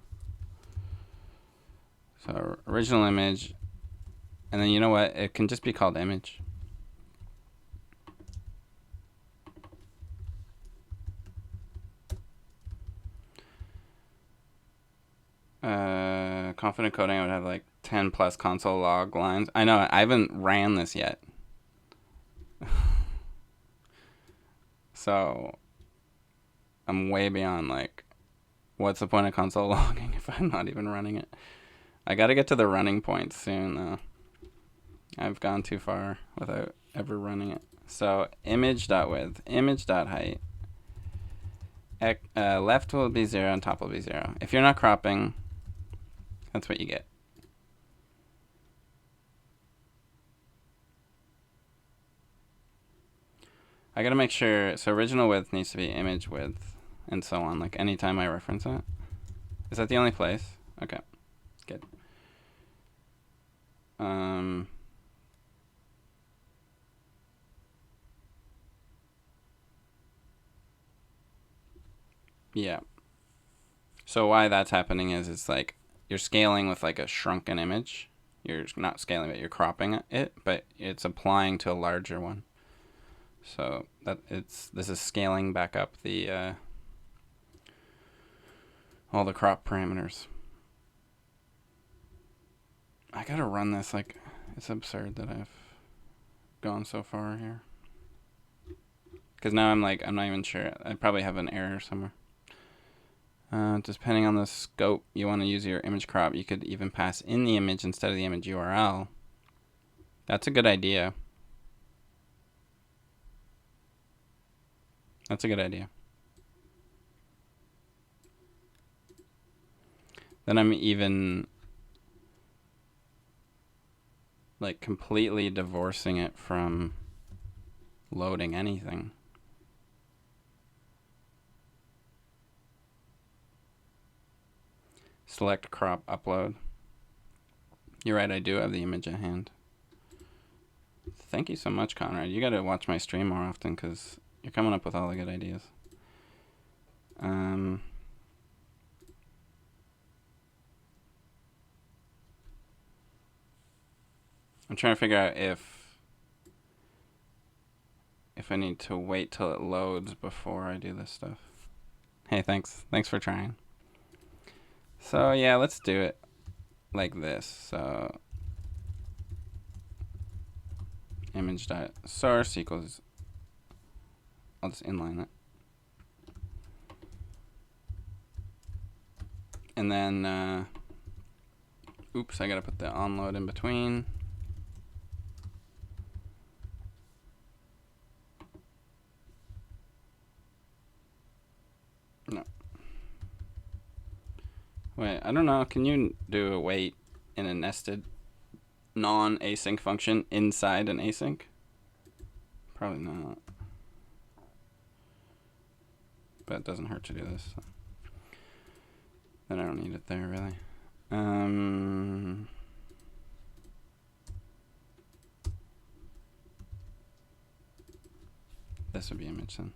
So original image. And then you know what? It can just be called image. Confident coding, I would have like 10 plus console log lines. I know, I haven't ran this yet. So I'm way beyond like, what's the point of console logging if I'm not even running it? I gotta get to the running point soon though. I've gone too far without ever running it. So image.width, image.height. Left will be 0 and top will be 0. If you're not cropping, that's what you get. I gotta make sure, so original width needs to be image width and so on, like anytime I reference it. Is that the only place? Okay, good. Yeah. So why that's happening is it's like you're scaling with like a shrunken image. You're not scaling it, you're cropping it, but it's applying to a larger one. So this is scaling back up the all the crop parameters. I gotta run this, like, it's absurd that I've gone so far here. Because now I'm not even sure. I probably have an error somewhere. Depending on the scope you want to use your image crop, you could even pass in the image instead of the image URL. That's a good idea. That's a good idea. Then I'm even like completely divorcing it from loading anything. Select crop upload. You're right, I do have the image at hand. Thank you so much, Conrad. You gotta watch my stream more often because you're coming up with all the good ideas. I'm trying to figure out if I need to wait till it loads before I do this stuff. Hey, thanks. Thanks for trying. So yeah, let's do it like this. So image.source equals, I'll just inline it. And then, oops, I gotta put the onload in between. No. Wait, I don't know. Can you do a wait in a nested non-async function inside an async? Probably not. But it doesn't hurt to do this. So. Then I don't need it there, really. This would be image then.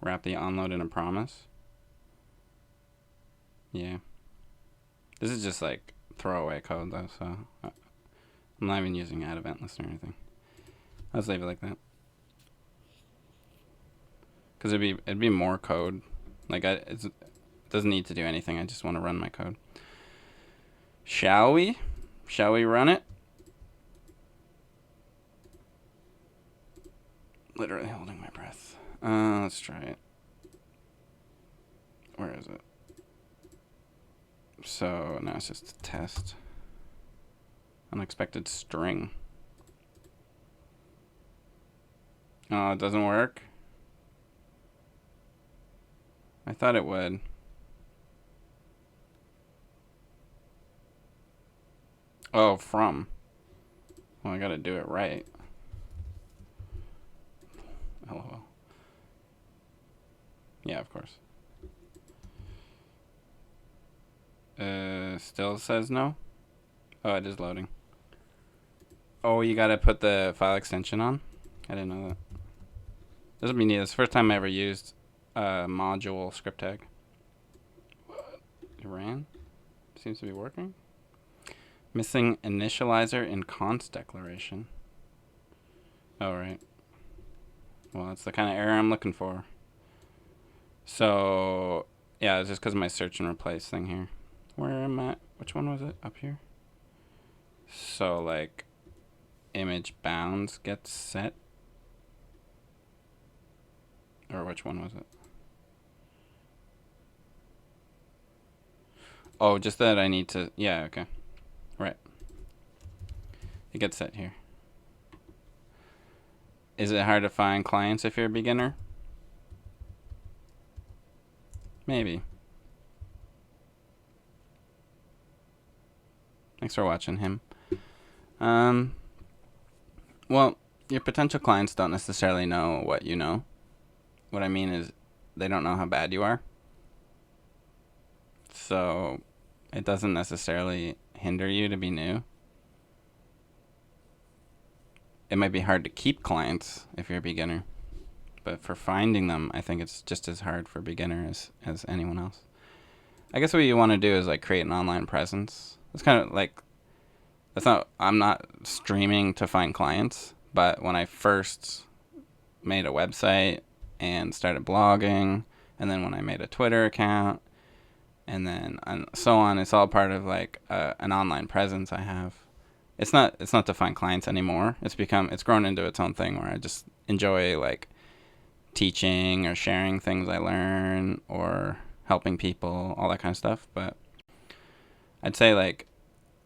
Wrap the onload in a promise. Yeah. This is just like throwaway code though, so I'm not even using add event list or anything. I'll just leave it like that. Because it'd be more code. Like it doesn't need to do anything. I just want to run my code. Shall we? Shall we run it? Literally holding my breath. Let's try it. Where is it? So now it's just a test. Unexpected string. Oh, it doesn't work? I thought it would. Oh, from. Well, I gotta do it right. LOL. Yeah, of course. Still says no? Oh, it is loading. Oh, you gotta put the file extension on? I didn't know that. This will be neat. It's the first time I ever used a module script tag. What? It ran? Seems to be working. Missing initializer in const declaration. Oh, right. Well, that's the kind of error I'm looking for. So, yeah, it's just because of my search and replace thing here. Where am I? Which one was it? Up here? So, like, image bounds gets set. Or which one was it? Oh, just that I need to... Yeah, okay. Right. It gets set here. Is it hard to find clients if you're a beginner? Maybe. Thanks for watching him. Well, your potential clients don't necessarily know what you know. What I mean is they don't know how bad you are. So it doesn't necessarily hinder you to be new. It might be hard to keep clients if you're a beginner. But for finding them, I think it's just as hard for beginners as anyone else. I guess what you want to do is like create an online presence. It's kind of like, I'm not streaming to find clients, but when I first made a website and started blogging, and then when I made a Twitter account, and then so on, it's all part of like an online presence I have. It's not to find clients anymore. It's grown into its own thing where I just enjoy like teaching or sharing things I learn or helping people, all that kind of stuff. But I'd say like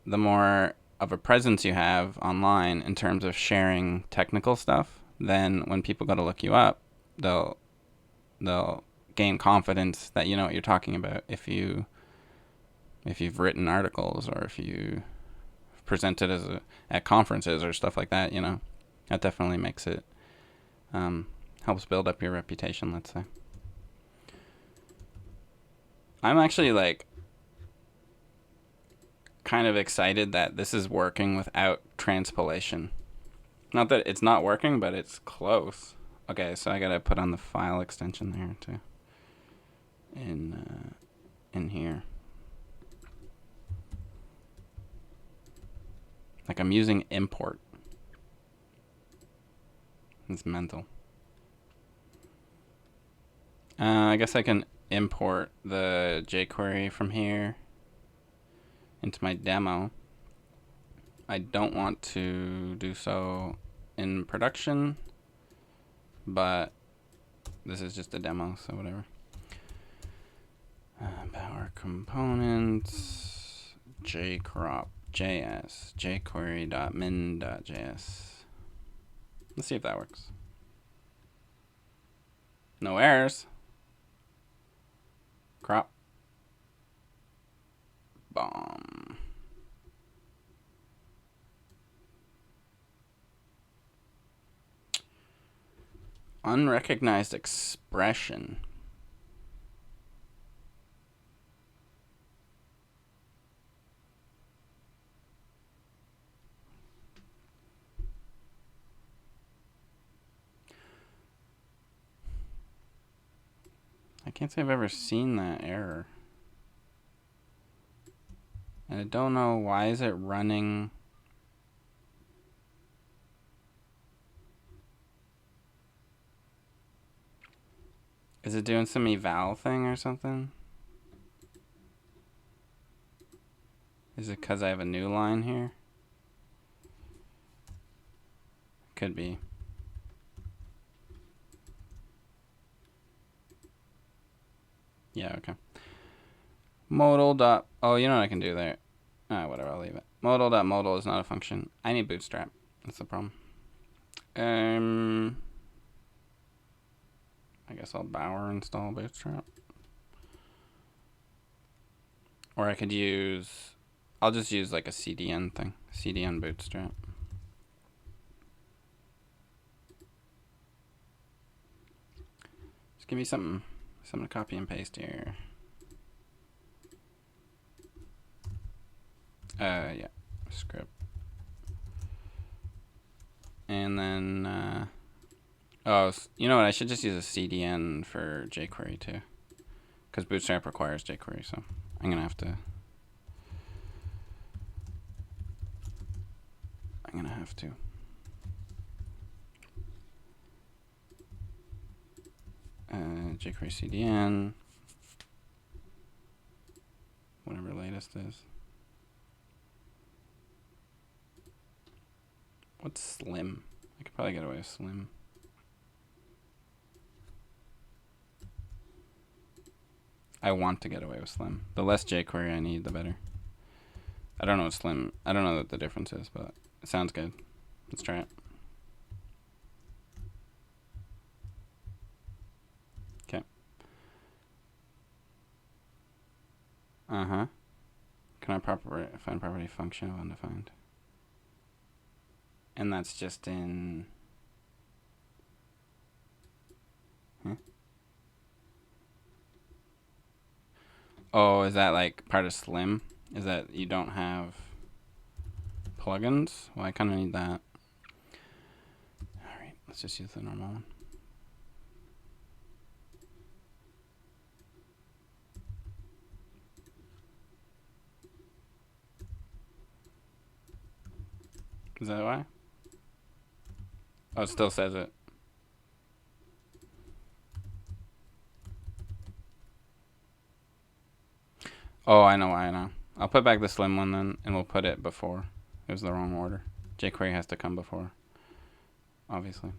the more of a presence you have online in terms of sharing technical stuff, then when people go to look you up, they'll gain confidence that you know what you're talking about if you've written articles or if you presented at conferences or stuff like that. You know, that definitely makes it helps build up your reputation, let's say. I'm actually like kind of excited that this is working without transpilation. Not that it's not working, but it's close. Okay, so I gotta put on the file extension there too. In here. Like I'm using import. It's mental. I guess I can import the jQuery from here into my demo. I don't want to do so in production, but this is just a demo, so whatever. Power components, jcrop.js, jquery.min.js. Let's see if that works. No errors. Crop. Bomb. Unrecognized expression. I can't say I've ever seen that error. And I don't know, why is it running? Is it doing some eval thing or something? Is it because I have a new line here? Could be. Yeah, okay. Modal dot... Oh, you know what I can do there? Whatever, I'll leave it. Modal.modal is not a function. I need Bootstrap. That's the problem. I guess I'll Bower install Bootstrap. Or I could use... I'll just use like a CDN thing. CDN Bootstrap. Just give me something to copy and paste here. Yeah, script. And then, oh, you know what? I should just use a CDN for jQuery too, because Bootstrap requires jQuery. So I'm gonna have to. jQuery CDN. Whatever latest is. What's Slim? I could probably get away with Slim. I want to get away with Slim. The less jQuery I need, the better. I don't know what Slim... I don't know what the difference is, but it sounds good. Let's try it. Okay. Uh-huh. Can I find property function of undefined? And that's just in... Huh? Oh, is that like part of Slim? Is that you don't have plugins? Well, I kind of need that. Alright, let's just use the normal one. Is that why? Oh, it still says it. Oh, I know why, I know. I'll put back the Slim one then, and we'll put it before. It was the wrong order. jQuery has to come before, obviously.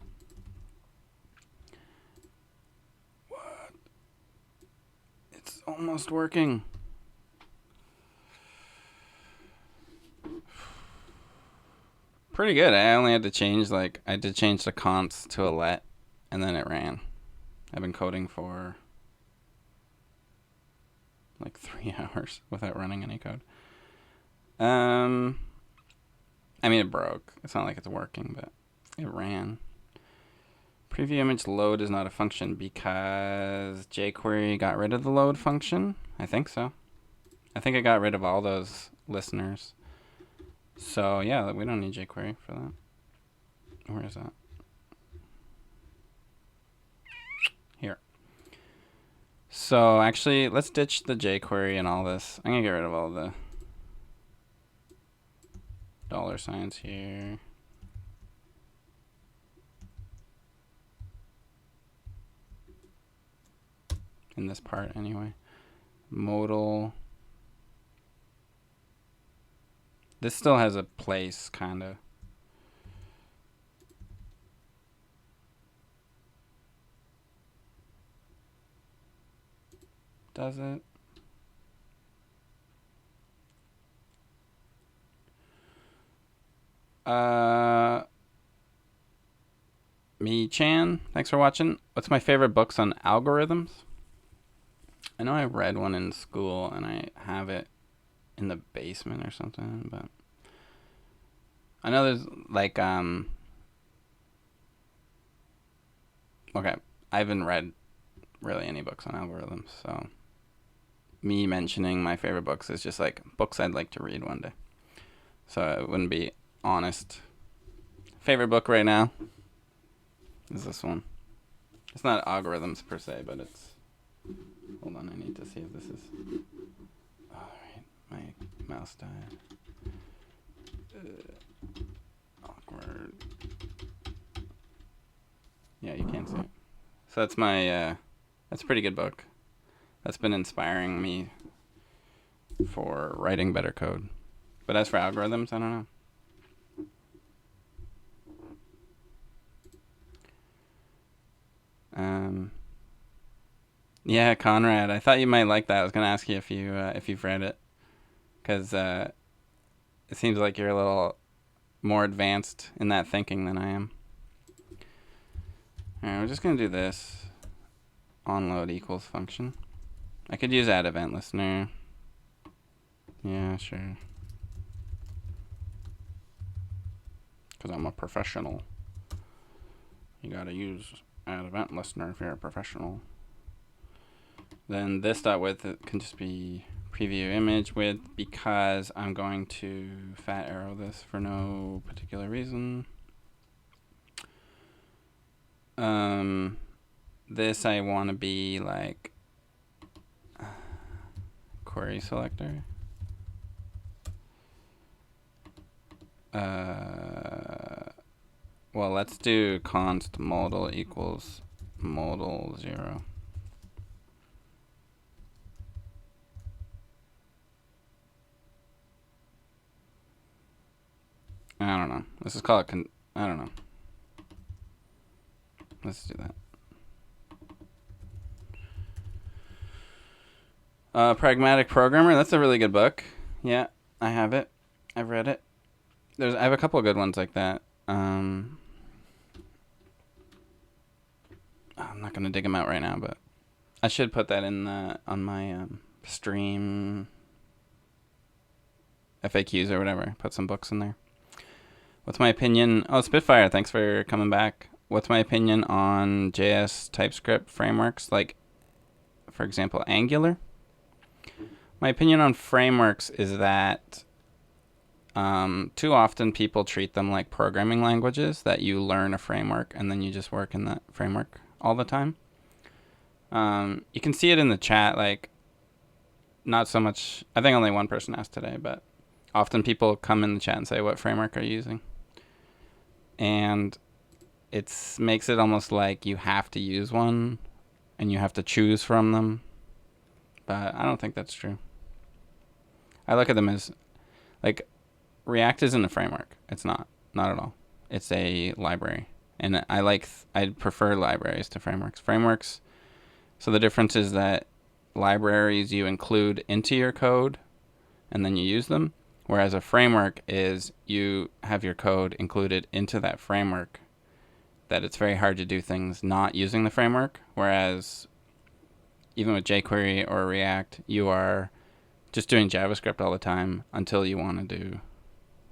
What? It's almost working. Pretty good. I only had to change, I had to change the const to a let, and then it ran. I've been coding for 3 hours without running any code. I mean, it broke. It's not like it's working, but it ran. Preview image load is not a function because jQuery got rid of the load function. I think so. I think I got rid of all those listeners. So yeah, we don't need jQuery for that. Where is that? Here. So actually, let's ditch the jQuery and all this. I'm gonna get rid of all the $signs here. In this part anyway. Modal. This still has a place, kinda. Does it? Me Chan, thanks for watching. What's my favorite books on algorithms? I know I read one in school and I have it in the basement or something, but I know there's like okay, I haven't read really any books on algorithms, so me mentioning my favorite books is just like books I'd like to read one day. So it wouldn't be honest. Favorite book right now is this one. It's not algorithms per se, but it's... Hold on, I need to see if this is... Alright, my mouse died. Awkward. Yeah, you can't see it. So that's my... that's a pretty good book. That's been inspiring me for writing better code. But as for algorithms, I don't know. Yeah, Conrad. I thought you might like that. I was gonna ask you if you've read it, because it seems like you're a little more advanced in that thinking than I am. All right, we're just gonna do this onload equals function. I could use add event listener. Yeah, sure. Because I'm a professional. You gotta use add event listener if you're a professional. Then this dot width can just be preview image width, because I'm going to fat arrow this for no particular reason. This I want to be like query selector. Well, let's do const modal equals modal 0. I don't know. Let's just call it I don't know. Let's do that. Pragmatic Programmer. That's a really good book. Yeah, I have it. I've read it. I have a couple of good ones like that. I'm not gonna dig them out right now, but I should put that in on my stream FAQs or whatever. Put some books in there. What's my opinion? Oh, Spitfire, thanks for coming back. What's my opinion on JS TypeScript frameworks, like, for example, Angular? My opinion on frameworks is that too often people treat them like programming languages, that you learn a framework and then you just work in that framework all the time. You can see it in the chat, like, not so much... I think only one person asked today, but often people come in the chat and say, what framework are you using? And it makes it almost like you have to use one and you have to choose from them. But I don't think that's true. I look at them as, like, React isn't a framework. It's not at all. It's a library. And I prefer libraries to frameworks. Frameworks, so the difference is that libraries you include into your code and then you use them. Whereas a framework is you have your code included into that framework, that it's very hard to do things not using the framework. Whereas even with jQuery or React, you are just doing JavaScript all the time until you want to do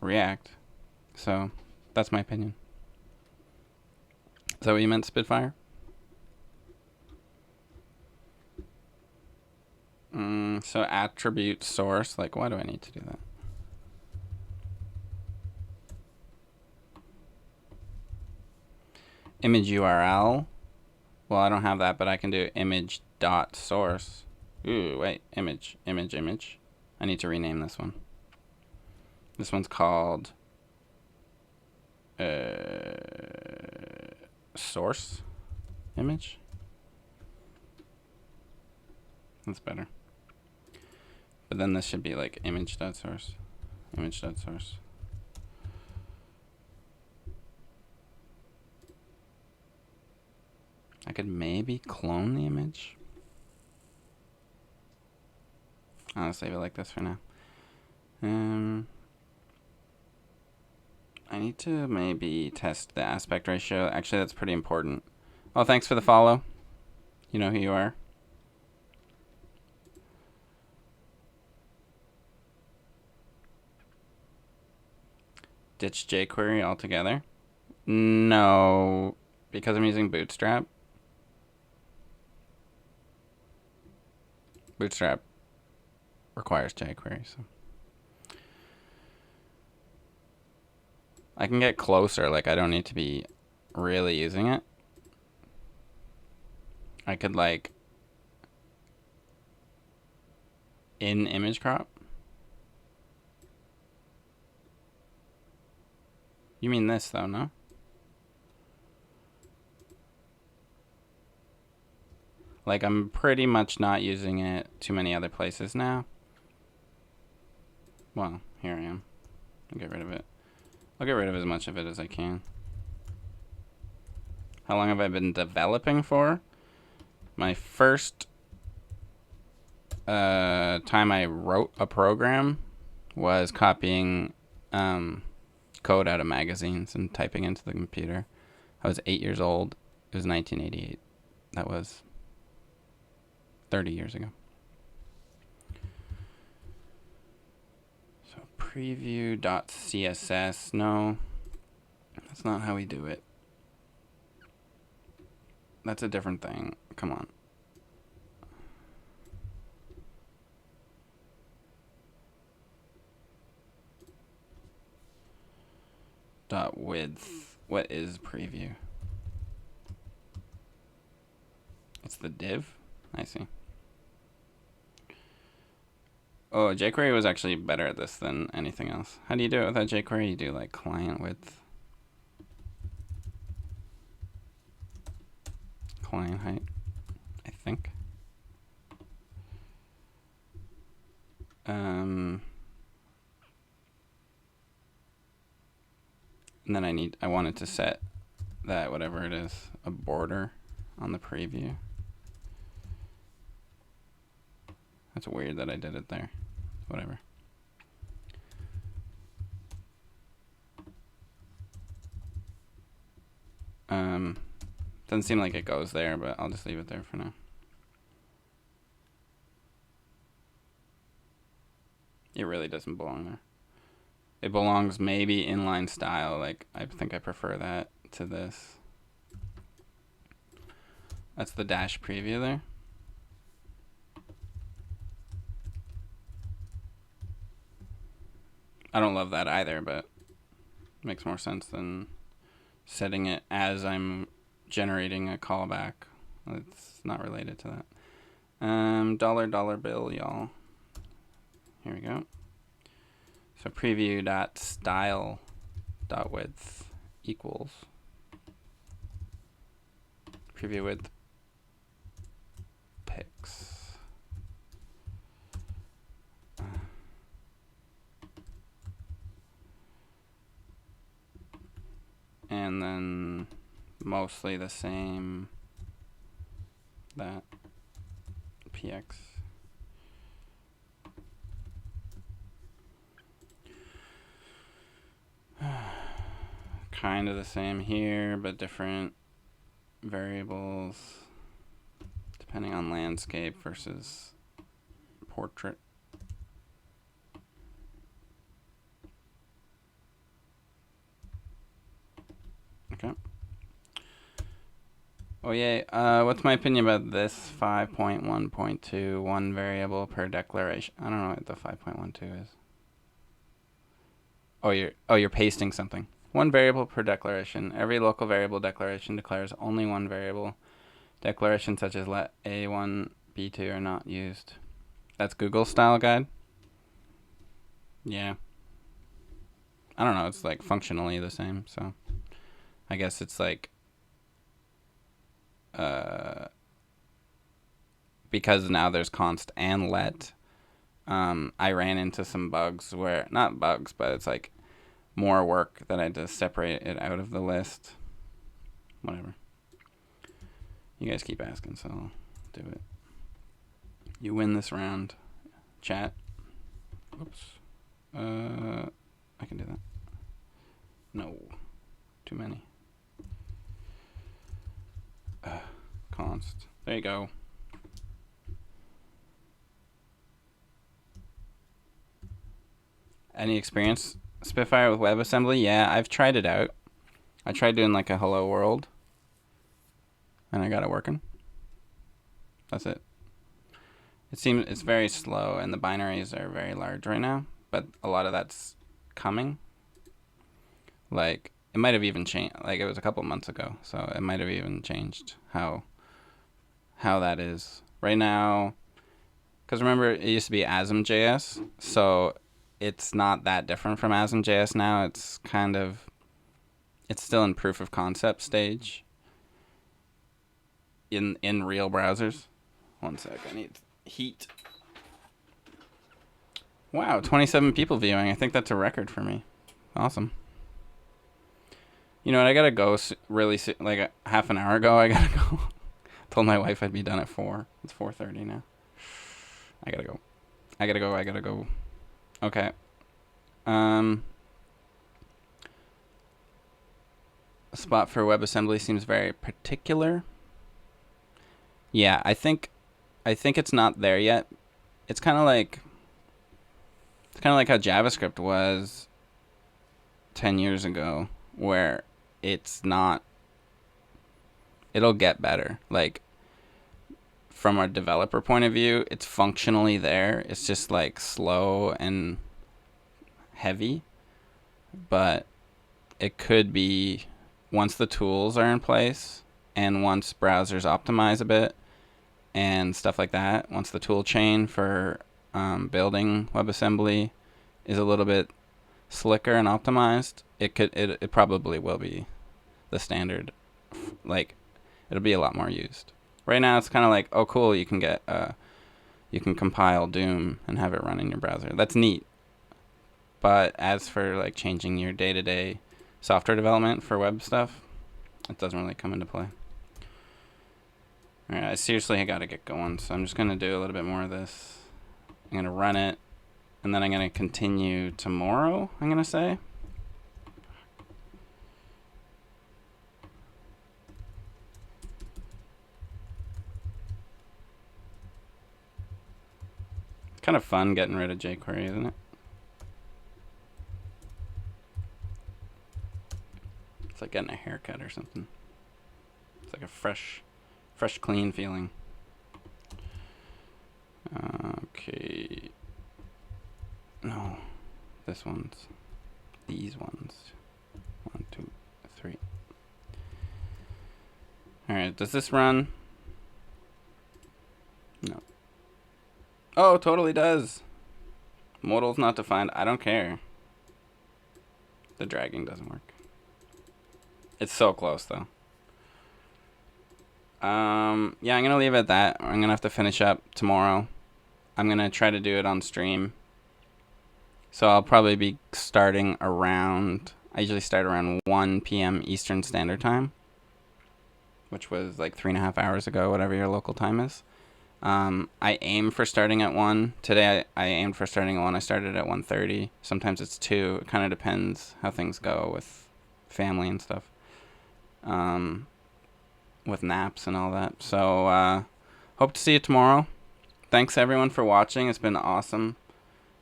React. So that's my opinion. Is that what you meant, Spitfire? So attribute source, like, why do I need to do that? image URL. Well, I don't have that, but I can do image dot source. Ooh, wait, image. I need to rename this one. This one's called source image. That's better. But then this should be like image.source. Image.source. I could maybe clone the image. I'll save it like this for now. I need to maybe test the aspect ratio. Actually, that's pretty important. Oh, thanks for the follow. You know who you are. Ditch jQuery altogether? No, because I'm using Bootstrap. Bootstrap requires jQuery, so I can get closer. Like, I don't need to be really using it. I could, like, in image crop. You mean this, though, no? Like, I'm pretty much not using it too many other places now. Well, here I am. I'll get rid of it. I'll get rid of as much of it as I can. How long have I been developing for? My first time I wrote a program was copying code out of magazines and typing into the computer. I was 8 years old. It was 1988. That was 30 years ago. So preview.css. No, that's not how we do it. That's a different thing. Come on. Dot width. What is preview? It's the div. I see. Oh, jQuery was actually better at this than anything else. How do you do it without jQuery? You do like client width, client height, I think. And then I wanted to set that, whatever it is, a border on the preview. That's weird that I did it there. Whatever. Doesn't seem like it goes there, but I'll just leave it there for now. It really doesn't belong there. It belongs maybe inline style. Like, I think I prefer that to this. That's the dash preview there. I don't love that either, but it makes more sense than setting it as I'm generating a callback. It's not related to that. Dollar bill, y'all. Here we go. So preview.style.width equals preview width pix. And then mostly the same, that px. Kind of the same here, but different variables depending on landscape versus portrait. Okay. Oh yay, what's my opinion about this 5.1.2, one variable per declaration? I don't know what the 5.12 is. Oh, you're pasting something. One variable per declaration. Every local variable declaration declares only one variable. Declarations such as let A1, B2 are not used. That's Google's style guide? Yeah. I don't know. It's like functionally the same. So I guess it's like because now there's const and let. I ran into some bugs where, not bugs, but it's like more work that I had to separate it out of the list. Whatever. You guys keep asking, so I'll do it. You win this round. Chat. Oops. I can do that. No. Too many. Const. There you go. Any experience, Spitfire, with WebAssembly? Yeah, I've tried it out. I tried doing like a hello world. And I got it working. That's it. It seems it's very slow, and the binaries are very large right now. But a lot of that's coming. Like, it might have even changed. Like, it was a couple months ago, so it might have even changed how that is. Right now, because remember, it used to be ASM.js, so it's not that different from ASM.js now. It's kind of, it's still in proof of concept stage in real browsers. One sec, I need heat. Wow, 27 people viewing. I think that's a record for me. Awesome. You know what? I gotta go really soon. Like a half an hour ago, I gotta go. Told my wife I'd be done at 4. It's 4:30 now. I gotta go. Okay. A spot for WebAssembly seems very particular. Yeah, I think it's not there yet. It's kind of like how JavaScript was 10 years ago, where it's not. It'll get better. Like, from a developer point of view, it's functionally there. It's just like slow and heavy, but it could be, once the tools are in place and once browsers optimize a bit and stuff like that, once the tool chain for building WebAssembly is a little bit slicker and optimized, it probably will be the standard. Like, it'll be a lot more used. Right now, it's kind of like, oh, cool, you can compile Doom and have it run in your browser. That's neat. But as for like changing your day-to-day software development for web stuff, it doesn't really come into play. All right, I got to get going, so I'm just going to do a little bit more of this. I'm going to run it, and then I'm going to continue tomorrow, I'm going to say. It's kind of fun getting rid of jQuery, isn't it? It's like getting a haircut or something. It's like a fresh, clean feeling. Okay. No. These ones. 1, 2, 3. Alright, does this run? No. Oh, totally does. Modal's not defined. I don't care. The dragging doesn't work. It's so close, though. Yeah, I'm going to leave it at that. I'm going to have to finish up tomorrow. I'm going to try to do it on stream. So I'll probably be starting around... I usually start around 1 p.m. Eastern Standard Time, which was like 3.5 hours ago, whatever your local time is. I aim for starting at 1. Today I aimed for starting at 1. I started at 1:30. Sometimes it's 2. It kind of depends how things go with family and stuff. With naps and all that. So, hope to see you tomorrow. Thanks everyone for watching. It's been awesome.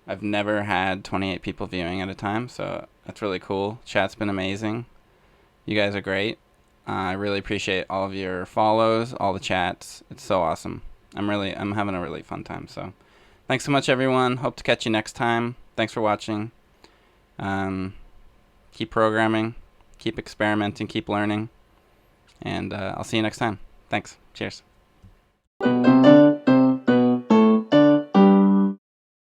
I've never had 28 people viewing at a time, so that's really cool. Chat's been amazing. You guys are great. I really appreciate all of your follows, all the chats. It's so awesome. I'm having a really fun time. So, thanks so much, everyone. Hope to catch you next time. Thanks for watching. keep programming, keep experimenting, keep learning, and I'll see you next time. Thanks. Cheers.